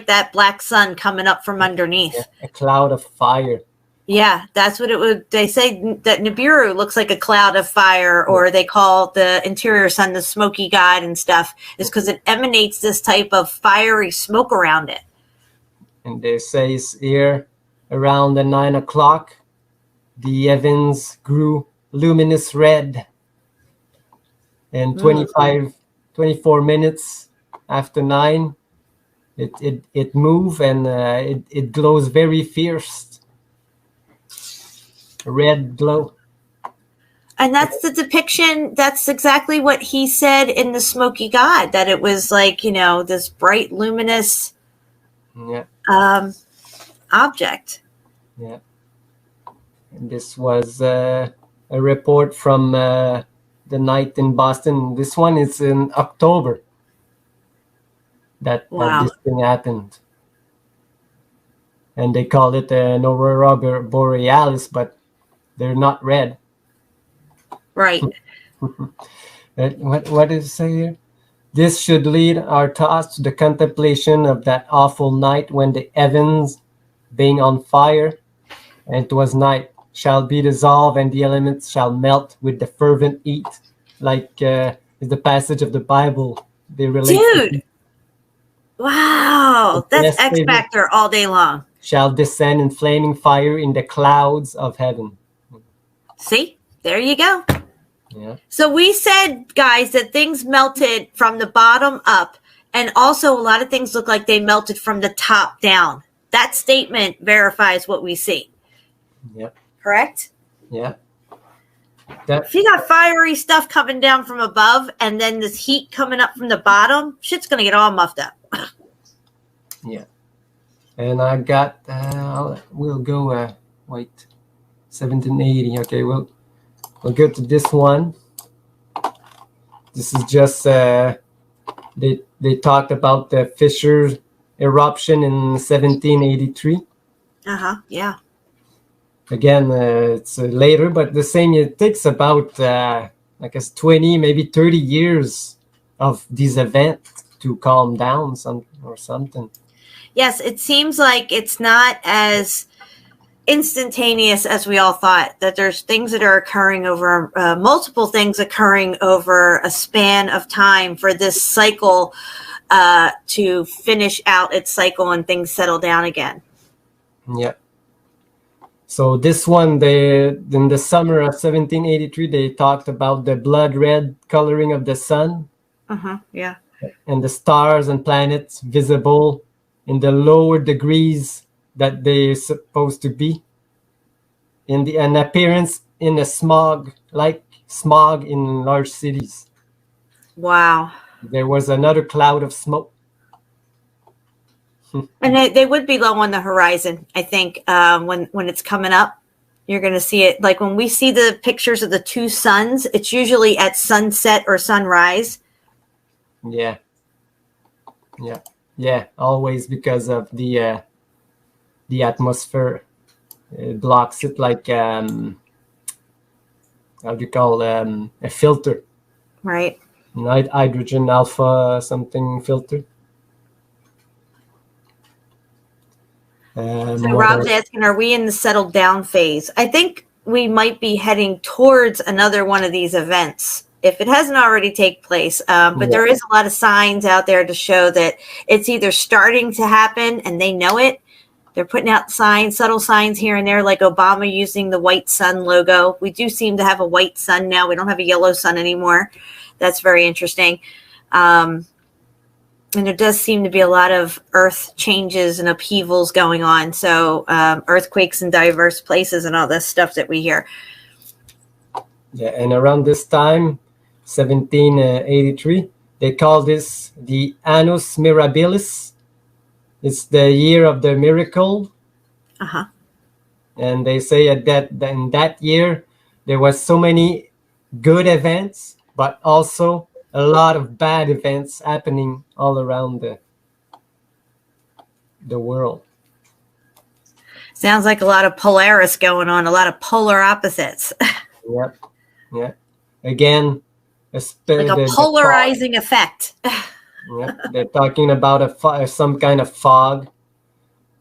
that black sun coming up from underneath. Yeah, a cloud of fire. Yeah, that's what it would. They say that Nibiru looks like a cloud of fire, or they call the interior sun the smoky god and stuff, is because it emanates this type of fiery smoke around it. And they say here, around the 9 o'clock, the heavens grew luminous red. And 24 minutes after 9, it moves and it glows very fierce. Red glow. And that's the depiction. That's exactly what he said in the Smoky God, that it was like, this bright, luminous object. Yeah. And this was a report from the night in Boston. This one is in October that this thing happened. And they call it an aurora borealis, but they're not red. Right. What does it say here? This should lead our thoughts to the contemplation of that awful night when the heavens, being on fire, and it was night, shall be dissolved and the elements shall melt with the fervent heat, like is the passage of the Bible they relate. Dude, wow, that's X Factor all day long. Shall descend in flaming fire in the clouds of heaven. See, there you go. Yeah. So we said, guys, that things melted from the bottom up, and also a lot of things look like they melted from the top down. That statement verifies what we see. Yep. Correct? Yeah. If you got fiery stuff coming down from above and then this heat coming up from the bottom, shit's going to get all muffed up. Yeah. And I got, we'll go, wait, 1780. Okay, we'll go to this one. This is just, they talked about the fissure eruption in 1783. Yeah. Again, it's later, but the same, it takes about, 20, maybe 30 years of these events to calm down or something. Yes, it seems like it's not as instantaneous as we all thought, that there's things that are occurring over, multiple things occurring over a span of time for this cycle to finish out its cycle and things settle down again. Yeah. So this one, in the summer of 1783, they talked about the blood red coloring of the sun. Yeah. And the stars and planets visible in the lower degrees that they're supposed to be. In an appearance in a smog, like smog in large cities. Wow. There was another cloud of smoke. And they would be low on the horizon, I think, when it's coming up. You're going to see it. Like when we see the pictures of the two suns, it's usually at sunset or sunrise. Yeah. Always because of the atmosphere. It blocks it like how do you call a filter? Right. Hydrogen alpha something filter. So Rob's asking, are we in the settled down phase? I think we might be heading towards another one of these events if it hasn't already taken place. But there is a lot of signs out there to show that it's either starting to happen and they know it. They're putting out signs, subtle signs here and there, like Obama using the white sun logo. We do seem to have a white sun now. We don't have a yellow sun anymore. That's very interesting. And there does seem to be a lot of earth changes and upheavals going on. So earthquakes in diverse places and all this stuff that we hear. Yeah, and around this time, 1783, they call this the Annus Mirabilis. It's the year of the miracle. Uh-huh. And they say that in that year, there was so many good events, but also a lot of bad events happening all around the world. Sounds like a lot of Polaris going on, a lot of polar opposites. Yeah. Again, like a polarizing effect. Yeah, they're talking about some kind of fog.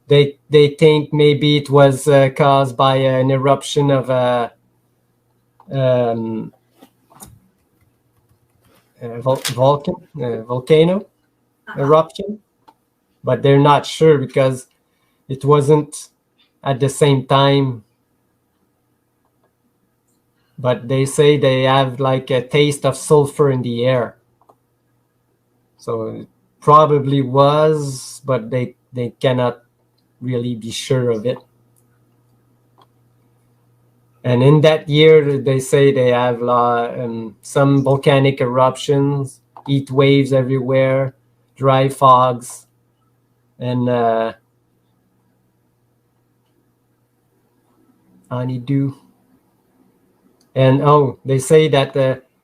They think maybe it was caused by an eruption of a volcano eruption, but they're not sure because it wasn't at the same time. But they say they have like a taste of sulfur in the air. So it probably was, but they cannot really be sure of it. And in that year, they say they have some volcanic eruptions, heat waves everywhere, dry fogs, and honeydew. And they say that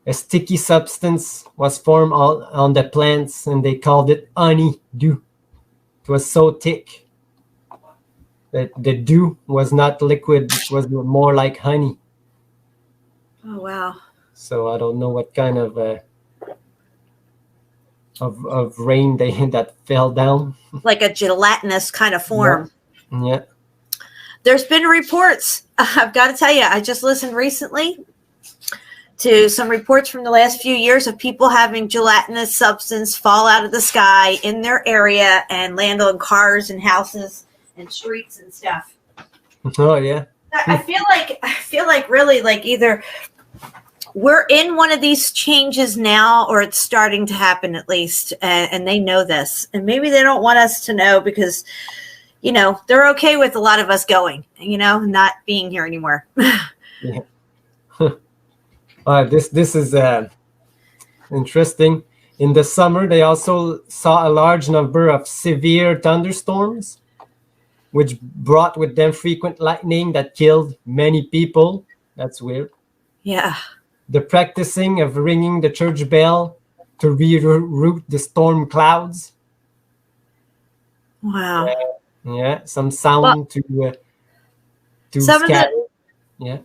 a sticky substance was formed on the plants, and they called it honeydew. It was so thick that the dew was not liquid; it was more like honey. Oh wow! So I don't know what kind of rain that fell down. Like a gelatinous kind of form. Yeah. There's been reports. I've got to tell you, I just listened recently to some reports from the last few years of people having gelatinous substance fall out of the sky in their area and land on cars and houses and streets and stuff. Oh yeah. I feel like really like either we're in one of these changes now or it's starting to happen at least, and they know this, and maybe they don't want us to know because they're okay with a lot of us going, not being here anymore. Yeah. This is interesting. In the summer, they also saw a large number of severe thunderstorms, which brought with them frequent lightning that killed many people. That's weird. Yeah. The practicing of ringing the church bell to reroute the storm clouds. Wow. Yeah, some sound to scatter. Yeah.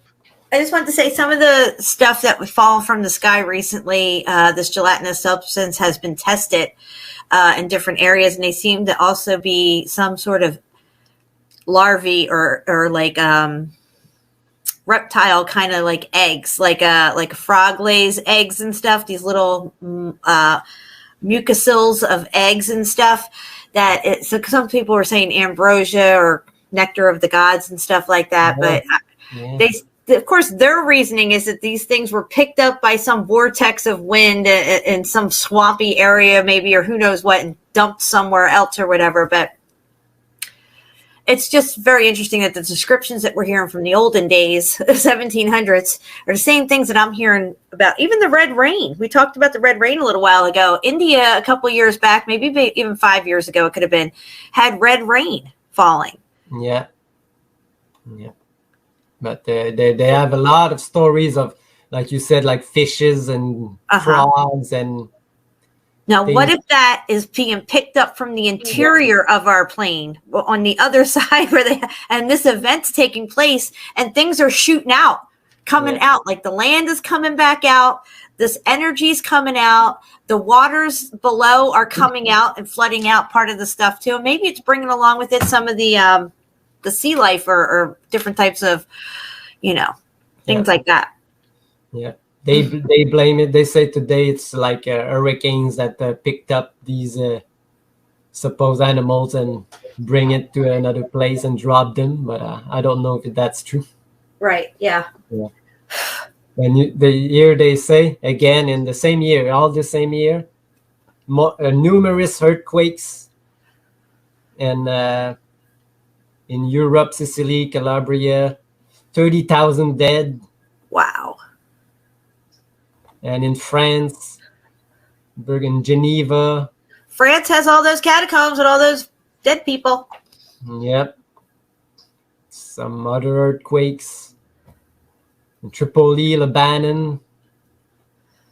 I just want to say some of the stuff that would fall from the sky recently, this gelatinous substance has been tested in different areas, and they seem to also be some sort of larvae or like reptile kind of like eggs, like a frog lays eggs and stuff, these little mucosils of eggs and stuff so some people were saying ambrosia or nectar of the gods and stuff like that. Yeah. But of course, their reasoning is that these things were picked up by some vortex of wind in some swampy area, maybe, or who knows what, and dumped somewhere else or whatever. But it's just very interesting that the descriptions that we're hearing from the olden days, 1700s, are the same things that I'm hearing about. Even the red rain. We talked about the red rain a little while ago. India, a couple years back, maybe even 5 years ago, it could have been, had red rain falling. Yeah. But they have a lot of stories of, like you said, like fishes and frogs and. Now, what if that is being picked up from the interior of our plane on the other side and this event's taking place and things are shooting out, coming out, like the land is coming back out, this energy's coming out, the waters below are coming out and flooding out part of the stuff too. And maybe it's bringing along with it some of the sea life or different types of, things like that. Yeah. They blame it. They say today it's like hurricanes that picked up these supposed animals and bring it to another place and drop them. But I don't know if that's true. Right. Yeah. And the year they say, again, in the same year, all the same year, numerous earthquakes and in Europe, Sicily, Calabria, 30,000 dead. Wow. And in France, in Geneva. France has all those catacombs and all those dead people. Yep. Some other earthquakes. In Tripoli, Lebanon.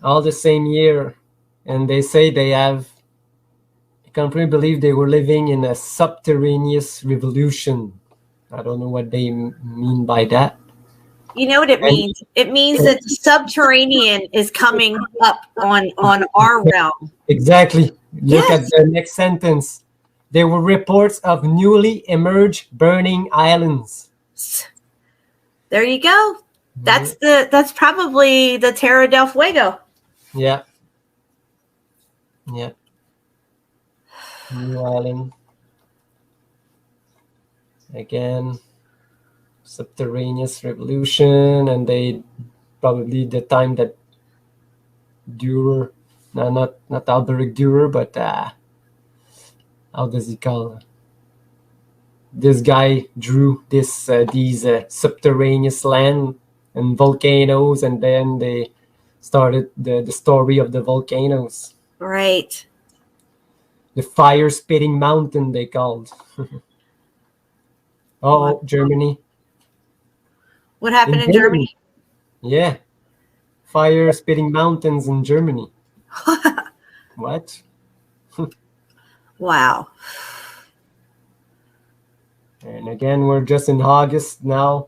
All the same year. And they say they have, I can't really believe they were living in a subterraneous revolution. I don't know what they mean by that. You know what it means? It means that the subterranean is coming up on our realm. Exactly. Look at the next sentence. There were reports of newly emerged burning islands. There you go. That's probably the Terra del Fuego. Yeah. Yeah. New island. Again. Subterraneous revolution, and they probably the time that Dürer, no, not Alberic Dürer, but how does he call it? This guy drew these subterraneous land and volcanoes, and then they started the story of the volcanoes. Right. The fire-spitting mountain they called. Germany. What happened in Germany? Yeah. Fire-spitting mountains in Germany. What? Wow. And again, we're just in August now.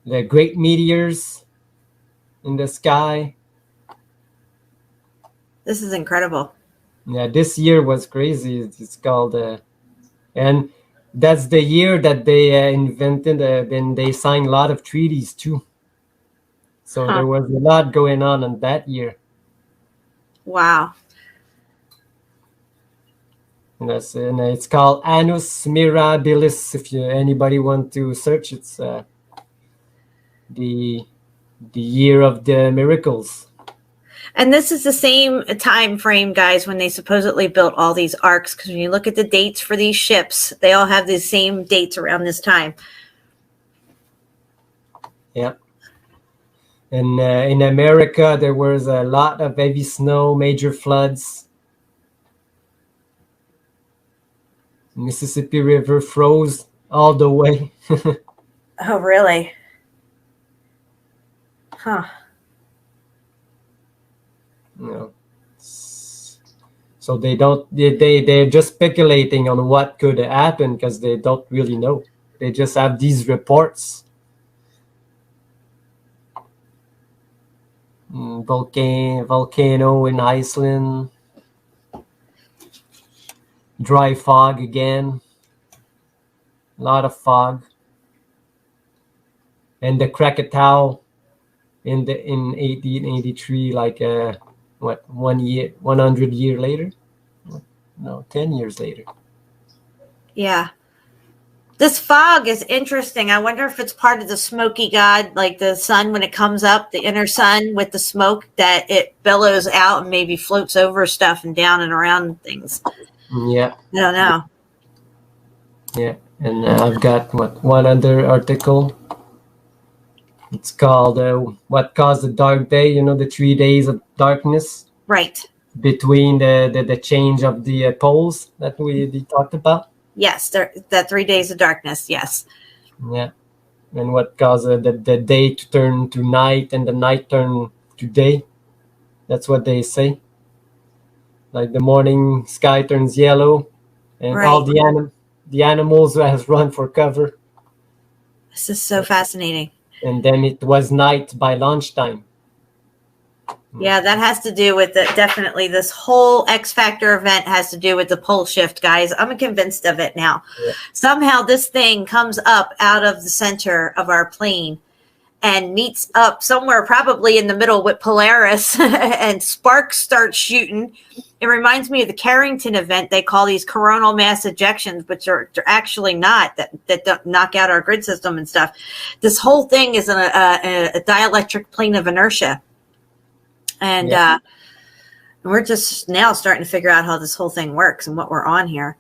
The great meteors in the sky. This is incredible. Yeah, this year was crazy. It's called... and that's the year that they invented, then they signed a lot of treaties too. So there was a lot going on in that year. Wow. And it's called Annus Mirabilis. If anybody want to search, it's the year of the miracles. And this is the same time frame, guys, when they supposedly built all these arcs. Because when you look at the dates for these ships, they all have the same dates around this time. Yeah. And in America, there was a lot of heavy snow, major floods. Mississippi River froze all the way. Oh, really? Huh. So they're just speculating on what could happen because they don't really know. They just have these reports. Volcano in Iceland. Dry fog again. A lot of fog. And the Krakatoa in 1883, like 100 years later? No, 10 years later. Yeah. This fog is interesting. I wonder if it's part of the smoky god, like the sun when it comes up, the inner sun with the smoke, that it billows out and maybe floats over stuff and down and around things. Yeah. I don't know. Yeah. And I've got one other article. It's called What Caused the Dark Day, the 3 days of darkness. Right. Between the change of the poles that we talked about. Yes, that 3 days of darkness, yes. Yeah. and what caused the day to turn to night and the night turn to day. That's what they say. Like the morning sky turns yellow, and all the animals has run for cover. This is so fascinating. And then it was night by lunchtime. Yeah, that has to do with definitely this whole X Factor event has to do with the pole shift, guys. I'm convinced of it now. Yeah. Somehow this thing comes up out of the center of our plane and meets up somewhere probably in the middle with Polaris and sparks start shooting. It reminds me of the Carrington event. They call these coronal mass ejections, but they're actually not, that don't knock out our grid system and stuff. This whole thing is a dielectric plane of inertia. And we're just now starting to figure out how this whole thing works and what we're on here.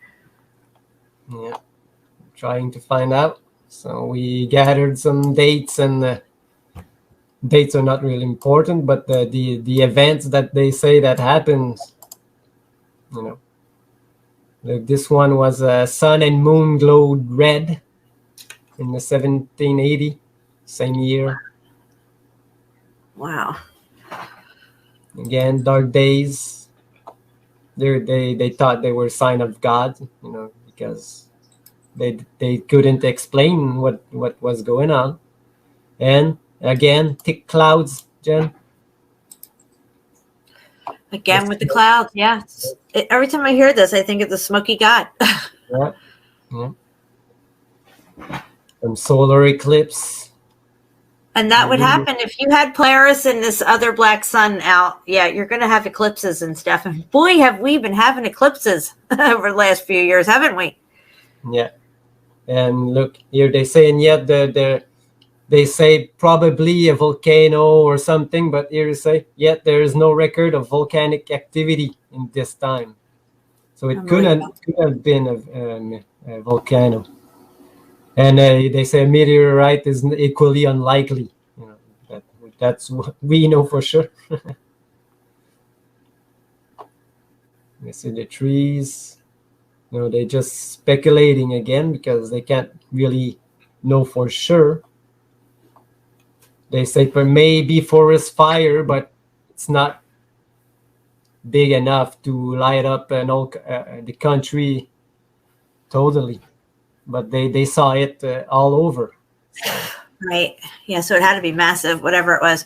Yeah, trying to find out. So we gathered some dates, and dates are not really important, but the events that they say that happened, you know. Like this one was sun and moon glowed red in the 1780, same year. Wow. Again, dark days. They thought they were a sign of God, you know, because they couldn't explain what was going on. And again, thick clouds, Jen. Again with the clouds, yeah. Every time I hear this, I think of the smoky god. Yeah. Some solar eclipse. And that would happen if you had Polaris and this other black sun out. Yeah, you're going to have eclipses and stuff. And boy, have we been having eclipses over the last few years, haven't we? Yeah. And look, here they say, and yet they say probably a volcano or something, but here they say, yet there is no record of volcanic activity in this time. So it could have been a volcano. And they say a meteorite is equally unlikely. You know, that's what we know for sure. You see the trees. You know, they're just speculating again because they can't really know for sure. They say maybe forest fire, but it's not big enough to light up the country totally. But they saw it all over. So. Right. Yeah, so it had to be massive, whatever it was.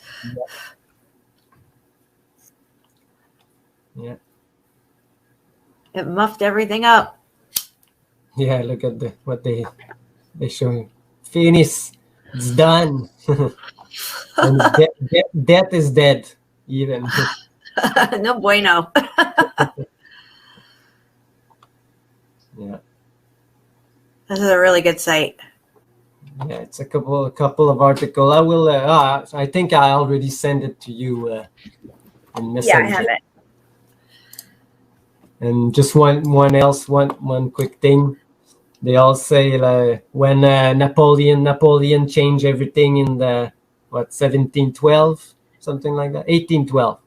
Yeah. It muffed everything up. Yeah, look at what they show you. Finish. It's done. And death is dead, even. No bueno. Yeah. This is a really good site. Yeah, it's a couple of articles. I will. I think I already sent it to you in Messenger. Yeah, I have it. And just one quick thing. They all say when Napoleon changed everything in the 1712, something like that, 1812.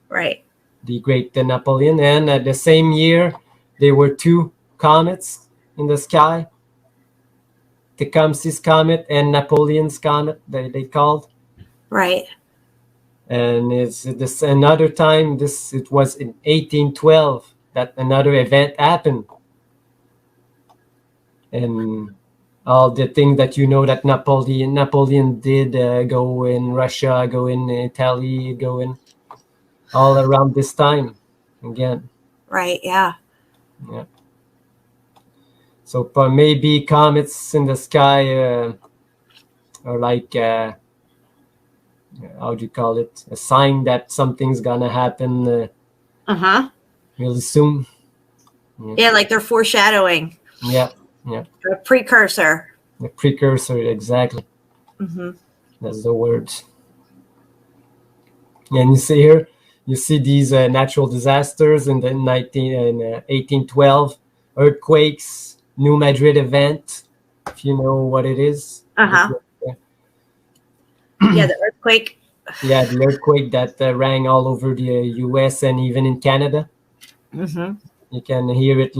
Right. The great Napoleon, and the same year there were two comets in the sky. Tecumseh's comet and Napoleon's comet, they called. Right. And it's this another time. It was in 1812 that another event happened, and all the things that you know that Napoleon did, go in Russia, go in Italy, go in all around this time again. Right. Yeah. Yeah. So maybe comets in the sky are like, how do you call it? A sign that something's gonna happen really soon. Yeah, like they're foreshadowing. Yeah, yeah. A precursor. A precursor, exactly. That's the word. And you see here, you see these natural disasters in the 1812 earthquakes. New Madrid event, if you know what it is. Yeah, the earthquake. Yeah, the earthquake that rang all over the U.S. and even in Canada. You can hear it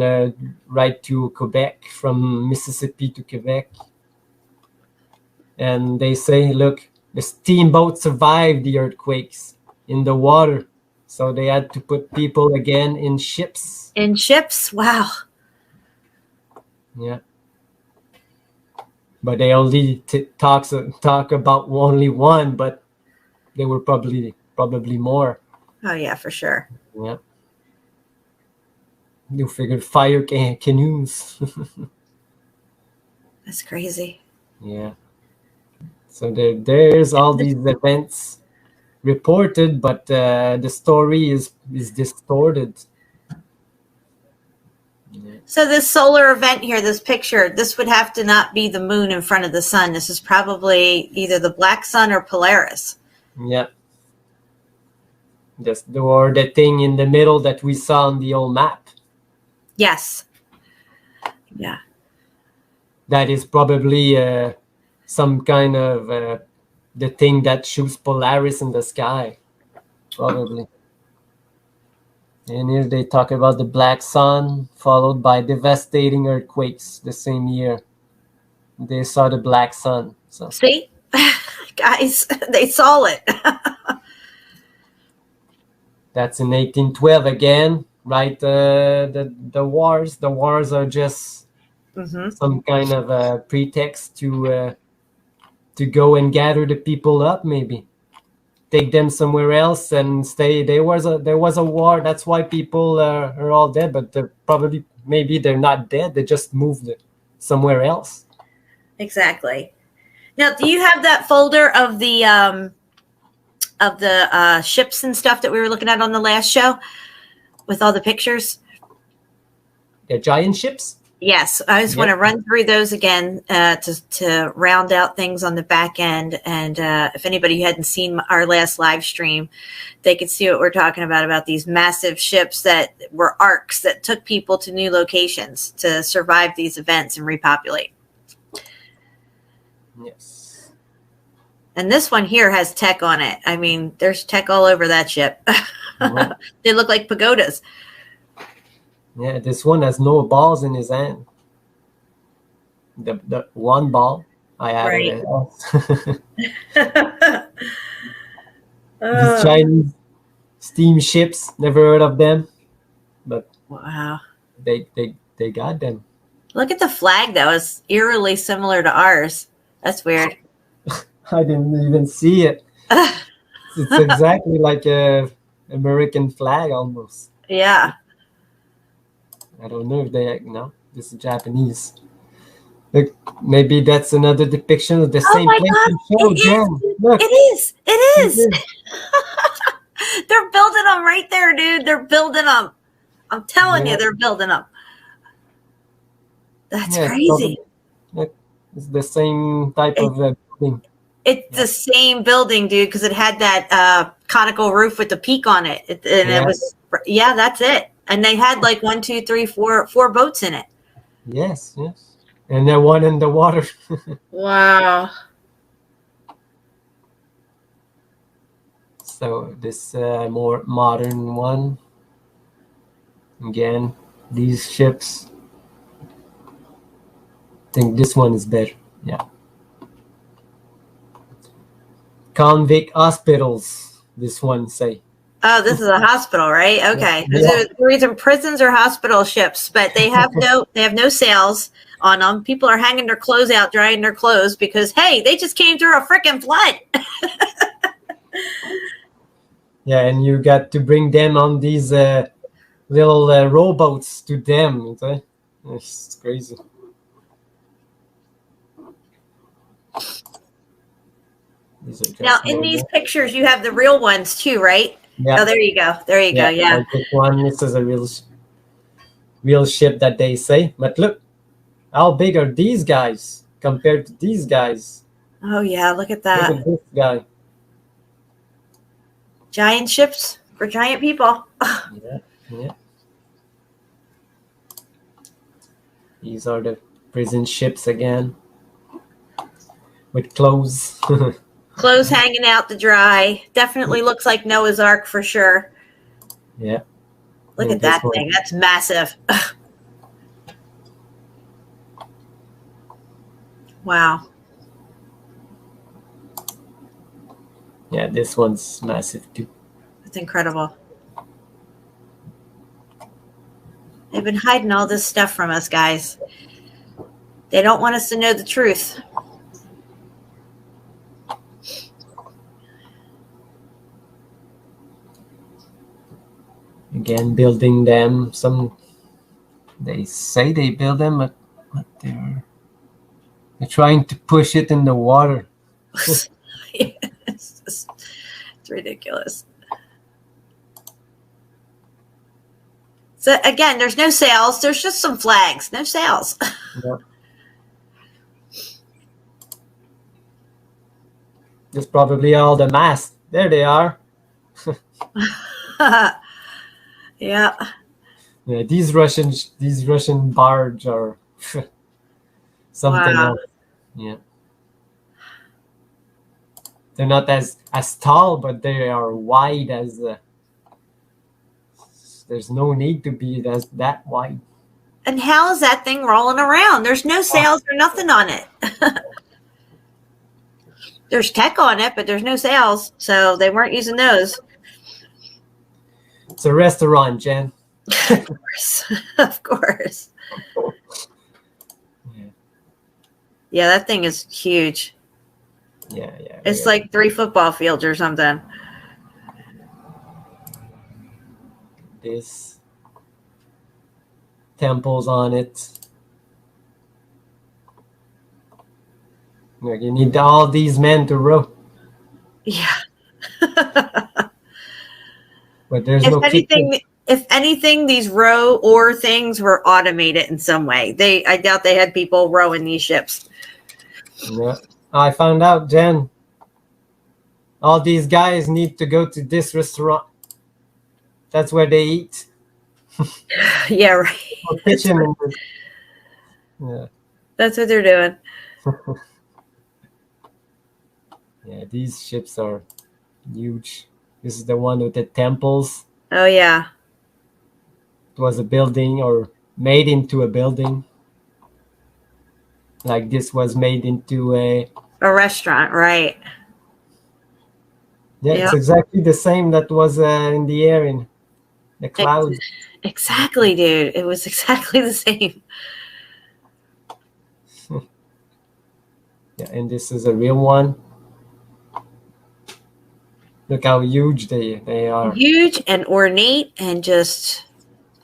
right to Quebec, from Mississippi to Quebec. and they say, look, the steamboat survived the earthquakes in the water, so they had to put people again in ships. In ships? Wow. Yeah. But they only talk about only one, but they were probably more. Oh yeah, for sure. Yeah. You figured fire canoes. That's crazy. Yeah. So there's all these events reported, but the story is distorted. Yeah. So this solar event here, this picture, this would have to not be the moon in front of the sun. This is probably either the black sun or Polaris. Yeah. Or the thing in the middle that we saw on the old map. Yes. Yeah. That is probably some kind of the thing that shoots Polaris in the sky, probably. And here they talk about the black sun, followed by devastating earthquakes the same year. They saw the black sun. So see, guys, they saw it. that's in 1812 again, right? The wars are just some kind of a pretext to go and gather the people up, maybe take them somewhere else and stay. There was a war. That's why people are all dead, but maybe they're not dead. They just moved somewhere else. Exactly. Now, do you have that folder of the ships and stuff that we were looking at on the last show with all the pictures? The giant ships? Yes, I just want to run through those again to round out things on the back end. And if anybody hadn't seen our last live stream, they could see what we're talking about these massive ships that were arcs that took people to new locations to survive these events and repopulate. Yes. And this one here has tech on it. I mean, there's tech all over that ship. They look like pagodas. Yeah, this one has no balls in his hand. The one ball I added. Right. These Chinese steamships, never heard of them, but wow, they got them. Look at the flag though; it's eerily similar to ours. That's weird. I didn't even see it. It's exactly like a American flag almost. Yeah. I don't know if this is Japanese. Look, maybe that's another depiction of the same place. Look. It is. They're building them right there, dude. They're building them. I'm telling you, they're building them. That's crazy. It's the same type of building. It's the same building, dude, because it had that conical roof with the peak on it. It was, that's it. And they had like 1, 2, 3, 4 boats in it. Yes. And then one in the water. Wow. So this more modern one. Again, these ships. I think this one is better. Yeah. Convict hospitals. This one say. Oh, this is a hospital, right? Okay. Yeah. They're either prisons or hospital ships, but they have no sails on them. People are hanging their clothes out, drying their clothes because, hey, they just came through a freaking flood. Yeah, and you got to bring them on these little rowboats to them. Okay? It's crazy. Now, in these pictures, you have the real ones too, right? Yeah. Oh, there you go. Yeah. Like this one, this is a real ship that they say. But look, how big are these guys compared to these guys? Oh yeah, look at that. Look at this guy. Giant ships for giant people. Yeah. These are the prison ships again with clothes. Clothes hanging out to dry. Definitely looks like Noah's Ark for sure. Yeah. Look at that thing. That's massive. Wow. Yeah, this one's massive too. It's incredible. They've been hiding all this stuff from us, guys. They don't want us to know the truth. Again, building them. They say they build them, but they're trying to push it in the water. It's ridiculous. So again, there's no sails. There's just some flags. No sails. Yeah. There's probably all the masts. There they are. Yeah. Yeah, these Russian barge are something Wow. else. Yeah. They're not as tall, but they are wide as. There's no need to be that wide. And how is that thing rolling around? There's no sails or nothing on it. There's tech on it, but there's no sails, so they weren't using those. It's a restaurant, Jen. Of course. Of course. Yeah. Yeah, that thing is huge. Yeah. It's like 3 football fields or something. This temples on it. Like, you need all these men to row, Yeah. but there's no kitchen. If anything, these row or things were automated in some way. I doubt they had people rowing these ships. Yeah. I found out, Jen. All these guys need to go to this restaurant. That's where they eat. Yeah, right. Or kitchen. Yeah. That's what they're doing. Yeah, these ships are huge. This is the one with the temples. Oh, yeah. It was a building or made into a building. Like this was made into a restaurant, right? Yeah, it's exactly the same that was in the air in the clouds. Exactly, dude. It was exactly the same. Yeah, and this is a real one. Look how huge they are. Huge and ornate and just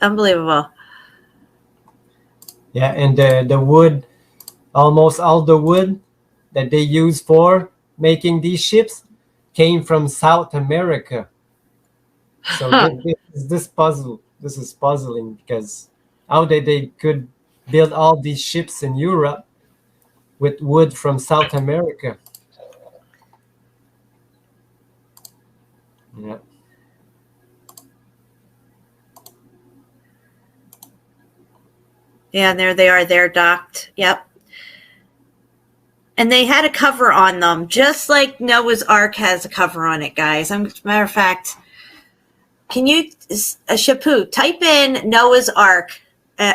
unbelievable. Yeah, and the wood, almost all the wood that they use for making these ships came from South America. So this is puzzling because how they could build all these ships in Europe with wood from South America. Yeah. Yeah, and there they are. They're docked. Yep. And they had a cover on them, just like Noah's Ark has a cover on it, guys. As a matter of fact, can you, Shapu, type in Noah's Ark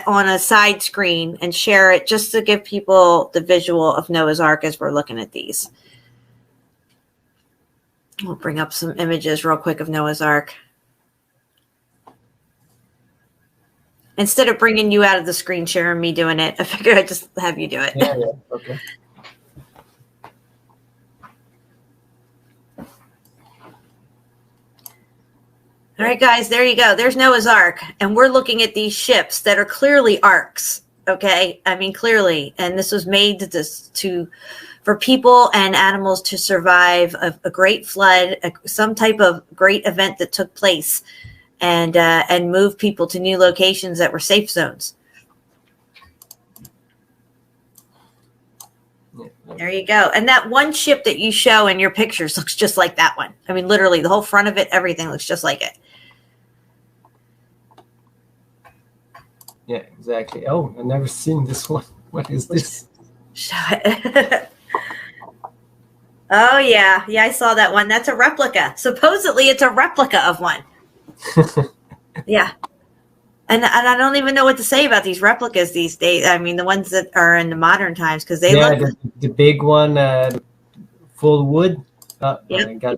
on a side screen and share it just to give people the visual of Noah's Ark as we're looking at these. We'll bring up some images real quick of Noah's Ark. Instead of bringing you out of the screen share and me doing it, I figured I'd just have you do it. Yeah, okay. All right, guys, there you go. There's Noah's Ark. And we're looking at these ships that are clearly arks. Okay. I mean, clearly. And this was made for people and animals to survive a great flood, some type of great event that took place, and move people to new locations that were safe zones. There you go. And that one ship that you show in your pictures looks just like that one. I mean, literally, the whole front of it, everything looks just like it. Yeah, exactly. Oh, I've never seen this one. What is this? Show it. Oh, yeah. Yeah, I saw that one. That's a replica. Supposedly, it's a replica of one. Yeah. And I don't even know what to say about these replicas these days. I mean, the ones that are in the modern times, because they look... the big one, full wood. Yep. I got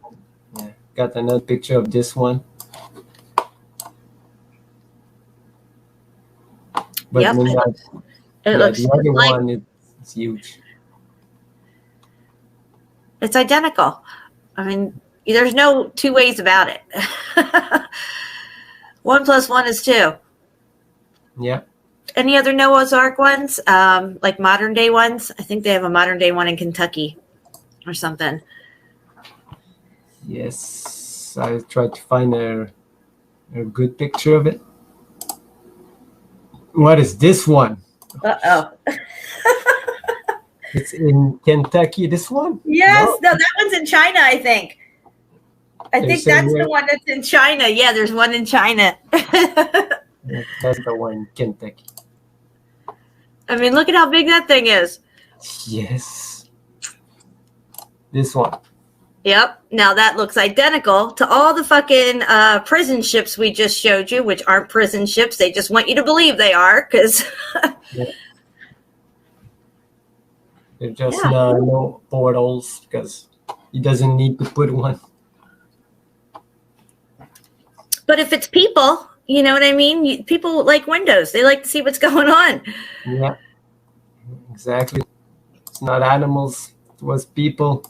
got another picture of this one. But Yep, it looks the other like one it's huge. it's identical. I mean, there's no two ways about it. 1 + 1 is 2. Yeah. Any other Noah's Ark ones? Like modern day ones? I think they have a modern day one in Kentucky or something. Yes, I tried to find a good picture of it. What is this one? Uh-oh. It's in Kentucky, this one? Yes, no, that one's in China, I think. I think that's the one that's in China. Yeah, there's one in China. That's the one in Kentucky. I mean, look at how big that thing is. Yes. This one. Yep. Now that looks identical to all the fucking prison ships we just showed you, which aren't prison ships. They just want you to believe they are, because Yeah. They're just no portals, because he doesn't need to put one. But if it's people, you know what I mean? People like windows. They like to see what's going on. Yeah, exactly. It's not animals. It was people.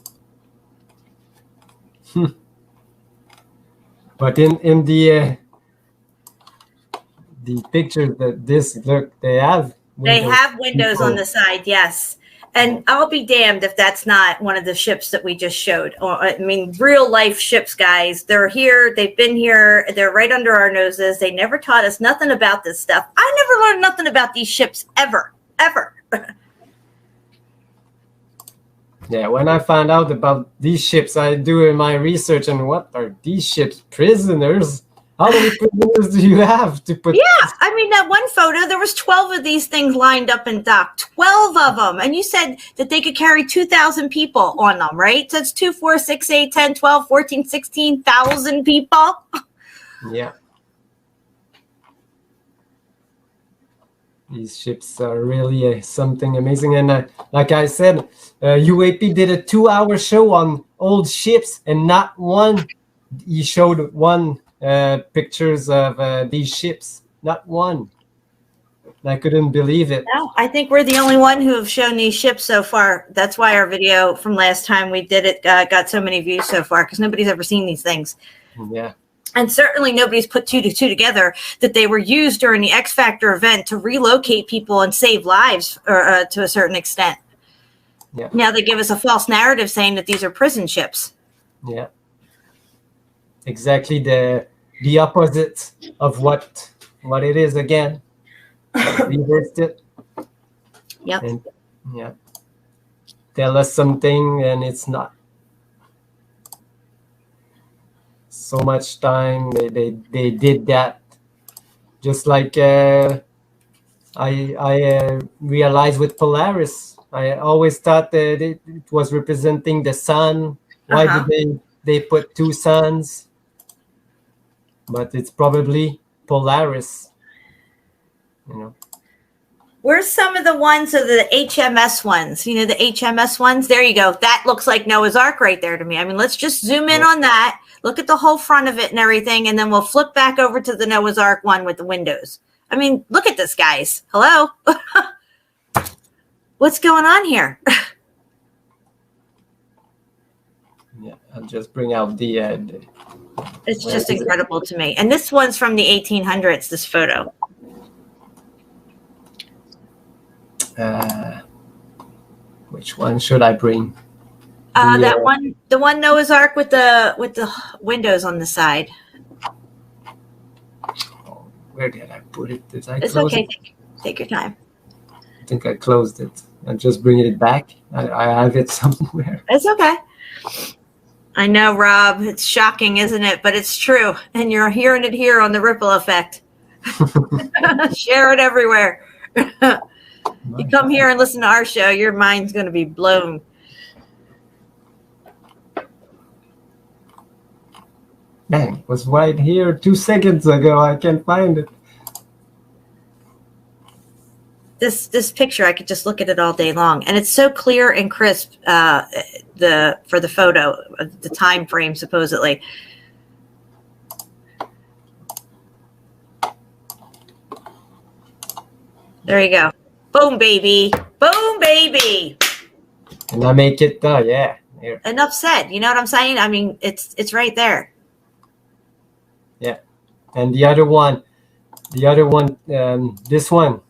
But in the pictures that they have windows. They have windows on the side, yes. And I'll be damned if that's not one of the ships that we just showed. Or, I mean, real life ships, guys. They're here. They've been here. They're right under our noses. They never taught us nothing about this stuff. I never learned nothing about these ships ever. Yeah, when I found out about these ships, I do my research and what are these ships? Prisoners? How many prisoners do you have to put? Yeah, I mean, that one photo, there was 12 of these things lined up in dock. 12 of them. And you said that they could carry 2,000 people on them, right? So it's 2, 4, 6, 8, 10, 12, 14, 16,000 people. Yeah. These ships are really something amazing. And like I said, UAP did a 2-hour show on old ships, and not one, he showed one pictures of these ships. Not one. I couldn't believe it. No, I think we're the only one who have shown these ships so far. That's why our video from last time we did it got so many views so far, because nobody's ever seen these things. Yeah. And certainly nobody's put 2 to 2 together that they were used during the X Factor event to relocate people and save lives to a certain extent. Yeah. Now they give us a false narrative saying that these are prison ships. Yeah. Exactly the opposite of what it is again. Reversed it. Yep. And, yeah. Tell us something and it's not. So much time they did that. Just like I realized with Polaris, I always thought that it was representing the sun. Why did they put 2 suns? But it's probably Polaris. You know. Where's some of the ones of the HMS ones? You know, the HMS ones? There you go. That looks like Noah's Ark right there to me. I mean, let's just zoom in on that. Look at the whole front of it and everything, and then we'll flip back over to the Noah's Ark one with the windows. I mean, look at this, guys. Hello? What's going on here? Yeah, I'll just bring out the it's just incredible to me. And this one's from the 1800s, this photo. Which one should I bring? That one, the one Noah's Ark with the windows on the side. Oh, where did I put it? Did I It's close okay. it? Take your time. I think I closed it. I'm just bringing it back. I have it somewhere. It's okay. I know, Rob. It's shocking, isn't it? But it's true. And you're hearing it here on the ripple effect. Share it everywhere. You come here and listen to our show, your mind's going to be blown. Dang, it was right here 2 seconds ago. I can't find it. This picture, I could just look at it all day long, and it's so clear and crisp. For the photo, the time frame supposedly. There you go. Boom, baby. Boom, baby. And I make it, yeah. Here. Enough said. You know what I'm saying? I mean, it's right there. Yeah. And the other one, this one.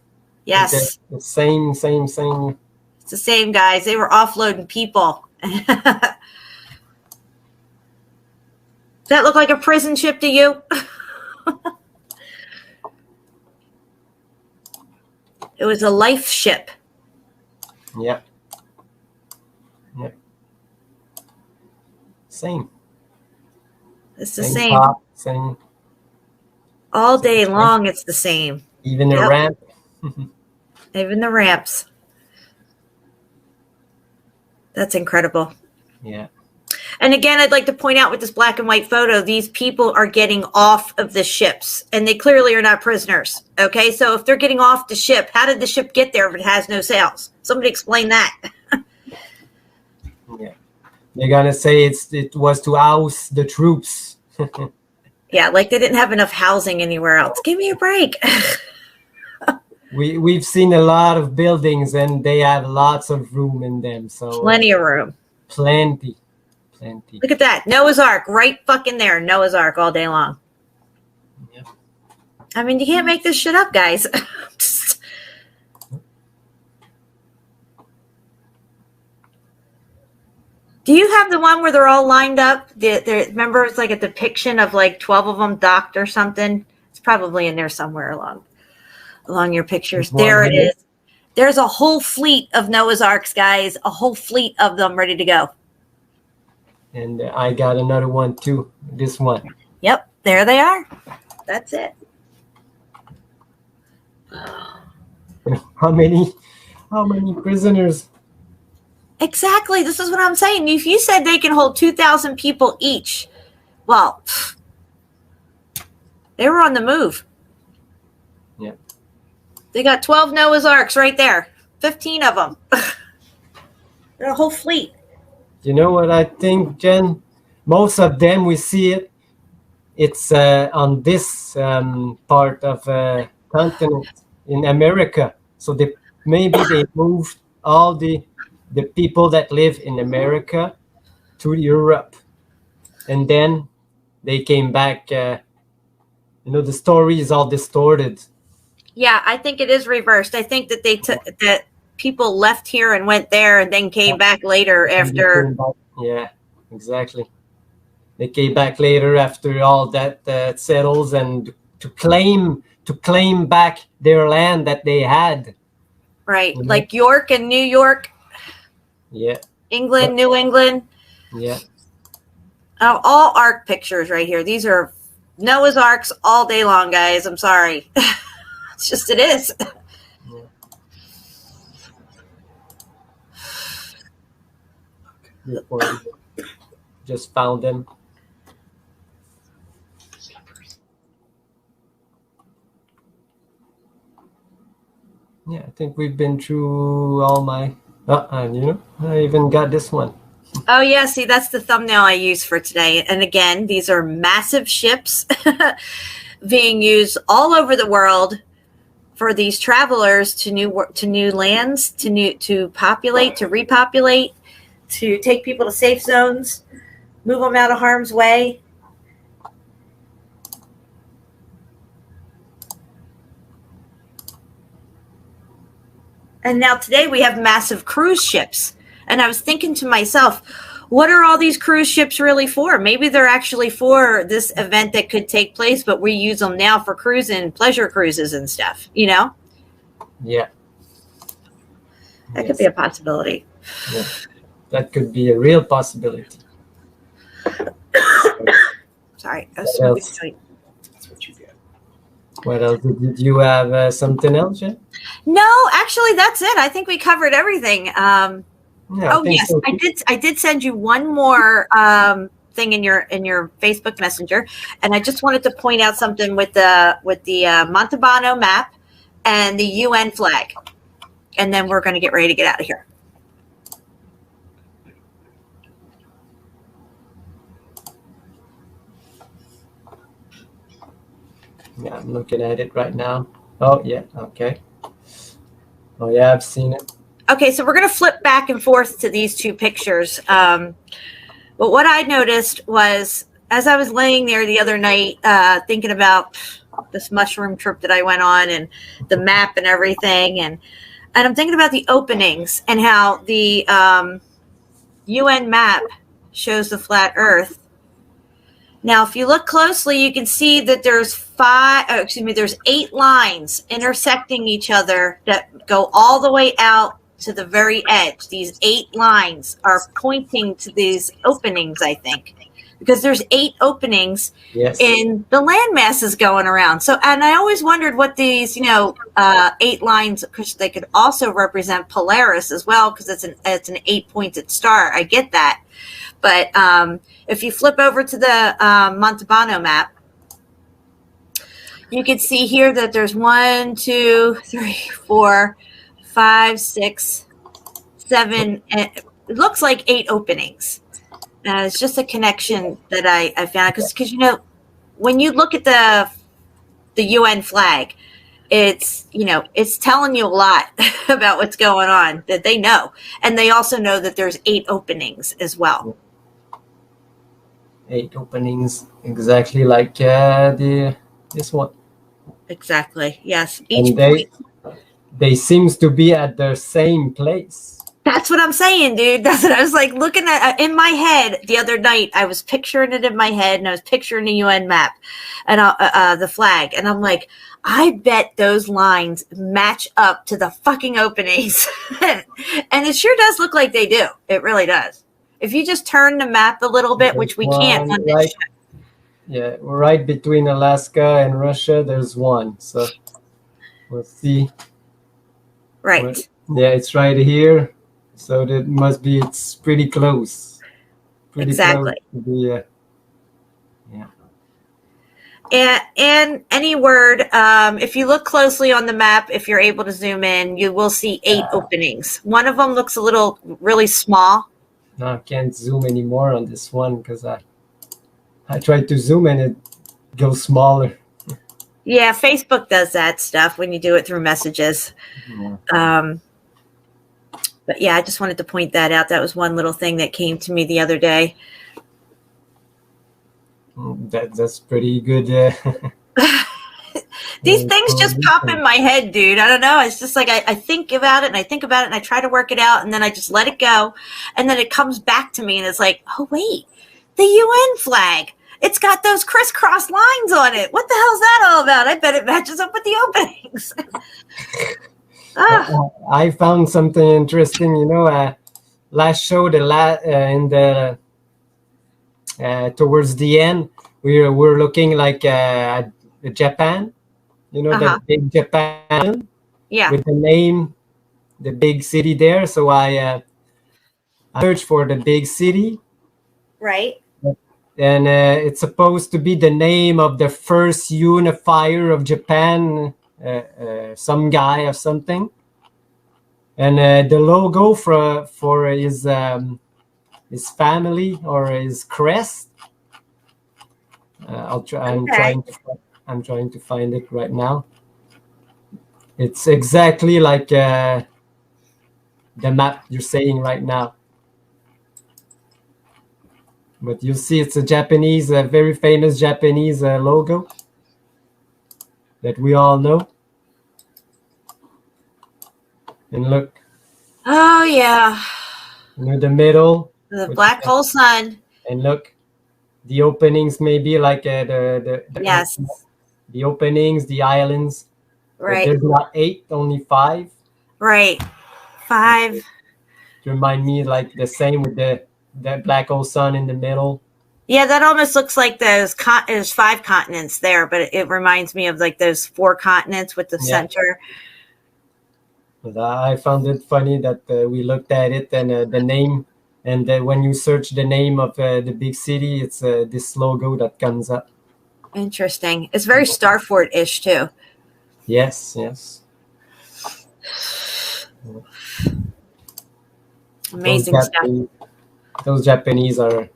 Yes. Okay. The same. It's the same, guys. They were offloading people. Does that look like a prison ship to you? It was a life ship. Yeah. Yeah. Same. It's the same. Pop, same. All day long, it's the same. Even the ramp. Even the ramps. That's incredible. Yeah. And again, I'd like to point out with this black and white photo, these people are getting off of the ships, and they clearly are not prisoners. Okay, so if they're getting off the ship, how did the ship get there if it has no sails? Somebody explain that. Yeah. They're going to say it was to house the troops. Yeah, like they didn't have enough housing anywhere else. Give me a break. We've seen a lot of buildings, and they have lots of room in them. So Plenty of room. Plenty. Look at that. Noah's Ark right fucking there. Noah's Ark all day long. Yeah. I mean, you can't make this shit up, guys. Do you have the one where they're all lined up? Remember, it's like a depiction of like 12 of them docked or something? It's probably in there somewhere along your pictures. There it is. There's a whole fleet of Noah's Arks, guys. A whole fleet of them ready to go. And I got another one too. This one. Yep, there they are. That's it. How many prisoners? Exactly. This is what I'm saying. If you said they can hold 2,000 people each, well, they were on the move. Yeah. They got 12 Noah's Arks right there. 15 of them. They're a whole fleet. You know what I think, Jen? Most of them, we see it. It's on this part of continent in America. So maybe they moved all the people that live in America to Europe, and then they came back. The story is all distorted. Yeah, I think it is reversed. I think that that people left here and went there and then came back later after. Yeah, exactly. They came back later after all that settles, and to claim back their land that they had. Right, like York and New York. Yeah. England, New England. Yeah. Oh, all Ark pictures right here. These are Noah's Arks all day long, guys. I'm sorry. It's just, it is. Just found them. Yeah, I think we've been through all my. I even got this one. Oh yeah, see, that's the thumbnail I use for today. And again, these are massive ships being used all over the world for these travelers to new lands, to populate, to repopulate, to take people to safe zones, move them out of harm's way. And now today we have massive cruise ships. And I was thinking to myself, what are all these cruise ships really for? Maybe they're actually for this event that could take place, but we use them now for cruising, pleasure cruises and stuff, Yeah. That could be a possibility. Yeah. That could be a real possibility. Sorry. What else? What else? Did you have something else, Jen? No, actually, that's it. I think we covered everything. Yes, so. I did send you one more thing in your Facebook Messenger, and I just wanted to point out something with the Montalbano map and the UN flag, and then we're going to get ready to get out of here. Yeah, I'm looking at it right now. Oh, yeah, okay. Oh yeah, I've seen it. Okay, so we're going to flip back and forth to these two pictures. But what I noticed was, as I was laying there the other night, thinking about this mushroom trip that I went on and the map and everything, and I'm thinking about the openings and how the UN map shows the flat Earth. Now, if you look closely, you can see that there's there's 8 lines intersecting each other that go all the way out to the very edge. These 8 lines are pointing to these openings, I think, because there's 8 openings in the land masses going around. So, and I always wondered what these, 8 lines, because they could also represent Polaris as well, because it's an 8-pointed star. I get that. But if you flip over to the Montalbano map, you can see here that there's 1, 2, 3, 4, 5, 6, 7. It looks like 8 openings. It's just a connection that I found, because when you look at the UN flag, it's telling you a lot about what's going on, that they know, and they also know that there's 8 openings as well. 8 openings, exactly like this one. Exactly. Yes. And they seems to be at the same place. That's what I'm saying, dude. That's what I was like looking at in my head the other night. I was picturing it in my head, and I was picturing the UN map and the flag, and I'm like, I bet those lines match up to the fucking openings, and it sure does look like they do. It really does. If you just turn the map a little bit, which we can't on this show. Yeah, right between Alaska and Russia, there's one. So we'll see. Right. Yeah, it's right here. So that must be, it's pretty close. Exactly. Close to the, And any word, if you look closely on the map, if you're able to zoom in, you will see 8 openings. One of them looks really small. No, I can't zoom anymore on this one because I tried to zoom and it goes smaller. Yeah, Facebook does that stuff when you do it through messages. Yeah. But yeah, I just wanted to point that out. That was one little thing that came to me the other day. That's pretty good. These things just pop in my head, dude. I don't know. It's just like I think about it and I think about it and I try to work it out and then I just let it go. And then it comes back to me and it's like, oh, wait, the UN flag. It's got those crisscross lines on it. What the hell's that all about? I bet it matches up with the openings. I found something interesting. Last show, in the towards the end, we're looking like at Japan. The big Japan. Yeah. With the name, the big city there. So I searched for the big city. Right. And it's supposed to be the name of the first unifier of Japan, some guy or something. And the logo for his family or his crest. I'm trying to find it right now. It's exactly like the map you're saying right now. But you see, it's a Japanese, a very famous Japanese logo that we all know. And look. Oh, yeah. The middle. The black hole sun. And look, the openings may be like yes. The openings, the islands. Right. There's not 8, only 5. Right. 5. To remind me, like the same with that black hole sun in the middle. Yeah, that almost looks like there's 5 continents there, but it reminds me of like those 4 continents with the center. But I found it funny that we looked at it and the name, and when you search the name of the big city, it's this logo that comes up. Interesting. It's very Starfort-ish too. Yes. Amazing stuff. Those Japanese it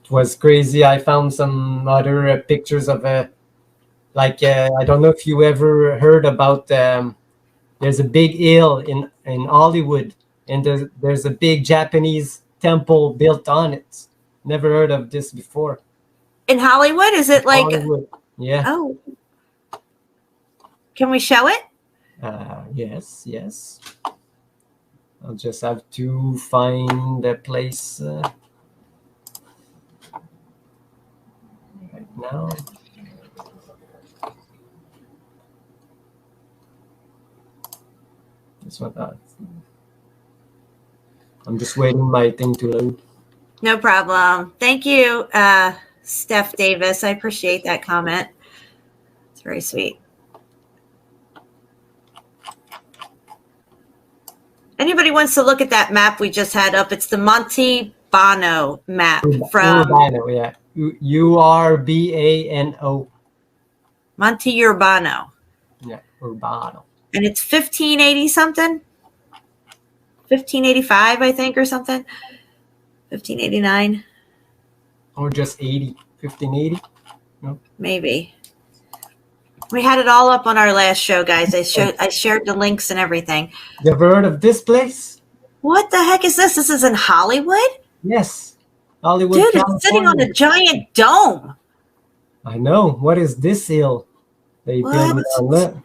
was crazy. I found some other pictures of I don't know if you ever heard about there's a big hill in Hollywood, and there's a big Japanese temple built on it. Never heard of this before. In Hollywood? Is it like... Hollywood. Yeah. Oh. Can we show it? Yes. I'll just have to find the place right now. This one. I'm just waiting my thing to load. No problem. Thank you, Steph Davis. I appreciate that comment. It's very sweet. Anybody wants to look at that map we just had up? It's the Monte Bano map from Urbano, yeah. Urbano. Monte Urbano. Yeah, Urbano. And it's 1580 something? 1585, I think, or something. 1589. Or just 80. 1580? No. Maybe. We had it all up on our last show, guys. I shared the links and everything. You ever heard of this place? What the heck is this? This is in Hollywood? Yes. Hollywood, dude, California. It's sitting on a giant dome. I know. What is this hill? They built it on that.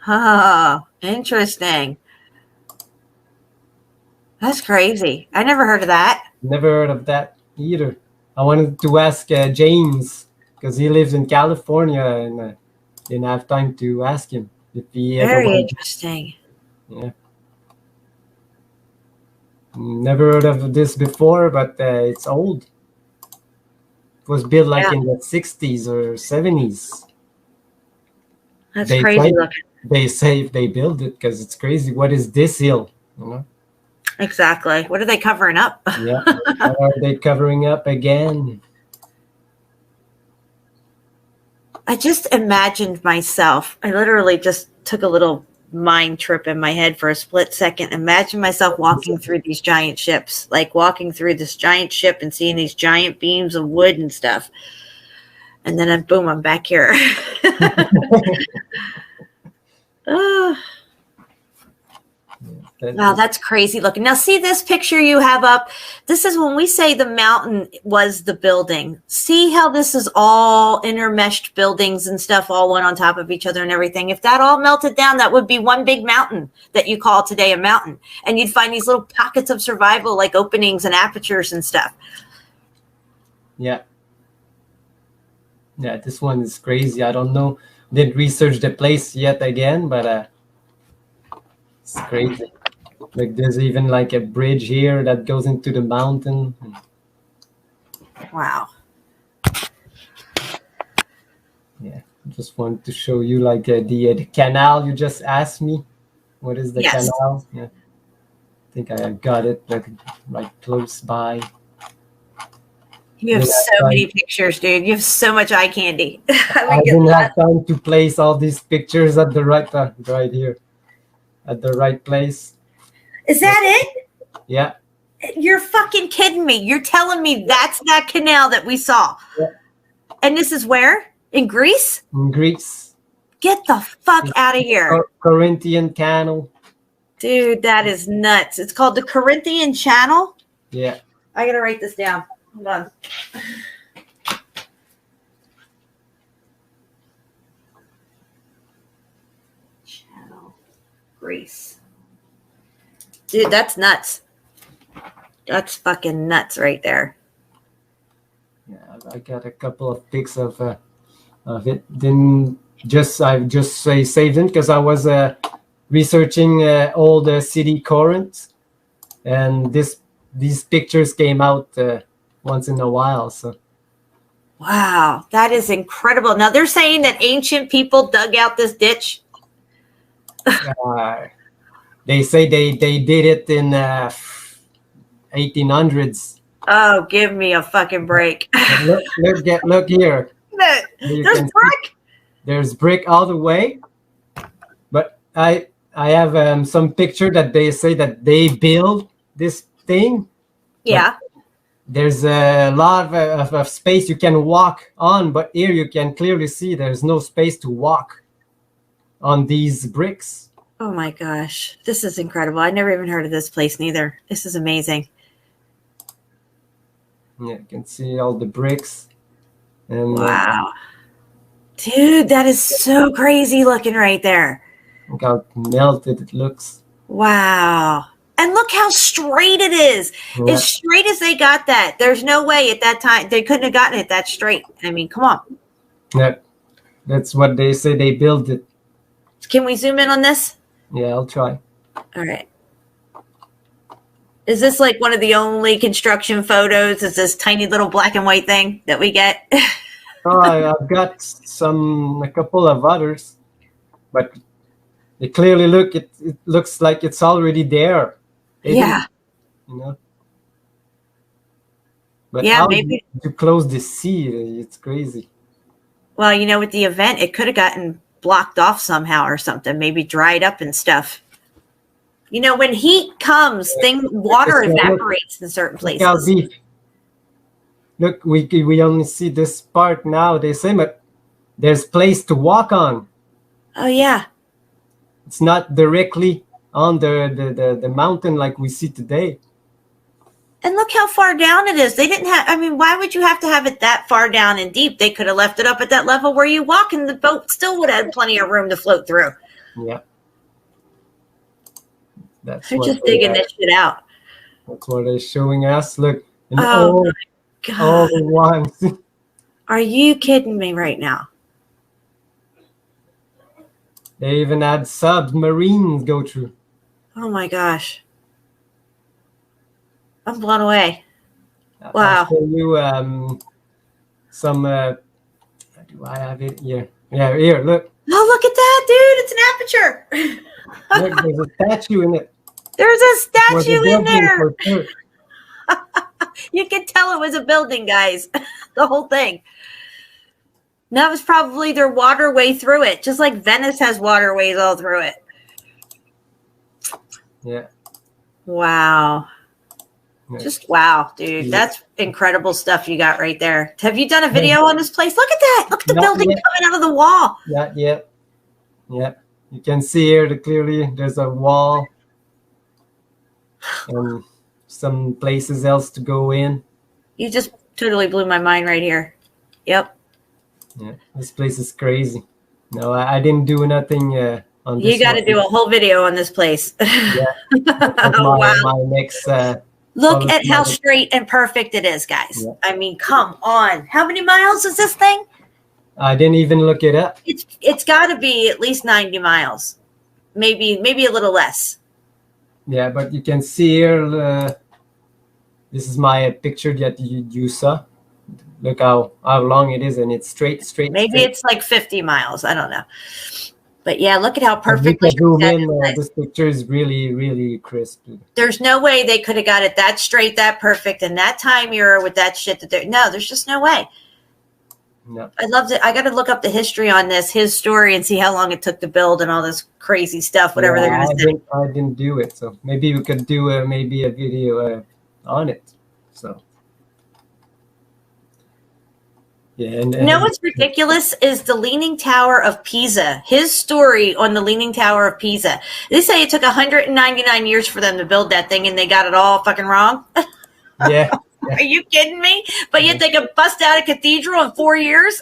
Oh, interesting. That's crazy. I never heard of that. Never heard of that either. I wanted to ask James, because he lives in California, and didn't have time to ask him if he ever Very went. interesting. Yeah. Never heard of this before, but it's old. It was built like in the 60s or 70s. That's crazy looking. They say if they build it, because it's crazy. What is this hill? You know? Exactly. What are they covering up? Yeah. What are they covering up again? I just imagined myself. I literally just took a little mind trip in my head for a split second. Imagine myself walking through these giant ships, like walking through this giant ship and seeing these giant beams of wood and stuff. And then boom, I'm back here. Wow, that's crazy looking. Now, see this picture you have up? This is when we say the mountain was the building. See how this is all intermeshed buildings and stuff, all one on top of each other and everything. If that all melted down, that would be one big mountain that you call today a mountain. And you'd find these little pockets of survival, like openings and apertures and stuff. Yeah. Yeah, this one is crazy. I don't know. Didn't research the place yet again, but it's crazy. Like there's even like a bridge here that goes into the mountain. Wow. Yeah, I just wanted to show you like the canal you just asked me. What is the canal? Yeah, I think I got it like right close by. You have so many pictures, dude. You have so much eye candy. I didn't have time to place all these pictures at the right right here, at the right place. Is that it? Yeah. You're fucking kidding me. You're telling me that's that canal that we saw. Yeah. And this is where? In Greece? In Greece. Get the fuck out of here. Corinthian Canal. Dude, that is nuts. It's called the Corinthian Channel? Yeah. I gotta write this down. Hold on. Channel. Greece. Dude, that's nuts. That's fucking nuts right there. Yeah, I got a couple of pics of it. Then I just saved them because I was researching old city Corinth, and these pictures came out once in a while. So. Wow, that is incredible. Now they're saying that ancient people dug out this ditch. They say they did it in 1800s. Oh, give me a fucking break. Look here. There's brick. There's brick all the way. But I have some picture that they say that they build this thing. Yeah. There's a lot of space you can walk on, but here you can clearly see there's no space to walk on these bricks. Oh my gosh, this is incredible. I never even heard of this place neither. This is amazing. Yeah, you can see all the bricks. And wow. Dude, that is so crazy looking right there. Look how melted it looks. Wow. And look how straight it is. Yeah. As straight as they got that. There's no way at that time they couldn't have gotten it that straight. I mean, come on. Yeah, that's what they say they built it. Can we zoom in on this? Yeah, I'll try. All right. Is this like one of the only construction photos? Is this tiny little black and white thing that we get? Oh, I've got a couple of others, but it clearly it looks like it's already there. Yeah. You know. But yeah, how maybe to close the sea? It's crazy. Well, you know, with the event, it could have gotten blocked off somehow or something, maybe dried up and stuff. You know, when heat comes, water evaporates in certain places. Look how deep. Look, we only see this part now. They say, but there's place to walk on. Oh yeah. It's not directly on the mountain like we see today. And look how far down it is. They didn't have, I mean, why would you have to have it that far down and deep? They could have left it up at that level where you walk and the boat still would have plenty of room to float through. Yeah. They're just digging this shit out. That's what they're showing us. Look. Oh my God. All the ones. Are you kidding me right now? They even had submarines go through. Oh my gosh. I'm blown away. Wow. I'll show you some. Do I have it here? Yeah, here. Look. Oh, look at that, dude! It's an aperture. Look, there's a statue in it. There's a statue in there. Sure. You can tell it was a building, guys. The whole thing. That was probably their waterway through it, just like Venice has waterways all through it. Yeah. Wow. Just wow, dude. Yeah. That's incredible stuff you got right there. Have you done a video on this place? Look at that. Look at the building coming out of the wall. Yeah. You can see here clearly there's a wall and some places else to go in. You just totally blew my mind right here. Yep. Yeah, this place is crazy. No, I didn't do nothing on this. You got to do a whole video on this place. Yeah. My next look at how straight and perfect it is, guys. Yeah. I mean, come on. How many miles is this thing? I didn't even look it up. It's got to be at least 90 miles. Maybe a little less. Yeah, but you can see here, this is my picture that you saw. Look how long it is, and it's straight. Maybe it's like 50 miles. I don't know. But yeah, look at how perfectly. This picture is really, really crisp. There's no way they could have got it that straight, that perfect, in that time era with that shit that they're. No, there's just no way. No. I loved it. I got to look up the history on this, his story, and see how long it took to build and all this crazy stuff, whatever they're going to say. I didn't do it, so maybe we could do maybe a video on it. So. Yeah, and you know what's ridiculous is the Leaning Tower of Pisa. His story on the Leaning Tower of Pisa. They say it took 199 years for them to build that thing, and they got it all fucking wrong. Yeah. Are you kidding me? But yet they could bust out a cathedral in 4 years.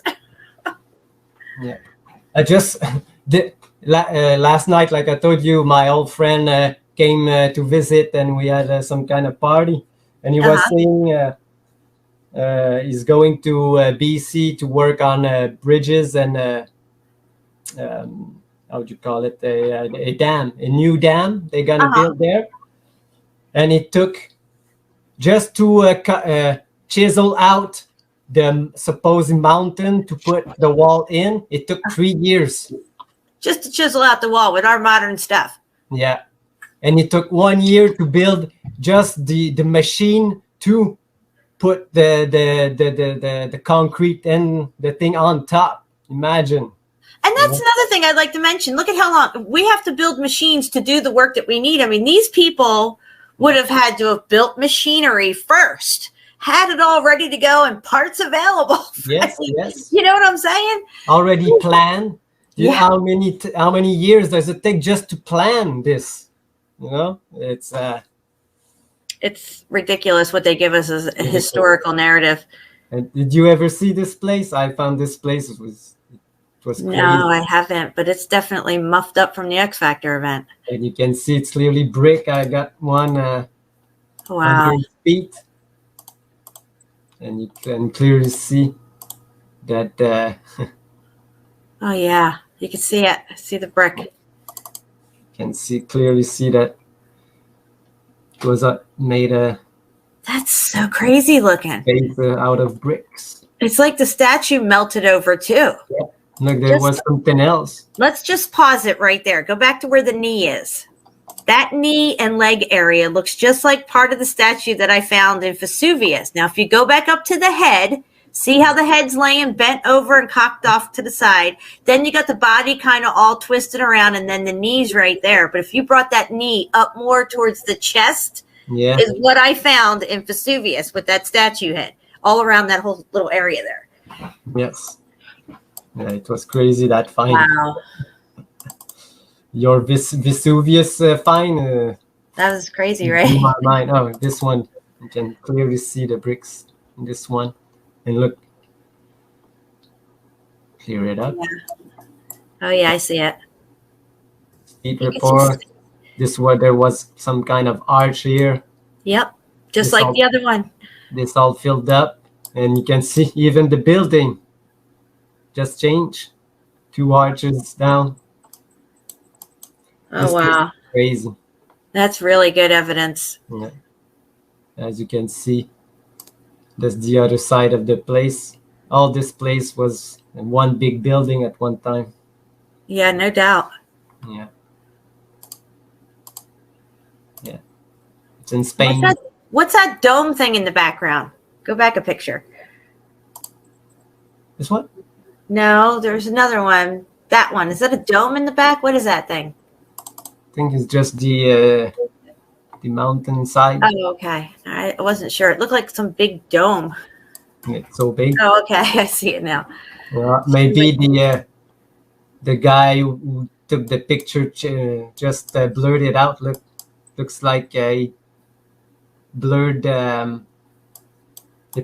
Yeah. I just did last night, like I told you, my old friend came to visit, and we had some kind of party, and he was saying. He's going to BC to work on bridges and how would you call it, a dam, a new dam they're gonna build there, and it took just to chisel out the supposed mountain to put the wall in. It took 3 years just to chisel out the wall with our modern stuff. Yeah, and it took 1 year to build just the machine to put the concrete and the thing on top. Imagine. And that's another thing I'd like to mention. Look at how long we have to build machines to do the work that we need. I mean, these people would have had to have built machinery first, had it all ready to go and parts available. Yes, yes. You know what I'm saying? Already planned. Yeah. How many years does it take just to plan this? You know, It's ridiculous what they give us as a historical narrative. And did you ever see this place? I found this place it was crazy. No, I haven't, but it's definitely muffed up from the X Factor event. And you can see it's clearly brick. I got one Wow. 100 feet, and you can clearly see that. Oh yeah, you can see it. See the brick. Can clearly see that it was made a That's so crazy looking. base out of bricks. It's like the statue melted over too. Yeah. Look, there was something else. Let's just pause it right there. Go back to where the knee is. That knee and leg area looks just like part of the statue that I found in Vesuvius. Now, if you go back up to the head, see how the head's laying bent over and cocked off to the side. Then you got the body kind of all twisted around, and then the knee's right there. But if you brought that knee up more towards the chest, Yeah. is what I found in Vesuvius with that statue head, all around that whole little area there. Yes. Yeah, it was crazy that find. Wow. Your Vesuvius find That was crazy, blew right? my mind. Oh, this one, you can clearly see the bricks in this one. And look, clear it up. Oh, yeah, I see it. Speed think it's report. This one, there was some kind of arch here. Yep. Just This like all- the other one. This all filled up, and you can see even the building just changed. 2 arches down. Oh, This place wow. is crazy. That's really good evidence. Yeah. As you can see, that's the other side of the place. All this place was one big building at one time. Yeah, no doubt. Yeah. Yeah. It's in Spain. What's that dome thing in the background? Go back a picture. This one? No, there's another one. That one. Is that a dome in the back? What is that thing? I think it's just the mountainside. Oh, okay. I wasn't sure. It looked like some big dome. It's so big. Oh, okay. I see it now. Maybe the guy who took the picture just blurred it out. Looks like he blurred the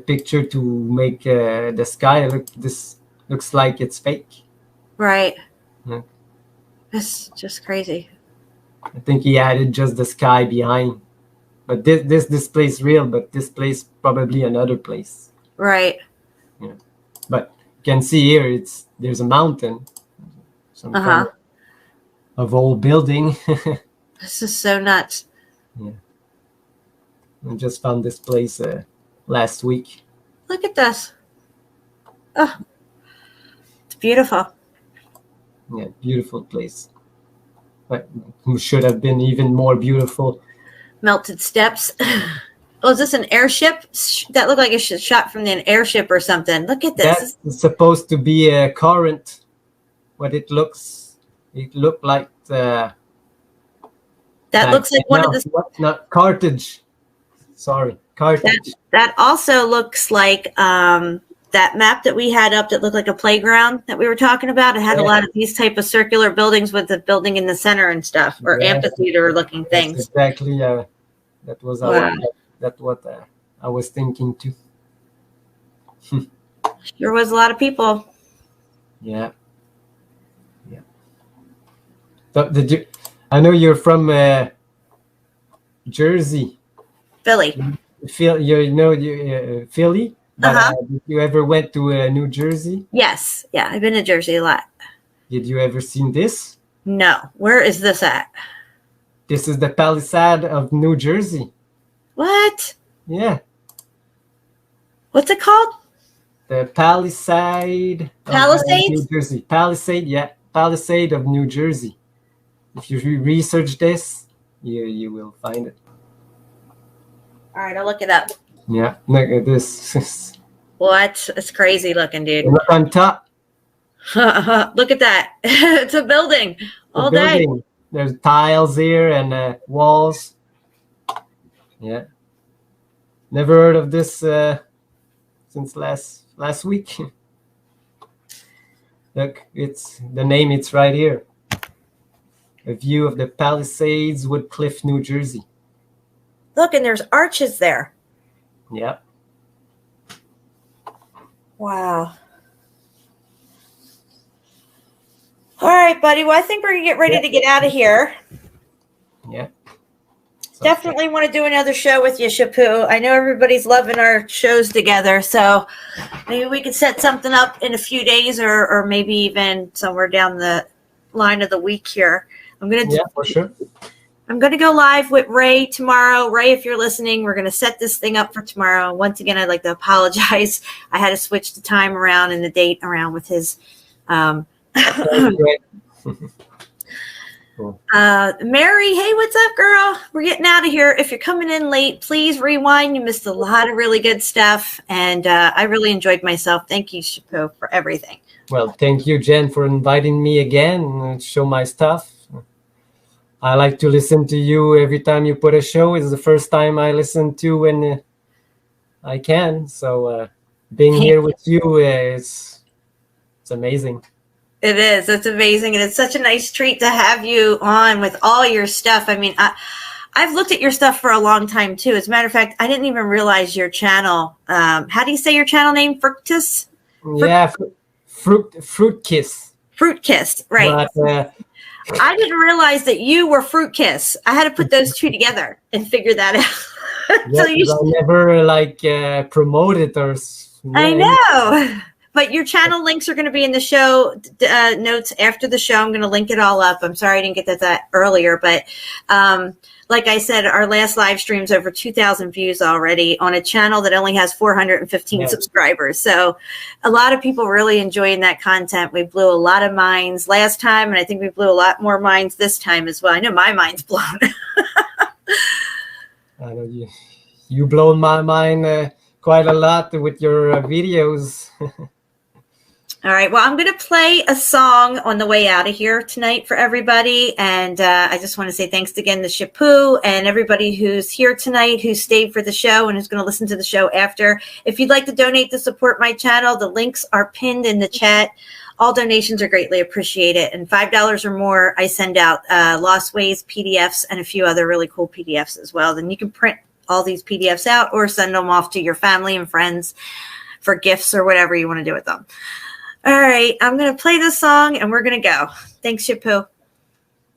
picture to make the sky look. This looks like it's fake. Right. Yeah. It's just crazy. I think he added just the sky behind. But this place real, but this place probably another place. Right. Yeah. But you can see here there's a mountain. Some kind of old building. This is so nuts. Yeah. I just found this place last week. Look at this. Oh, it's beautiful. Yeah, beautiful place. But it should have been even more beautiful. Melted steps. Oh, is this an airship? That looked like a shot from an airship or something. Look at this. That's supposed to be a current. What it looked like. That looks like one of the. Not Carthage. Sorry, Carthage. That also looks like that map that we had up that looked like a playground that we were talking about. It had a lot of these type of circular buildings with the building in the center and stuff, or amphitheater looking things. That's exactly. That was what I was thinking too. There was a lot of people. Yeah. Yeah. So did you? I know you're from Jersey. Philly. Philly. But did you ever went to New Jersey? Yes. Yeah, I've been to Jersey a lot. Did you ever seen this? No. Where is this at? This is the Palisade of New Jersey. What? Yeah. What's it called? The Palisade. Palisades? New Jersey. Palisade, yeah. Palisade of New Jersey. If you research this, you will find it. All right, I'll look it up. Yeah, look at this. What? It's crazy looking, dude. Look on top. Look at that. It's a building all day. There's tiles here and walls. Yeah. Never heard of this since last week. Look, it's the name. It's right here. A view of the Palisades, Woodcliff, New Jersey. Look, and there's arches there. Yeah. Wow. All right, buddy. Well, I think we're going to get ready to get out of here. Yeah. Definitely want to do another show with you, Shapu. I know everybody's loving our shows together, so maybe we could set something up in a few days or maybe even somewhere down the line of the week here. Yeah, for sure. I'm going to go live with Ray tomorrow. Ray, if you're listening, we're going to set this thing up for tomorrow. Once again, I'd like to apologize. I had to switch the time around and the date around with his Cool. Mary, hey, what's up, girl? We're getting out of here. If you're coming in late, please rewind. You missed a lot of really good stuff, and I really enjoyed myself. Thank you, Shapu, for everything. Well, thank you, Jen, for inviting me again and show my stuff. I like to listen to you every time you put a show. It's the first time I listen to when I can. So being here with you, it's amazing. It is. It's amazing. And it's such a nice treat to have you on with all your stuff. I mean, I've looked at your stuff for a long time, too. As a matter of fact, I didn't even realize your channel. How do you say your channel name? Fructus? Yeah, Fruit Kiss. Fruit Kiss, right. But, I didn't realize that you were Fruit Kiss. I had to put those two together and figure that out. Yeah, I never promote it or. I know. But your channel links are going to be in the show notes after the show. I'm going to link it all up. I'm sorry I didn't get that earlier. But like I said, our last live stream's over 2,000 views already on a channel that only has 415 subscribers. So a lot of people really enjoying that content. We blew a lot of minds last time, and I think we blew a lot more minds this time as well. I know my mind's blown. I know you blown my mind quite a lot with your videos. All right. Well, I'm going to play a song on the way out of here tonight for everybody. And I just want to say thanks again to Shapu and everybody who's here tonight, who stayed for the show and who's going to listen to the show after. If you'd like to donate to support my channel, the links are pinned in the chat. All donations are greatly appreciated. And $5 or more, I send out Lost Ways PDFs and a few other really cool PDFs as well. Then you can print all these PDFs out or send them off to your family and friends for gifts or whatever you want to do with them. All right, I'm going to play this song, and we're going to go. Thanks, Shapu.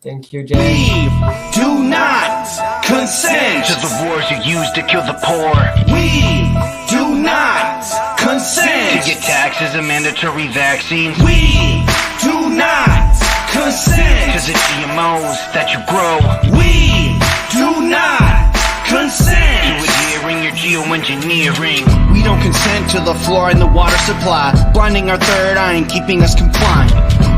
Thank you, Jen. We do not consent to the wars you use to kill the poor. We do not consent to get taxes and mandatory vaccines. We do not consent to the GMOs that you grow. We do not consent to adhering your geoengineering. We don't consent to the flaw in the water supply, blinding our third eye and keeping us compliant.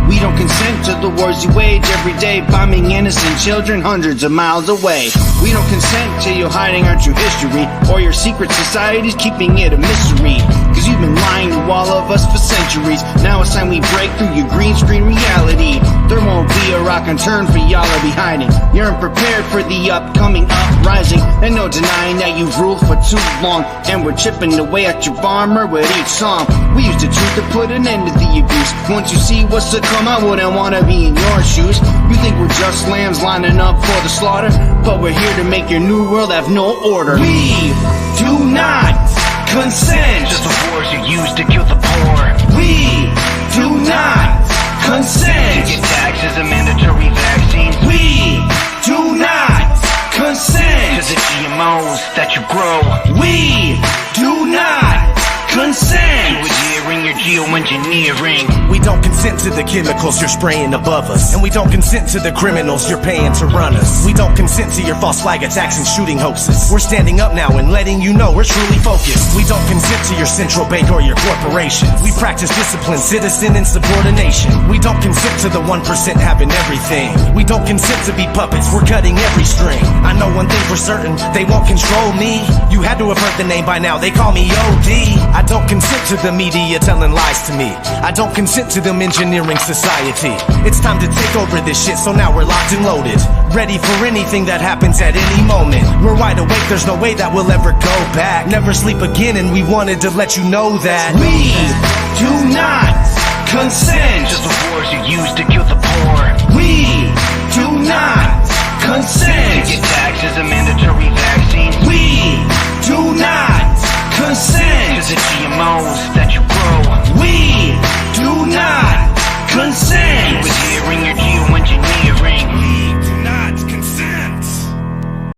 We don't consent to the wars you wage every day, bombing innocent children hundreds of miles away. We don't consent to you hiding our true history, or your secret societies keeping it a mystery. Cause you've been lying to all of us for centuries. Now it's time we break through your green screen reality. There won't be a rock unturned for y'all to be hiding. You're unprepared for the upcoming uprising, and no denying that you've ruled for too long. And we're chipping away at your armor with each song. We use the truth to put an end to the abuse. Once you see what's to come, I wouldn't want to be in your shoes. You think we're just lambs lining up for the slaughter, but we're here to make your new world have no order. We do not consent to the wars you use to kill the poor. We do not consent to get taxes and mandatory vaccines. We do not consent to the GMOs that you grow. We do not consent to adhering your geoengineering. We don't consent to the chemicals you're spraying above us, and we don't consent to the criminals you're paying to run us. We don't consent to your false flag attacks and shooting hoaxes. We're standing up now and letting you know we're truly focused. We don't consent to your central bank or your corporations. We practice discipline, citizen, and subordination. We don't consent to the 1% having everything. We don't consent to be puppets, we're cutting every string. I know one thing for certain, they won't control me. You had to have heard the name by now, they call me OD. I don't consent to the media telling lies to me. I don't consent to them engineering society. It's time to take over this shit, so now we're locked and loaded, ready for anything that happens at any moment. We're wide awake, there's no way that we'll ever go back. Never sleep again, and we wanted to let you know that we do not consent to the wars you use to kill the poor. We do not consent